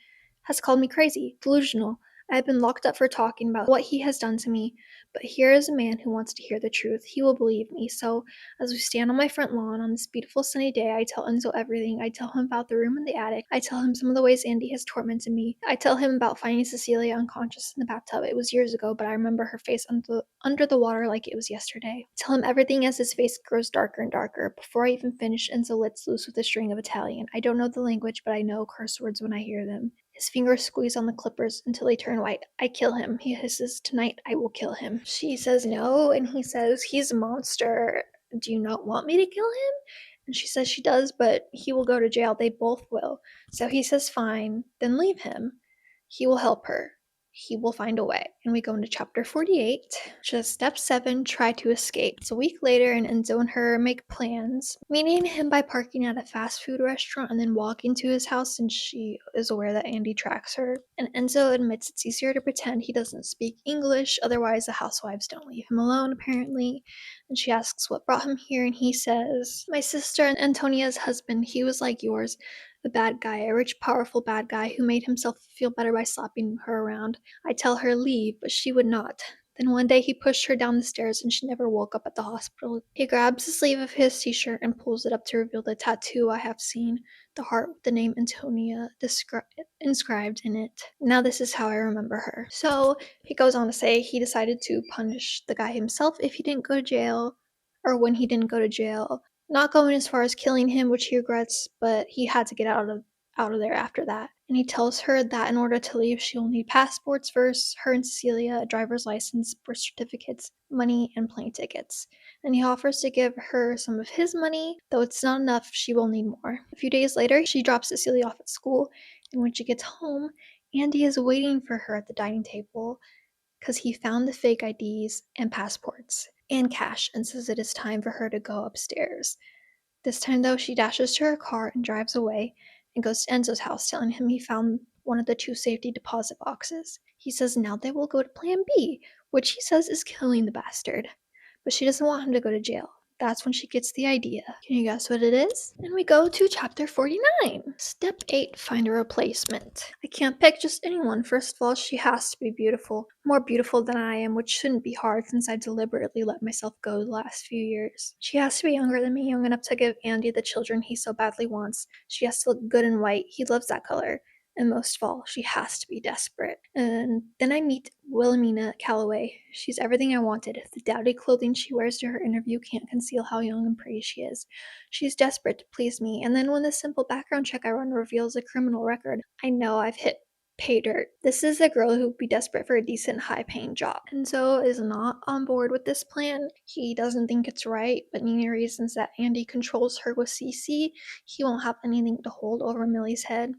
has called me crazy, delusional. I have been locked up for talking about what he has done to me, but here is a man who wants to hear the truth. He will believe me. So, as we stand on my front lawn on this beautiful sunny day, I tell Enzo everything. I tell him about the room in the attic. I tell him some of the ways Andy has tormented me. I tell him about finding Cecilia unconscious in the bathtub. It was years ago, but I remember her face under the water like it was yesterday. I tell him everything as his face grows darker and darker. Before I even finish, Enzo lets loose with a string of Italian. I don't know the language, but I know curse words when I hear them. His fingers squeeze on the clippers until they turn white. I kill him. He hisses, tonight I will kill him. She says no, and he says, he's a monster. Do you not want me to kill him? And she says she does, but he will go to jail. They both will. So he says fine, then leave him. He will help her. He will find a way. And we go into chapter 48, which is step 7, try to escape. It's a week later, and Enzo and her make plans, meeting him by parking at a fast food restaurant and then walking to his house, and she is aware that Andy tracks her. And Enzo admits it's easier to pretend he doesn't speak English, otherwise the housewives don't leave him alone, apparently. And she asks what brought him here, and he says, my sister and Antonia's husband, he was like yours. A bad guy, a rich, powerful bad guy who made himself feel better by slapping her around. I tell her leave, but she would not. Then one day he pushed her down the stairs and she never woke up at the hospital. He grabs the sleeve of his t-shirt and pulls it up to reveal the tattoo I have seen, the heart with the name Antonia inscribed in it. Now this is how I remember her. So he goes on to say he decided to punish the guy himself if he didn't go to jail, or when he didn't go to jail. Not going as far as killing him, which he regrets, but he had to get out of there after that. And he tells her that in order to leave, she will need passports first, her and Cecilia, a driver's license, birth certificates, money, and plane tickets. And he offers to give her some of his money, though it's not enough, she will need more. A few days later, she drops Cecilia off at school, and when she gets home, Andy is waiting for her at the dining table because he found the fake IDs and passports and cash and says it is time for her to go upstairs. This time, though, she dashes to her car and drives away and goes to Enzo's house, telling him he found one of the 2 safety deposit boxes. He says now they will go to plan B, which he says is killing the bastard. But she doesn't want him to go to jail. That's when she gets the idea. Can you guess what it is? And we go to chapter 49. Step 8, find a replacement. I can't pick just anyone. First of all, she has to be beautiful. More beautiful than I am, which shouldn't be hard since I deliberately let myself go the last few years. She has to be younger than me, young enough to give Andy the children he so badly wants. She has to look good in white. He loves that color. And most of all, she has to be desperate. And then I meet Wilhelmina Calloway. She's everything I wanted. The dowdy clothing she wears to her interview can't conceal how young and pretty she is. She's desperate to please me, and then when the simple background check I run reveals a criminal record, I know I've hit pay dirt. This is the girl who would be desperate for a decent, high-paying job. Enzo is not on board with this plan. He doesn't think it's right, but Nina reasons that Andy controls her with Cece. He won't have anything to hold over Millie's head.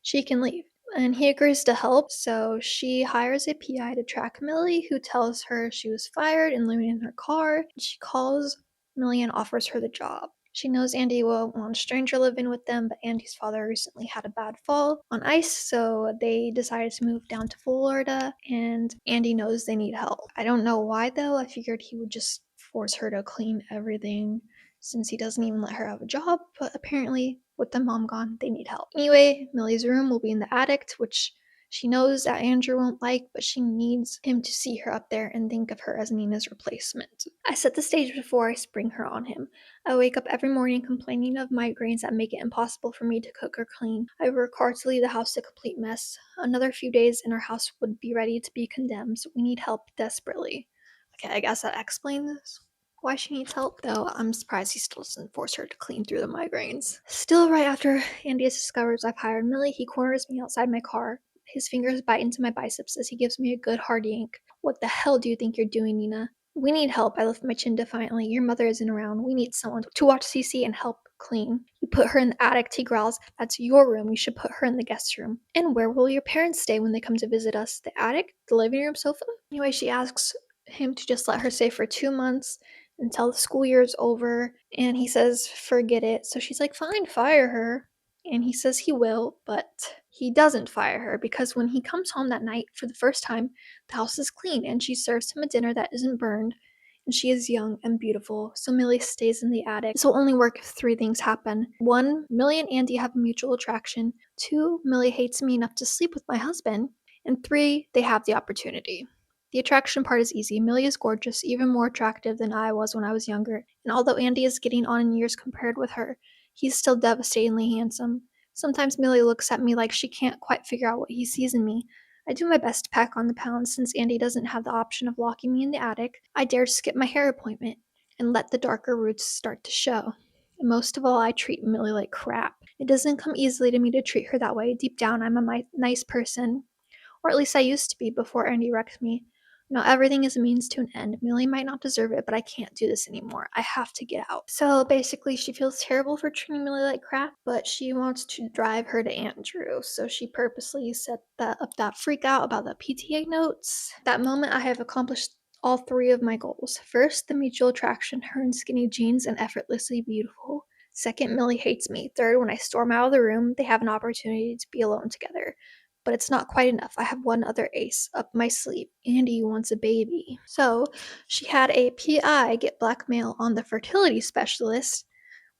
She can leave. And he agrees to help, so she hires a PI to track Millie, who tells her she was fired and living in her car. She calls Millie and offers her the job. She knows Andy will want a stranger living with them, but Andy's father recently had a bad fall on ice, so they decided to move down to Florida, and Andy knows they need help. I don't know why though. I figured he would just force her to clean everything since he doesn't even let her have a job, but apparently with the mom gone, they need help. Anyway, Millie's room will be in the attic, which she knows that Andrew won't like, but she needs him to see her up there and think of her as Nina's replacement. I set the stage before I spring her on him. I wake up every morning complaining of migraines that make it impossible for me to cook or clean. I work hard to leave the house a complete mess. Another few days and our house would be ready to be condemned. We need help desperately. Okay, I guess that explains why she needs help, though I'm surprised he still doesn't force her to clean through the migraines. Still, right after Andy discovers I've hired Millie, he corners me outside my car. His fingers bite into my biceps as he gives me a good hard yank. What the hell do you think you're doing, Nina? We need help. I lift my chin defiantly. Your mother isn't around. We need someone to watch Cece and help clean. You put her in the attic, he growls. That's your room. You should put her in the guest room. And where will your parents stay when they come to visit us? The attic? The living room sofa? Anyway, she asks him to just let her stay for 2 months until the school year is over, and he says forget it. So she's like, fine, fire her. And he says he will, but he doesn't fire her because when he comes home that night for the first time, the house is clean and she serves him a dinner that isn't burned, and she is young and beautiful. So Millie stays in the attic. This will only work if 3 things happen. 1, Millie and Andy have a mutual attraction. 2, Millie hates me enough to sleep with my husband. And 3, they have the opportunity. The attraction part is easy. Millie is gorgeous, even more attractive than I was when I was younger. And although Andy is getting on in years compared with her, he's still devastatingly handsome. Sometimes Millie looks at me like she can't quite figure out what he sees in me. I do my best to pack on the pounds since Andy doesn't have the option of locking me in the attic. I dare to skip my hair appointment and let the darker roots start to show. And most of all, I treat Millie like crap. It doesn't come easily to me to treat her that way. Deep down, I'm a nice person. Or at least I used to be before Andy wrecked me. Not everything is a means to an end. Millie might not deserve it, but I can't do this anymore. I have to get out. So basically, she feels terrible for treating Millie like crap, but she wants to drive her to Andrew. So she purposely set that freak out about the PTA notes. That moment, I have accomplished all 3 of my goals. First, the mutual attraction, her in skinny jeans and effortlessly beautiful. Second, Millie hates me. Third, when I storm out of the room, they have an opportunity to be alone together. But it's not quite enough. I have one other ace up my sleeve. Andy wants a baby. So she had a PI get blackmail on the fertility specialist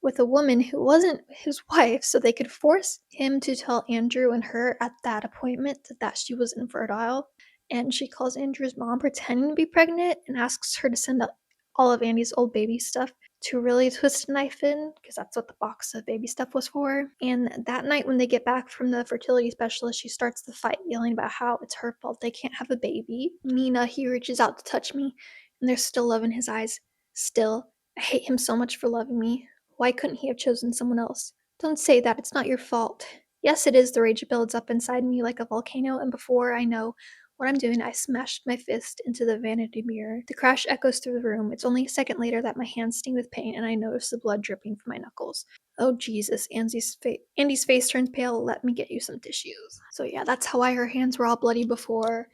with a woman who wasn't his wife so they could force him to tell Andrew and her at that appointment that she was infertile. And she calls Andrew's mom pretending to be pregnant and asks her to send up all of Andy's old baby stuff to really twist a knife in, because that's what the box of baby stuff was for. And that night when they get back from the fertility specialist, she starts the fight, yelling about how it's her fault they can't have a baby. Nina, he reaches out to touch me, and there's still love in his eyes. Still, I hate him so much for loving me. Why couldn't he have chosen someone else? Don't say that, it's not your fault. Yes, it is. The rage builds up inside me like a volcano, and before I know what I'm doing, I smashed my fist into the vanity mirror. The crash echoes through the room. It's only a second later that my hands sting with pain and I notice the blood dripping from my knuckles. Oh Jesus, Andy's face turns pale. Let me get you some tissues. So yeah, that's how her hands were all bloody before.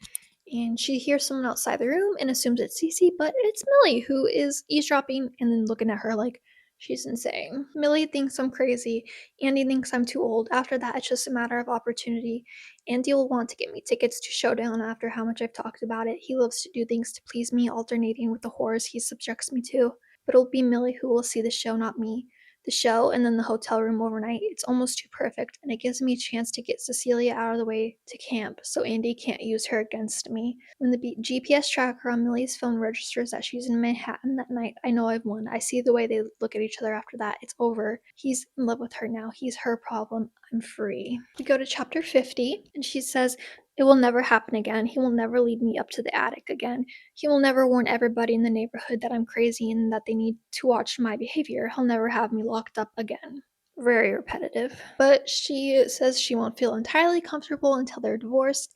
And she hears someone outside the room and assumes it's Cece, but it's Millie who is eavesdropping and then looking at her like she's insane. Millie thinks I'm crazy. Andy thinks I'm too old. After that, it's just a matter of opportunity. Andy will want to get me tickets to Showdown after how much I've talked about it. He loves to do things to please me, alternating with the horrors he subjects me to. But it'll be Millie who will see the show, not me. the show and then the hotel room overnight. It's almost too perfect, and it gives me a chance to get Cecilia out of the way to camp so Andy can't use her against me. When the GPS tracker on Millie's phone registers that she's in Manhattan that night, I know I've won. I see the way they look at each other after that. It's over. He's in love with her now. He's her problem. I'm free. We go to chapter 50, and she says, "It will never happen again. He will never lead me up to the attic again. He will never warn everybody in the neighborhood that I'm crazy and that they need to watch my behavior. He'll never have me locked up again." Very repetitive. But she says she won't feel entirely comfortable until they're divorced,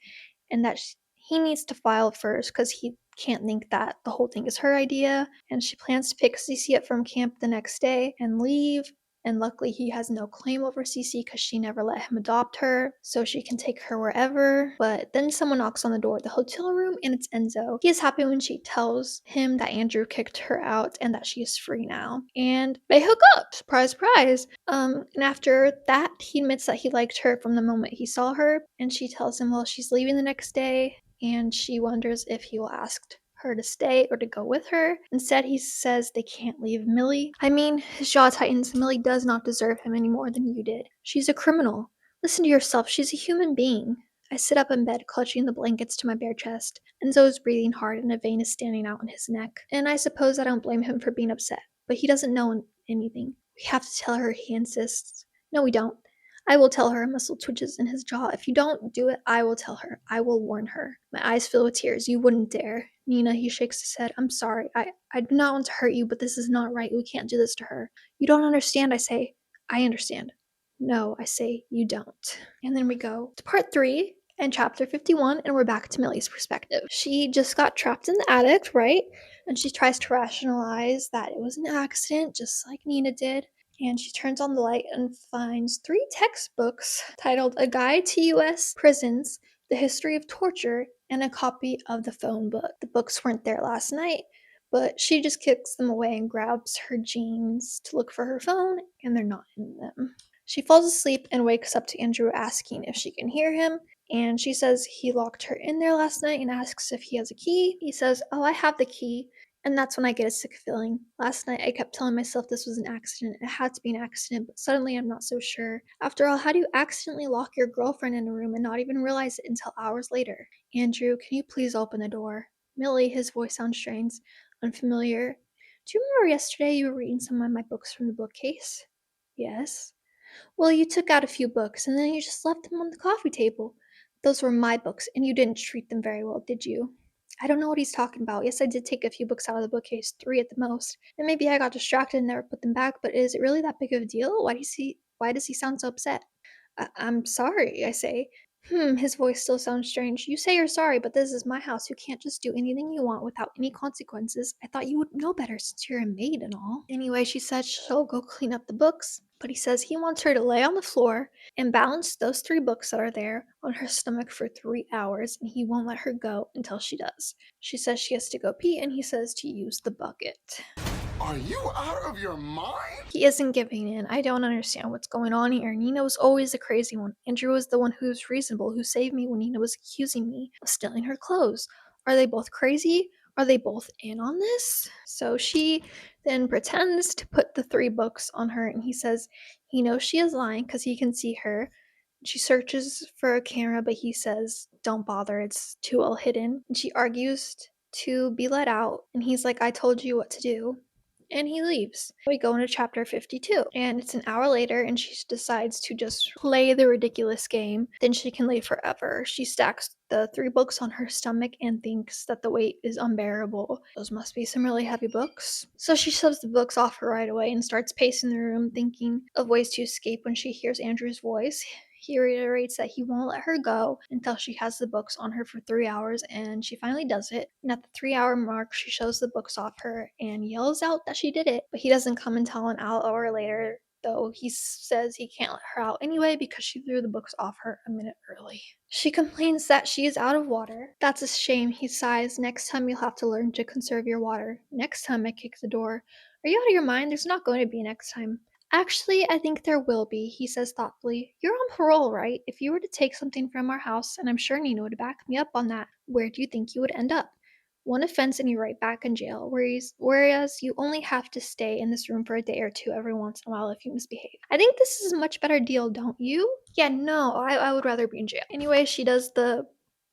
and that he needs to file first because he can't think that the whole thing is her idea. And she plans to pick Cece up from camp the next day and leave. And luckily, he has no claim over Cece because she never let him adopt her, so she can take her wherever. But then someone knocks on the door of the hotel room, and it's Enzo. He is happy when she tells him that Andrew kicked her out and that she is free now. And they hook up. Surprise, surprise. And after that, he admits that he liked her from the moment he saw her, and she tells him, well, she's leaving the next day, and she wonders if he will ask her to stay or to go with her. Instead, he says they can't leave Millie. I mean, his jaw tightens. Millie does not deserve him any more than you did. She's a criminal. Listen to yourself. She's a human being. I sit up in bed, clutching the blankets to my bare chest. Enzo is breathing hard and a vein is standing out on his neck. And I suppose I don't blame him for being upset. But he doesn't know anything. We have to tell her, he insists. No, we don't. I will tell her. A muscle twitches in his jaw. If you don't do it, I will tell her. I will warn her. My eyes fill with tears. You wouldn't dare. Nina, he shakes his head. I'm sorry. I do not want to hurt you, but this is not right. We can't do this to her. You don't understand, I say. I understand. No, I say, you don't. And then we go to part 3 and chapter 51, and we're back to Millie's perspective. She just got trapped in the attic, right? And she tries to rationalize that it was an accident, just like Nina did. And she turns on the light and finds 3 textbooks titled A Guide to U.S. Prisons, The History of Torture, and a copy of the phone book. The books weren't there last night, but she just kicks them away and grabs her jeans to look for her phone, and they're not in them. She falls asleep and wakes up to Andrew asking if she can hear him, and she says he locked her in there last night and asks if he has a key. He says, oh, I have the key. And that's when I get a sick feeling. Last night I kept telling myself this was an accident. It had to be an accident, but suddenly I'm not so sure. After all, how do you accidentally lock your girlfriend in a room and not even realize it until hours later? Andrew, can you please open the door? Millie, his voice sounds strange, unfamiliar. Do you remember yesterday you were reading some of my books from the bookcase? Yes. Well, you took out a few books and then you just left them on the coffee table. Those were my books, and you didn't treat them very well, did you? I don't know what he's talking about. Yes, I did take a few books out of the bookcase, 3 at the most. And maybe I got distracted and never put them back, but is it really that big of a deal? Why does he sound so upset? I'm sorry, I say. His voice still sounds strange. You say you're sorry, but this is my house. You can't just do anything you want without any consequences. I thought you would know better since you're a maid and all. Anyway, she said she'll go clean up the books, but he says he wants her to lay on the floor and balance those 3 books that are there on her stomach for 3 hours, and he won't let her go until she does. She says she has to go pee, and he says to use the bucket. Are you out of your mind? He isn't giving in. I don't understand what's going on here. Nina was always the crazy one. Andrew was the one who was reasonable, who saved me when Nina was accusing me of stealing her clothes. Are they both crazy? Are they both in on this? So she then pretends to put the 3 books on her, and he says he knows she is lying because he can see her. She searches for a camera, but he says, don't bother, it's too well hidden. And she argues to be let out, and he's like, I told you what to do. And he leaves. We go into chapter 52, and it's an hour later, and she decides to just play the ridiculous game. Then she can lay forever. She stacks the 3 books on her stomach and thinks that the weight is unbearable. Those must be some really heavy books. So she shoves the books off her right away and starts pacing the room, thinking of ways to escape when she hears Andrew's voice. He reiterates that he won't let her go until she has the books on her for 3 hours, and she finally does it. And at the 3-hour mark, she shows the books off her and yells out that she did it, but he doesn't come until an hour later, though he says he can't let her out anyway because she threw the books off her a minute early. She complains that she is out of water. That's a shame, he sighs. Next time you'll have to learn to conserve your water. Next time, I kick the door. Are you out of your mind? There's not going to be next time. Actually, I think there will be, he says thoughtfully. You're on parole, right? If you were to take something from our house, and I'm sure Nina would back me up on that, where do you think you would end up? One offense and you're right back in jail, whereas you only have to stay in this room for a day or two every once in a while if you misbehave. I think this is a much better deal, don't you? Yeah, no, I would rather be in jail. Anyway, she does the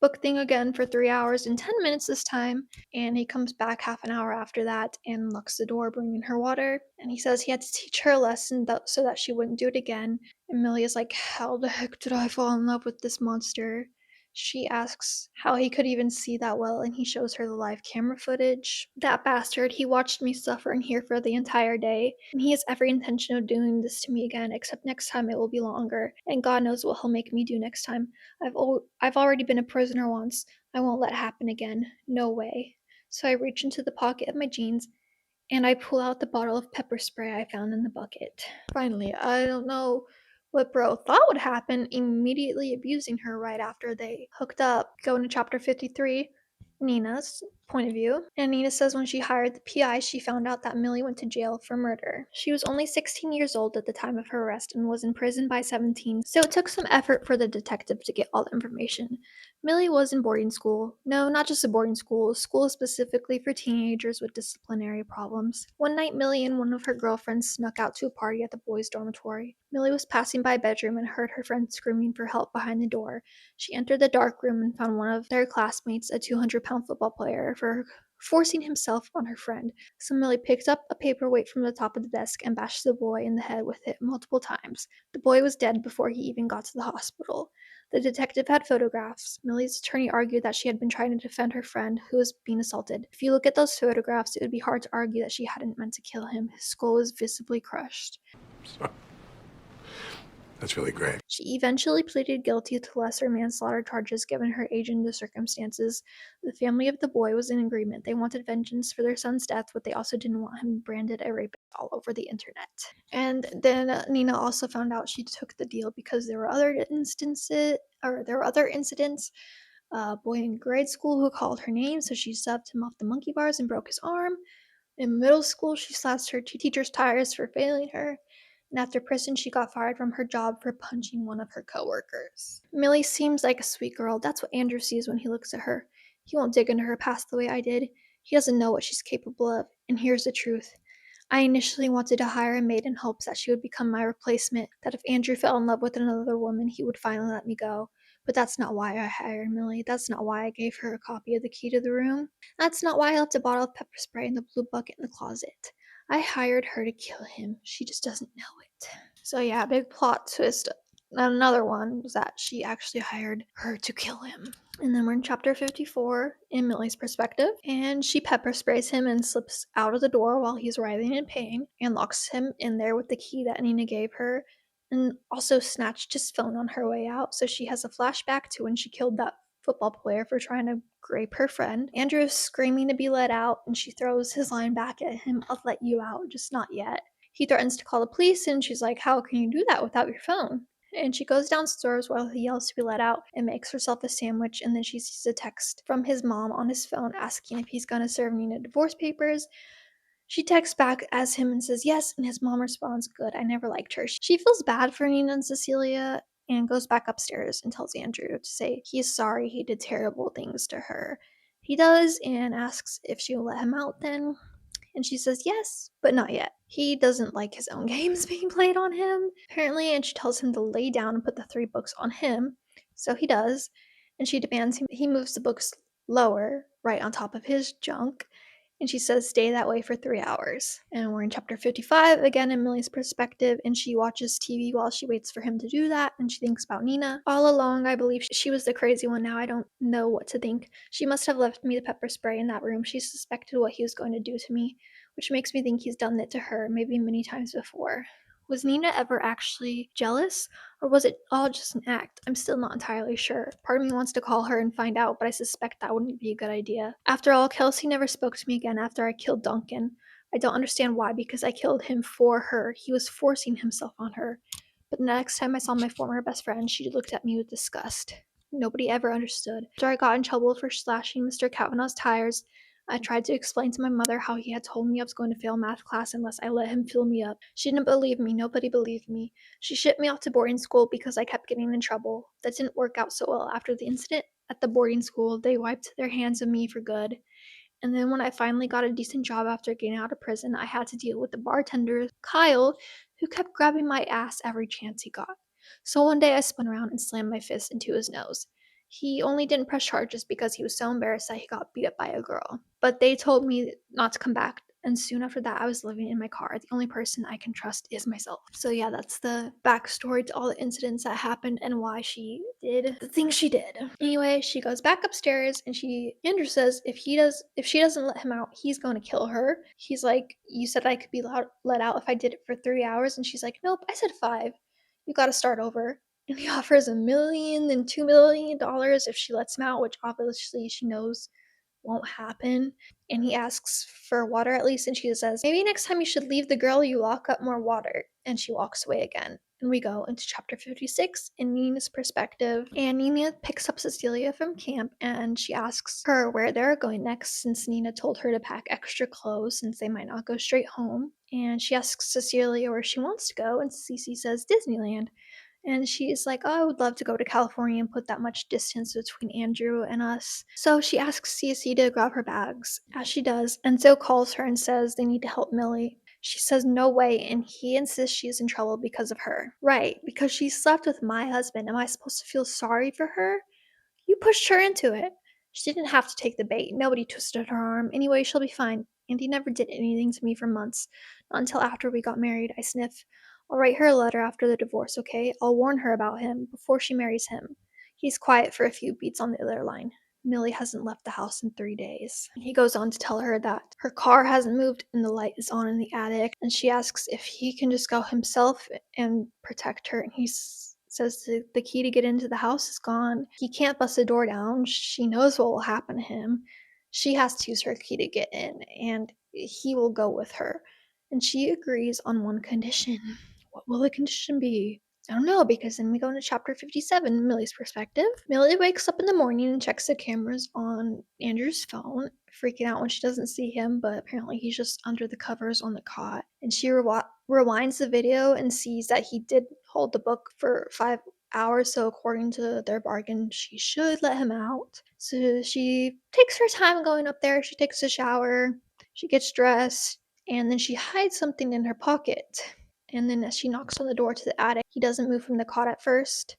book thing again for 3 hours and 10 minutes this time, and he comes back half an hour after that and locks the door, bringing her water, and he says he had to teach her a lesson so that she wouldn't do it again. And Millie is like, how the heck did I fall in love with this monster? She asks how he could even see that well, and he shows her the live camera footage. That bastard, he watched me suffer in here for the entire day, and he has every intention of doing this to me again, except next time it will be longer, and God knows what he'll make me do next time. I've already been a prisoner once. I won't let it happen again. No way. So I reach into the pocket of my jeans and I pull out the bottle of pepper spray I found in the bucket. Finally, I don't know what bro thought would happen, immediately abusing her right after they hooked up. Going to chapter 53, Nina's point of view. And Nina says when she hired the PI, she found out that Millie went to jail for murder. She was only 16 years old at the time of her arrest and was in prison by 17, so it took some effort for the detective to get all the information. Millie was in boarding school. No, not just a boarding school, a school specifically for teenagers with disciplinary problems. One night, Millie and one of her girlfriends snuck out to a party at the boys' dormitory. Millie was passing by a bedroom and heard her friend screaming for help behind the door. She entered the dark room and found one of their classmates, a 200-pound football player, for forcing himself on her friend. So Millie picked up a paperweight from the top of the desk and bashed the boy in the head with it multiple times. The boy was dead before he even got to the hospital. The detective had photographs. Millie's attorney argued that she had been trying to defend her friend who was being assaulted. If you look at those photographs, it would be hard to argue that she hadn't meant to kill him. His skull was visibly crushed. That's really great. She eventually pleaded guilty to lesser manslaughter charges given her age and the circumstances. The family of the boy was in agreement. They wanted vengeance for their son's death, but they also didn't want him branded a rapist all over the internet. And then Nina also found out she took the deal because there were other incidents. A boy in grade school who called her name, so she shoved him off the monkey bars and broke his arm. In middle school, she slashed her teacher's tires for failing her. And after prison, she got fired from her job for punching one of her coworkers. Millie seems like a sweet girl. That's what Andrew sees when he looks at her. He won't dig into her past the way I did. He doesn't know what she's capable of. And here's the truth. I initially wanted to hire a maid in hopes that she would become my replacement, that if Andrew fell in love with another woman, he would finally let me go. But that's not why I hired Millie. That's not why I gave her a copy of the key to the room. That's not why I left a bottle of pepper spray in the blue bucket in the closet. I hired her to kill him. She just doesn't know it. So yeah, big plot twist. Another one was that she actually hired her to kill him. And then we're in chapter 54 in Millie's perspective, and she pepper sprays him and slips out of the door while he's writhing in pain and locks him in there with the key that Nina gave her, and also snatched his phone on her way out. So she has a flashback to when she killed that football player for trying to rape her friend. Andrew is screaming to be let out, and she throws his line back at him, "I'll let you out, just not yet." He threatens to call the police, and she's like, "How can you do that without your phone?" And she goes downstairs while he yells to be let out and makes herself a sandwich, and then she sees a text from his mom on his phone asking if he's gonna serve Nina divorce papers. She texts back as him and says yes, and his mom responds, "Good, I never liked her." She feels bad for Nina and Cecilia and goes back upstairs and tells Andrew to say he's sorry he did terrible things to her. He does and asks if she'll let him out then. And she says yes, but not yet. He doesn't like his own games being played on him, apparently, and she tells him to lay down and put the 3 books on him. So he does, and she demands he moves the books lower, right on top of his junk. And she says stay that way for 3 hours. And we're in chapter 55, again in Millie's perspective, and she watches TV while she waits for him to do that, and she thinks about Nina. All along, I believe she was the crazy one. Now I don't know what to think. She must have left me the pepper spray in that room. She suspected what he was going to do to me, which makes me think he's done it to her, maybe many times before. Was Nina ever actually jealous, or was it all just an act? I'm still not entirely sure. Part of me wants to call her and find out, but I suspect that wouldn't be a good idea. After all, Kelsey never spoke to me again after I killed Duncan. I don't understand why, because I killed him for her. He was forcing himself on her. But the next time I saw my former best friend, she looked at me with disgust. Nobody ever understood. After I got in trouble for slashing Mr. Kavanaugh's tires, I tried to explain to my mother how he had told me I was going to fail math class unless I let him fill me up. She didn't believe me. Nobody believed me. She shipped me off to boarding school because I kept getting in trouble. That didn't work out so well. After the incident at the boarding school, they wiped their hands of me for good. And then when I finally got a decent job after getting out of prison, I had to deal with the bartender, Kyle, who kept grabbing my ass every chance he got. So one day I spun around and slammed my fist into his nose. He only didn't press charges because he was so embarrassed that he got beat up by a girl. But they told me not to come back, and soon after that I was living in my car. The only person I can trust is myself. So yeah, that's the backstory to all the incidents that happened and why she did the things she did. Anyway, she goes back upstairs and Andrew says if she doesn't let him out, he's going to kill her. He's like, you said I could be let out if I did it for 3 hours, and she's like, nope, I said 5. You got to start over. And he offers $1 million and $2 million if she lets him out, which obviously she knows won't happen. And he asks for water at least, and she says, maybe next time you should leave the girl you lock up more water. And she walks away again. And we go into chapter 56 in Nina's perspective. And Nina picks up Cecilia from camp and she asks her where they're going next, since Nina told her to pack extra clothes since they might not go straight home. And she asks Cecilia where she wants to go, and Cece says Disneyland. And she's like, oh, I would love to go to California and put that much distance between Andrew and us. So she asks Cece to grab her bags. As she does, Enzo calls her and says they need to help Millie. She says no way, and he insists she's in trouble because of her. Right, because she slept with my husband. Am I supposed to feel sorry for her? You pushed her into it. She didn't have to take the bait. Nobody twisted her arm. Anyway, she'll be fine. Andy never did anything to me for months. Not until after we got married. I sniff. I'll write her a letter after the divorce, okay? I'll warn her about him before she marries him. He's quiet for a few beats on the other line. Millie hasn't left the house in 3 days. He goes on to tell her that her car hasn't moved and the light is on in the attic, and she asks if he can just go himself and protect her, and he says the key to get into the house is gone. He can't bust the door down. She knows what will happen to him. She has to use her key to get in, and he will go with her. And she agrees on one condition. What will the condition be? I don't know, because then we go into chapter 57, Millie's perspective. Millie wakes up in the morning and checks the cameras on Andrew's phone, freaking out when she doesn't see him, but apparently he's just under the covers on the cot. And she rewinds the video and sees that he did hold the book for 5 hours, so according to their bargain, she should let him out. So she takes her time going up there. She takes a shower, she gets dressed, and then she hides something in her pocket. And then as she knocks on the door to the attic, he doesn't move from the cot at first,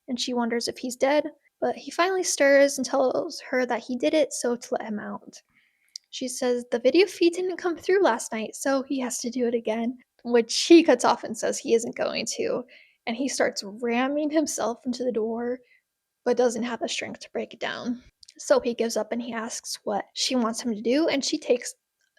and she wonders if he's dead, but he finally stirs and tells her that he did it, so to let him out. She says the video feed didn't come through last night, so he has to do it again, which she cuts off and says he isn't going to, and he starts ramming himself into the door, but doesn't have the strength to break it down. So he gives up and he asks what she wants him to do, and she takes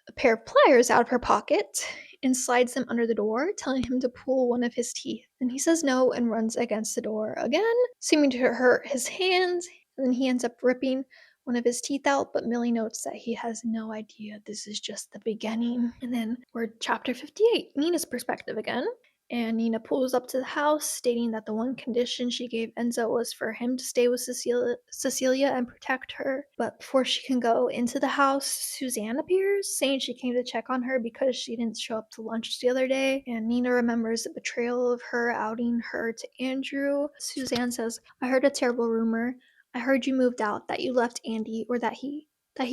a pair of pliers out of her pocket and slides them under the door, telling him to pull one of his teeth. And he says no and runs against the door again, seeming to hurt his hands, and then he ends up ripping one of his teeth out, but Millie notes that he has no idea this is just the beginning. And then we're at chapter 58, Nina's perspective again. And Nina pulls up to the house, stating that the one condition she gave Enzo was for him to stay with Cecilia and protect her. But before she can go into the house, Suzanne appears, saying she came to check on her because she didn't show up to lunch the other day. And Nina remembers the betrayal of her outing her to Andrew. Suzanne says, I heard a terrible rumor. I heard you moved out, that you left Andy, or that he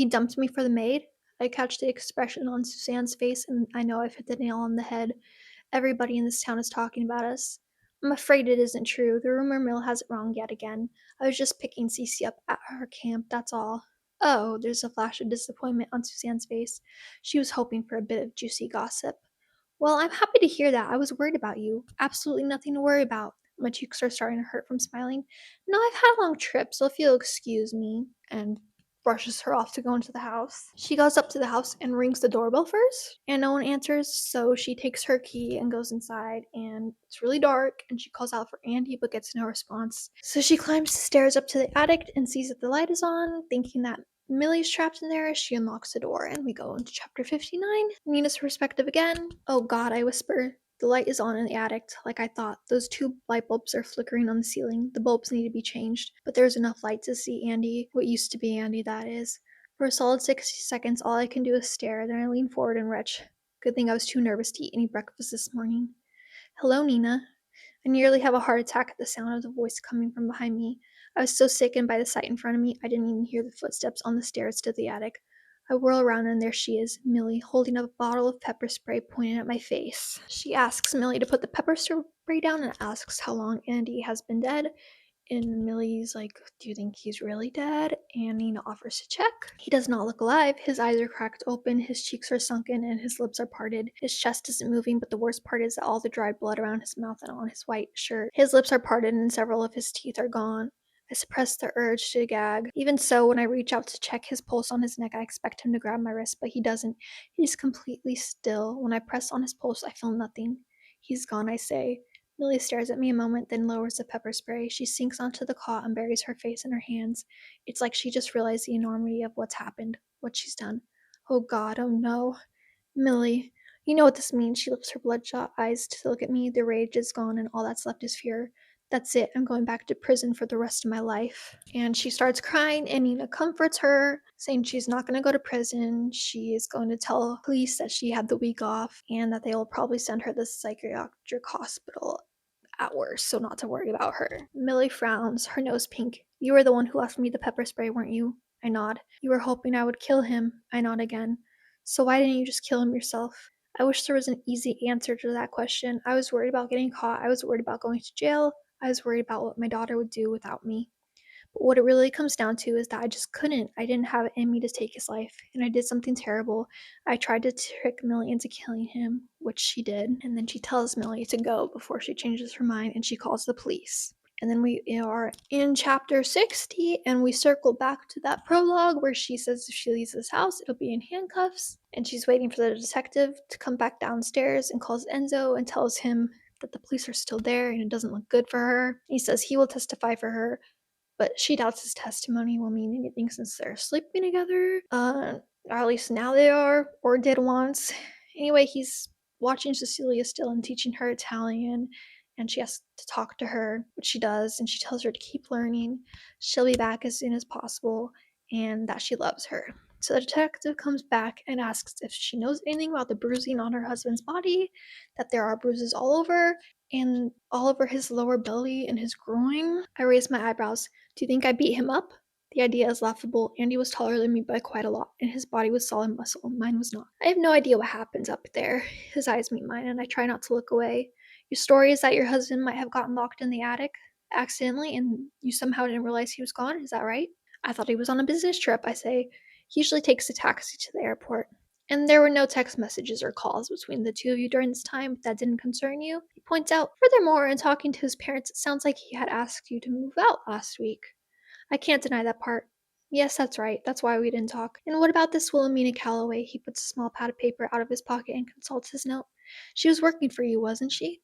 dumped me for the maid. I catch the expression on Suzanne's face, and I know I've hit the nail on the head. Everybody in this town is talking about us. I'm afraid it isn't true. The rumor mill has it wrong yet again. I was just picking Cece up at her camp, that's all. Oh, there's a flash of disappointment on Suzanne's face. She was hoping for a bit of juicy gossip. Well, I'm happy to hear that. I was worried about you. Absolutely nothing to worry about. My cheeks are starting to hurt from smiling. No, I've had a long trip, so if you'll excuse me. And brushes her off to go into the house. She goes up to the house and rings the doorbell first, and no one answers, so she takes her key and goes inside, and it's really dark, and she calls out for Andy but gets no response. So she climbs the stairs up to the attic and sees that the light is on, thinking that Millie's trapped in there. She unlocks the door, and we go into chapter 59. Nina's perspective again. Oh god, I whisper. The light is on in the attic, like I thought. Those 2 light bulbs are flickering on the ceiling. The bulbs need to be changed, but there's enough light to see Andy, what used to be Andy, that is. For a solid 60 seconds, all I can do is stare, then I lean forward and retch. Good thing I was too nervous to eat any breakfast this morning. Hello, Nina. I nearly have a heart attack at the sound of the voice coming from behind me. I was so sickened by the sight in front of me, I didn't even hear the footsteps on the stairs to the attic. I whirl around and there she is, Millie, holding up a bottle of pepper spray pointed at my face. She asks Millie to put the pepper spray down and asks how long Andy has been dead. And Millie's like, do you think he's really dead? And Nina offers to check. He does not look alive. His eyes are cracked open, his cheeks are sunken, and his lips are parted. His chest isn't moving, but the worst part is that all the dried blood around his mouth and on his white shirt. His lips are parted and several of his teeth are gone. I suppress the urge to gag. Even so, when I reach out to check his pulse on his neck, I expect him to grab my wrist, but he doesn't. He's completely still. When I press on his pulse, I feel nothing. He's gone, I say. Millie stares at me a moment, then lowers the pepper spray. She sinks onto the cot and buries her face in her hands. It's like she just realized the enormity of what's happened, what she's done. Oh God, oh no. Millie, you know what this means. She lifts her bloodshot eyes to look at me. The rage is gone and all that's left is fear. That's it. I'm going back to prison for the rest of my life. And she starts crying and Nina comforts her, saying she's not going to go to prison. She is going to tell police that she had the week off and that they will probably send her to the psychiatric hospital at worst, so not to worry about her. Millie frowns, her nose pink. You were the one who left me the pepper spray, weren't you? I nod. You were hoping I would kill him. I nod again. So why didn't you just kill him yourself? I wish there was an easy answer to that question. I was worried about getting caught. I was worried about going to jail. I was worried about what my daughter would do without me. But what it really comes down to is that I just couldn't. I didn't have it in me to take his life, and I did something terrible. I tried to trick Millie into killing him, which she did, and then she tells Millie to go before she changes her mind, and she calls the police. And then we are in chapter 60, and we circle back to that prologue where she says if she leaves this house, it'll be in handcuffs. And she's waiting for the detective to come back downstairs and calls Enzo and tells him that the police are still there and it doesn't look good for her. He says he will testify for her, but she doubts his testimony will mean anything since they're sleeping together. Or at least now they are, or did once. Anyway, he's watching Cecilia still and teaching her Italian, and she has to talk to her, which she does, and she tells her to keep learning. She'll be back as soon as possible, and that she loves her. So the detective comes back and asks if she knows anything about the bruising on her husband's body, that there are bruises all over, and all over his lower belly and his groin. I raise my eyebrows. Do you think I beat him up? The idea is laughable. Andy was taller than me by quite a lot, and his body was solid muscle. Mine was not. I have no idea what happens up there. His eyes meet mine, and I try not to look away. Your story is that your husband might have gotten locked in the attic accidentally, and you somehow didn't realize he was gone. Is that right? I thought he was on a business trip, I say. He usually takes a taxi to the airport. And there were no text messages or calls between the two of you during this time, but that didn't concern you. He points out, furthermore, in talking to his parents, it sounds like he had asked you to move out last week. I can't deny that part. Yes, that's right. That's why we didn't talk. And what about this Wilhelmina Calloway? He puts a small pad of paper out of his pocket and consults his note. She was working for you, wasn't she?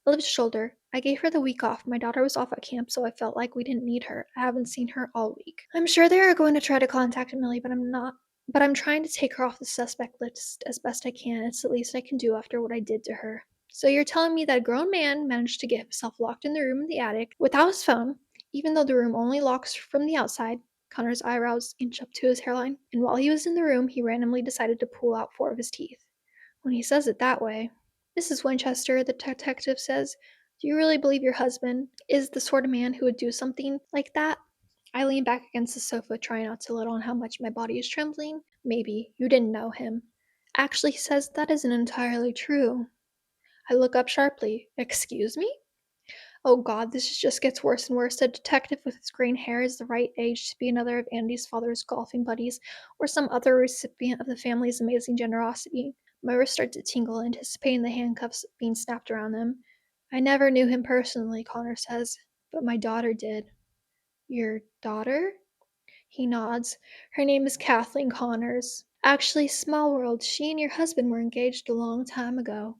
I lift shoulder. I gave her the week off. My daughter was off at camp, so I felt like we didn't need her. I haven't seen her all week. I'm sure they are going to try to contact Millie, but I'm trying to take her off the suspect list as best I can. It's the least I can do after what I did to her. So you're telling me that a grown man managed to get himself locked in the room in the attic without his phone, even though the room only locks from the outside? Connor's eyebrows inch up to his hairline. And while he was in the room, he randomly decided to pull out 4 of his teeth. When he says it that way, Mrs. Winchester, the detective says, do you really believe your husband is the sort of man who would do something like that? I lean back against the sofa, trying not to let on how much my body is trembling. Maybe. You didn't know him. Actually, he says that isn't entirely true. I look up sharply. Excuse me? Oh God, this just gets worse and worse. A detective with his graying hair is the right age to be another of Andy's father's golfing buddies, or some other recipient of the family's amazing generosity. My wrists start to tingle, anticipating the handcuffs being snapped around them. I never knew him personally, Connor says, but my daughter did. Your daughter? He nods. Her name is Kathleen Connors. Actually, small world, she and your husband were engaged a long time ago.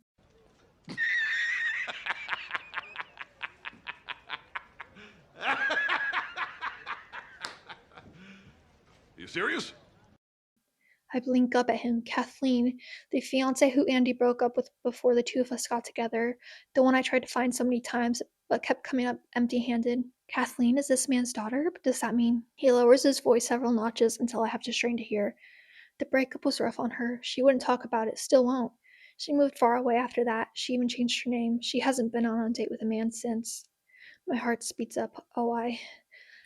You serious? I blink up at him. Kathleen, the fiancée who Andy broke up with before the two of us got together. The one I tried to find so many times, but kept coming up empty-handed. Kathleen is this man's daughter? What does that mean? He lowers his voice several notches until I have to strain to hear. The breakup was rough on her. She wouldn't talk about it, still won't. She moved far away after that. She even changed her name. She hasn't been on a date with a man since. My heart speeds up. Oh, I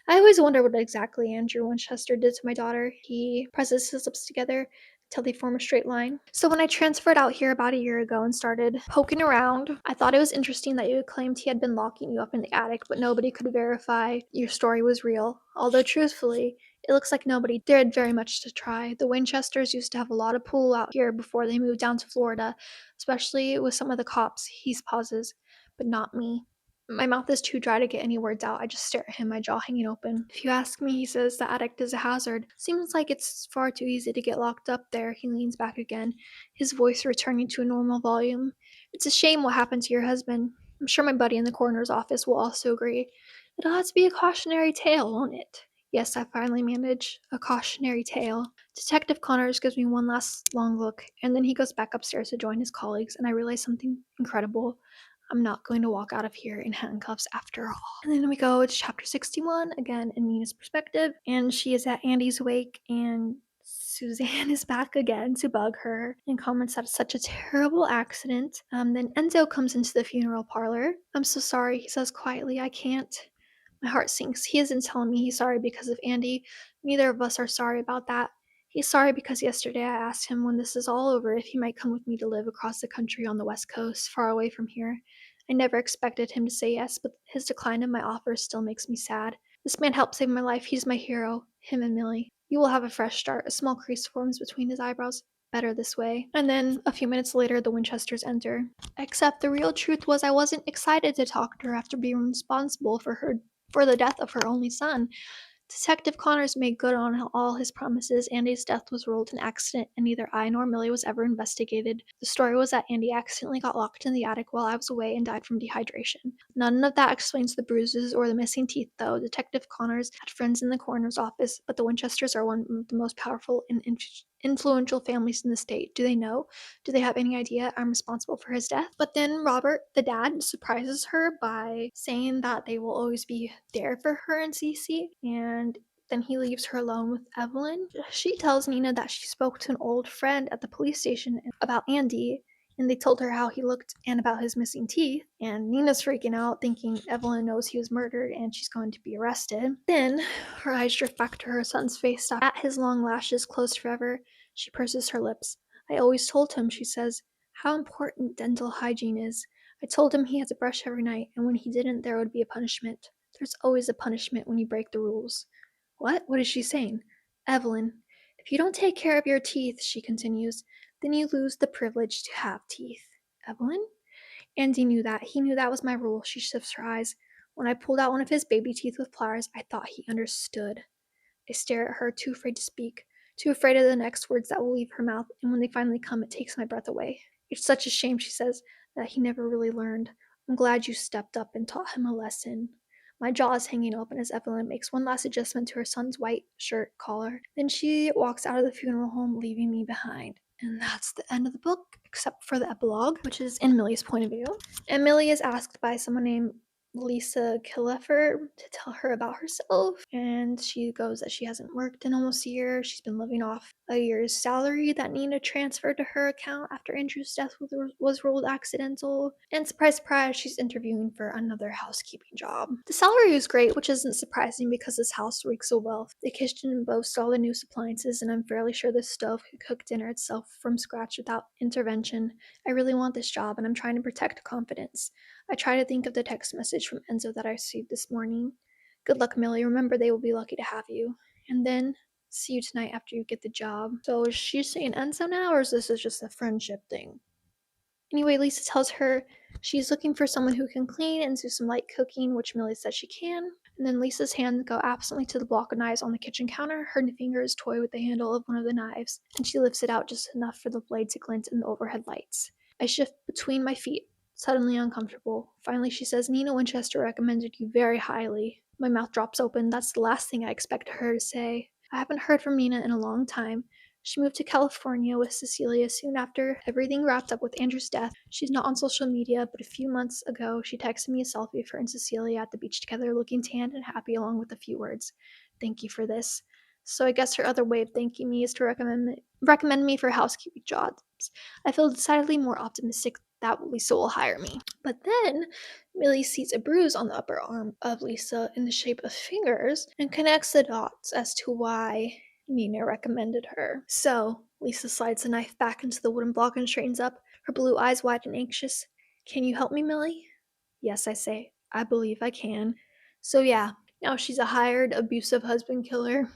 I always wonder what exactly Andrew Winchester did to my daughter. He presses his lips together until they form a straight line. So when I transferred out here about a year ago and started poking around, I thought it was interesting that you had claimed he had been locking you up in the attic, but nobody could verify your story was real. Although truthfully, it looks like nobody dared very much to try. The Winchesters used to have a lot of pull out here before they moved down to Florida, especially with some of the cops. He pauses, but not me. My mouth is too dry to get any words out. I just stare at him, my jaw hanging open. If you ask me, he says the attic is a hazard. Seems like it's far too easy to get locked up there. He leans back again, his voice returning to a normal volume. It's a shame what happened to your husband. I'm sure my buddy in the coroner's office will also agree. It'll have to be a cautionary tale, won't it? Yes, I finally manage. A cautionary tale. Detective Connors gives me one last long look, and then he goes back upstairs to join his colleagues, and I realize something incredible. I'm not going to walk out of here in handcuffs after all. And then we go to chapter 61, again in Nina's perspective, and she is at Andy's wake, and Suzanne is back again to bug her and comments that it's such a terrible accident. Then Enzo comes into the funeral parlor. I'm so sorry, he says quietly. I can't. My heart sinks. He isn't telling me he's sorry because of Andy. Neither of us are sorry about that. He's sorry because yesterday I asked him when this is all over if he might come with me to live across the country on the West Coast, far away from here. I never expected him to say yes, but his decline of my offer still makes me sad. This man helped save my life. He's my hero. Him and Millie. You will have a fresh start. A small crease forms between his eyebrows. Better this way. And then, a few minutes later, the Winchesters enter. Except the real truth was I wasn't excited to talk to her after being responsible for the death of her only son. Detective Connors made good on all his promises. Andy's death was ruled an accident, and neither I nor Millie was ever investigated. The story was that Andy accidentally got locked in the attic while I was away and died from dehydration. None of that explains the bruises or the missing teeth, though. Detective Connors had friends in the coroner's office, but the Winchesters are one of the most powerful and influential families in the state. Do they know? Do they have any idea I'm responsible for his death? But then Robert, the dad, surprises her by saying that they will always be there for her and Cece, and then he leaves her alone with Evelyn. She tells Nina that she spoke to an old friend at the police station about Andy, and they told her how he looked and about his missing teeth. And Nina's freaking out, thinking Evelyn knows he was murdered and she's going to be arrested. Then her eyes drift back to her son's face, at his long lashes closed forever. She purses her lips. I always told him, she says, how important dental hygiene is. I told him he had to brush every night, and when he didn't, there would be a punishment. There's always a punishment when you break the rules. What? What is she saying? Evelyn, if you don't take care of your teeth, she continues, then you lose the privilege to have teeth. Evelyn? Andy knew that. He knew that was my rule. She shifts her eyes. When I pulled out one of his baby teeth with pliers, I thought he understood. I stare at her, too afraid to speak, too afraid of the next words that will leave her mouth, and when they finally come, it takes my breath away. It's such a shame, she says, that he never really learned. I'm glad you stepped up and taught him a lesson. My jaw is hanging open as Evelyn makes one last adjustment to her son's white shirt collar. Then she walks out of the funeral home, leaving me behind. And that's the end of the book, except for the epilogue, which is in Millie's point of view. And Millie is asked by someone named Lisa Killefer to tell her about herself, and she goes that she hasn't worked in almost a year. She's been living off a year's salary that Nina transferred to her account after Andrew's death was ruled accidental, and surprise surprise, she's interviewing for another housekeeping job. The salary is great, which isn't surprising because this house reeks of wealth. The kitchen boasts all the newest appliances, and I'm fairly sure this stove could cook dinner itself from scratch without intervention. I really want this job, and I'm trying to protect confidence. I try to think of the text message from Enzo that I received this morning. Good luck, Millie. Remember, they will be lucky to have you. And then, see you tonight after you get the job. So is she saying Enzo now, or is this just a friendship thing? Anyway, Lisa tells her she's looking for someone who can clean and do some light cooking, which Millie says she can. And then Lisa's hands go absently to the block of knives on the kitchen counter. Her fingers toy with the handle of one of the knives, and she lifts it out just enough for the blade to glint in the overhead lights. I shift between my feet, suddenly uncomfortable. Finally, she says, Nina Winchester recommended you very highly. My mouth drops open. That's the last thing I expect her to say. I haven't heard from Nina in a long time. She moved to California with Cecilia soon after everything wrapped up with Andrew's death. She's not on social media, but a few months ago, she texted me a selfie of her and Cecilia at the beach together, looking tanned and happy, along with a few words. Thank you for this. So I guess her other way of thanking me is to recommend me for housekeeping jobs. I feel decidedly more optimistic that Lisa will hire me. But then Millie sees a bruise on the upper arm of Lisa in the shape of fingers and connects the dots as to why Nina recommended her. So Lisa slides the knife back into the wooden block and straightens up, her blue eyes wide and anxious. Can you help me, Millie? Yes, I say. I believe I can. So yeah, now she's a hired, abusive husband killer.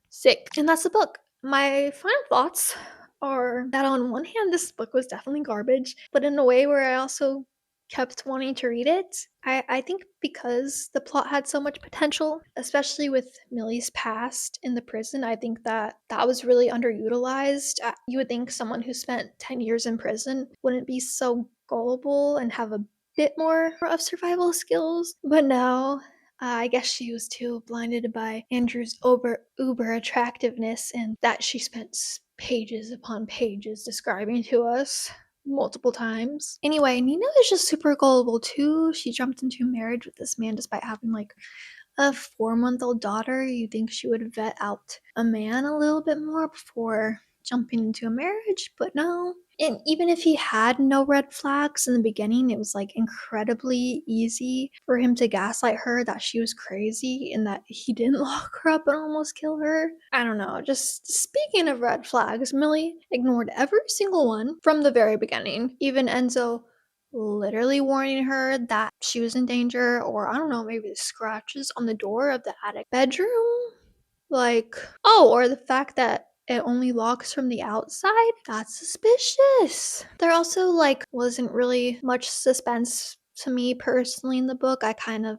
Sick. And that's the book. My final thoughts are that on one hand, this book was definitely garbage, but in a way where I also kept wanting to read it. I think because the plot had so much potential, especially with Millie's past in the prison, I think that that was really underutilized. You would think someone who spent 10 years in prison wouldn't be so gullible and have a bit more of survival skills, but no. I guess she was too blinded by Andrew's uber attractiveness and that she spent pages upon pages describing to us multiple times. Anyway, Nina is just super gullible too. She jumped into marriage with this man despite having like a 4-month-old daughter. You think she would vet out a man a little bit more before jumping into a marriage, but no. And even if he had no red flags in the beginning, it was like incredibly easy for him to gaslight her that she was crazy and that he didn't lock her up and almost kill her. I don't know. Just speaking of red flags, Millie ignored every single one from the very beginning. Even Enzo literally warning her that she was in danger, or I don't know, maybe the scratches on the door of the attic bedroom. Like, oh, or the fact that it only locks from the outside? That's suspicious. There also, like, wasn't really much suspense to me personally in the book. I kind of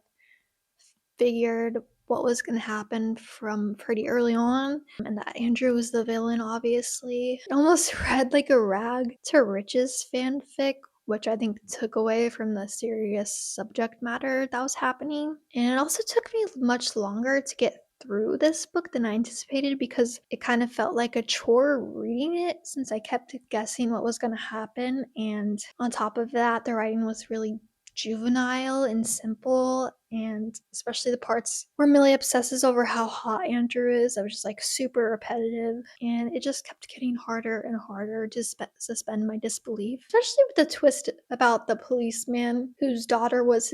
figured what was going to happen from pretty early on, and that Andrew was the villain, obviously. It almost read like a rag to riches fanfic, which I think took away from the serious subject matter that was happening. And it also took me much longer to get through this book than I anticipated because it kind of felt like a chore reading it since I kept guessing what was going to happen. And on top of that, the writing was really juvenile and simple, and especially the parts where Millie obsesses over how hot Andrew is, that was just like super repetitive, and it just kept getting harder and harder to suspend my disbelief, especially with the twist about the policeman whose daughter was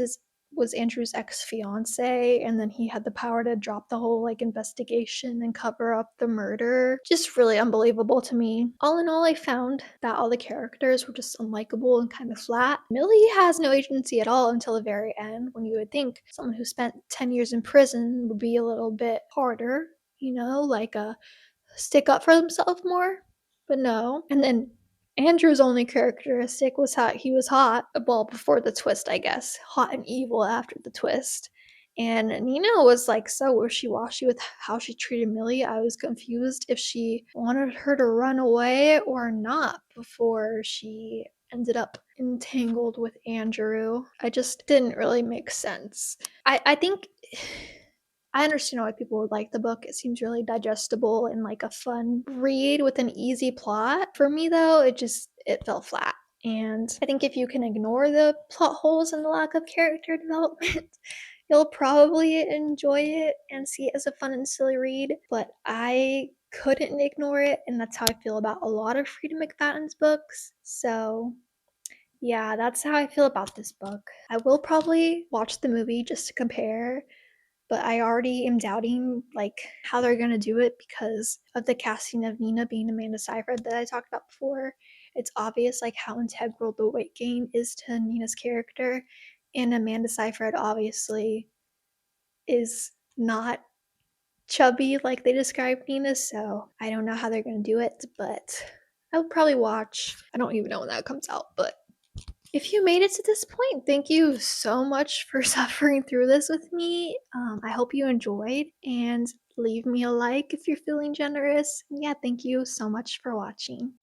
Andrew's ex-fiance, and then he had the power to drop the whole like investigation and cover up the murder. Just really unbelievable to me. All in all, I found that all the characters were just unlikable and kind of flat. Millie has no agency at all until the very end, when you would think someone who spent 10 years in prison would be a little bit harder, you know, like stick up for himself more. But no. And then Andrew's only characteristic was how he was hot. Well, before the twist, I guess. Hot and evil after the twist. And Nina was like so wishy-washy with how she treated Millie. I was confused if she wanted her to run away or not before she ended up entangled with Andrew. I just didn't really make sense. I think I understand why people would like the book. It seems really digestible and like a fun read with an easy plot. For me though, it fell flat. And I think if you can ignore the plot holes and the lack of character development, you'll probably enjoy it and see it as a fun and silly read. But I couldn't ignore it, and that's how I feel about a lot of Frieda McFadden's books. So yeah, that's how I feel about this book. I will probably watch the movie just to compare, but I already am doubting like how they're gonna do it because of the casting of Nina being Amanda Seyfried that I talked about before. It's obvious like how integral the weight gain is to Nina's character, and Amanda Seyfried obviously is not chubby like they described Nina, so I don't know how they're gonna do it, but I will probably watch. I don't even know when that comes out, but if you made it to this point, thank you so much for suffering through this with me. I hope you enjoyed, and leave me a like if you're feeling generous. Yeah, thank you so much for watching.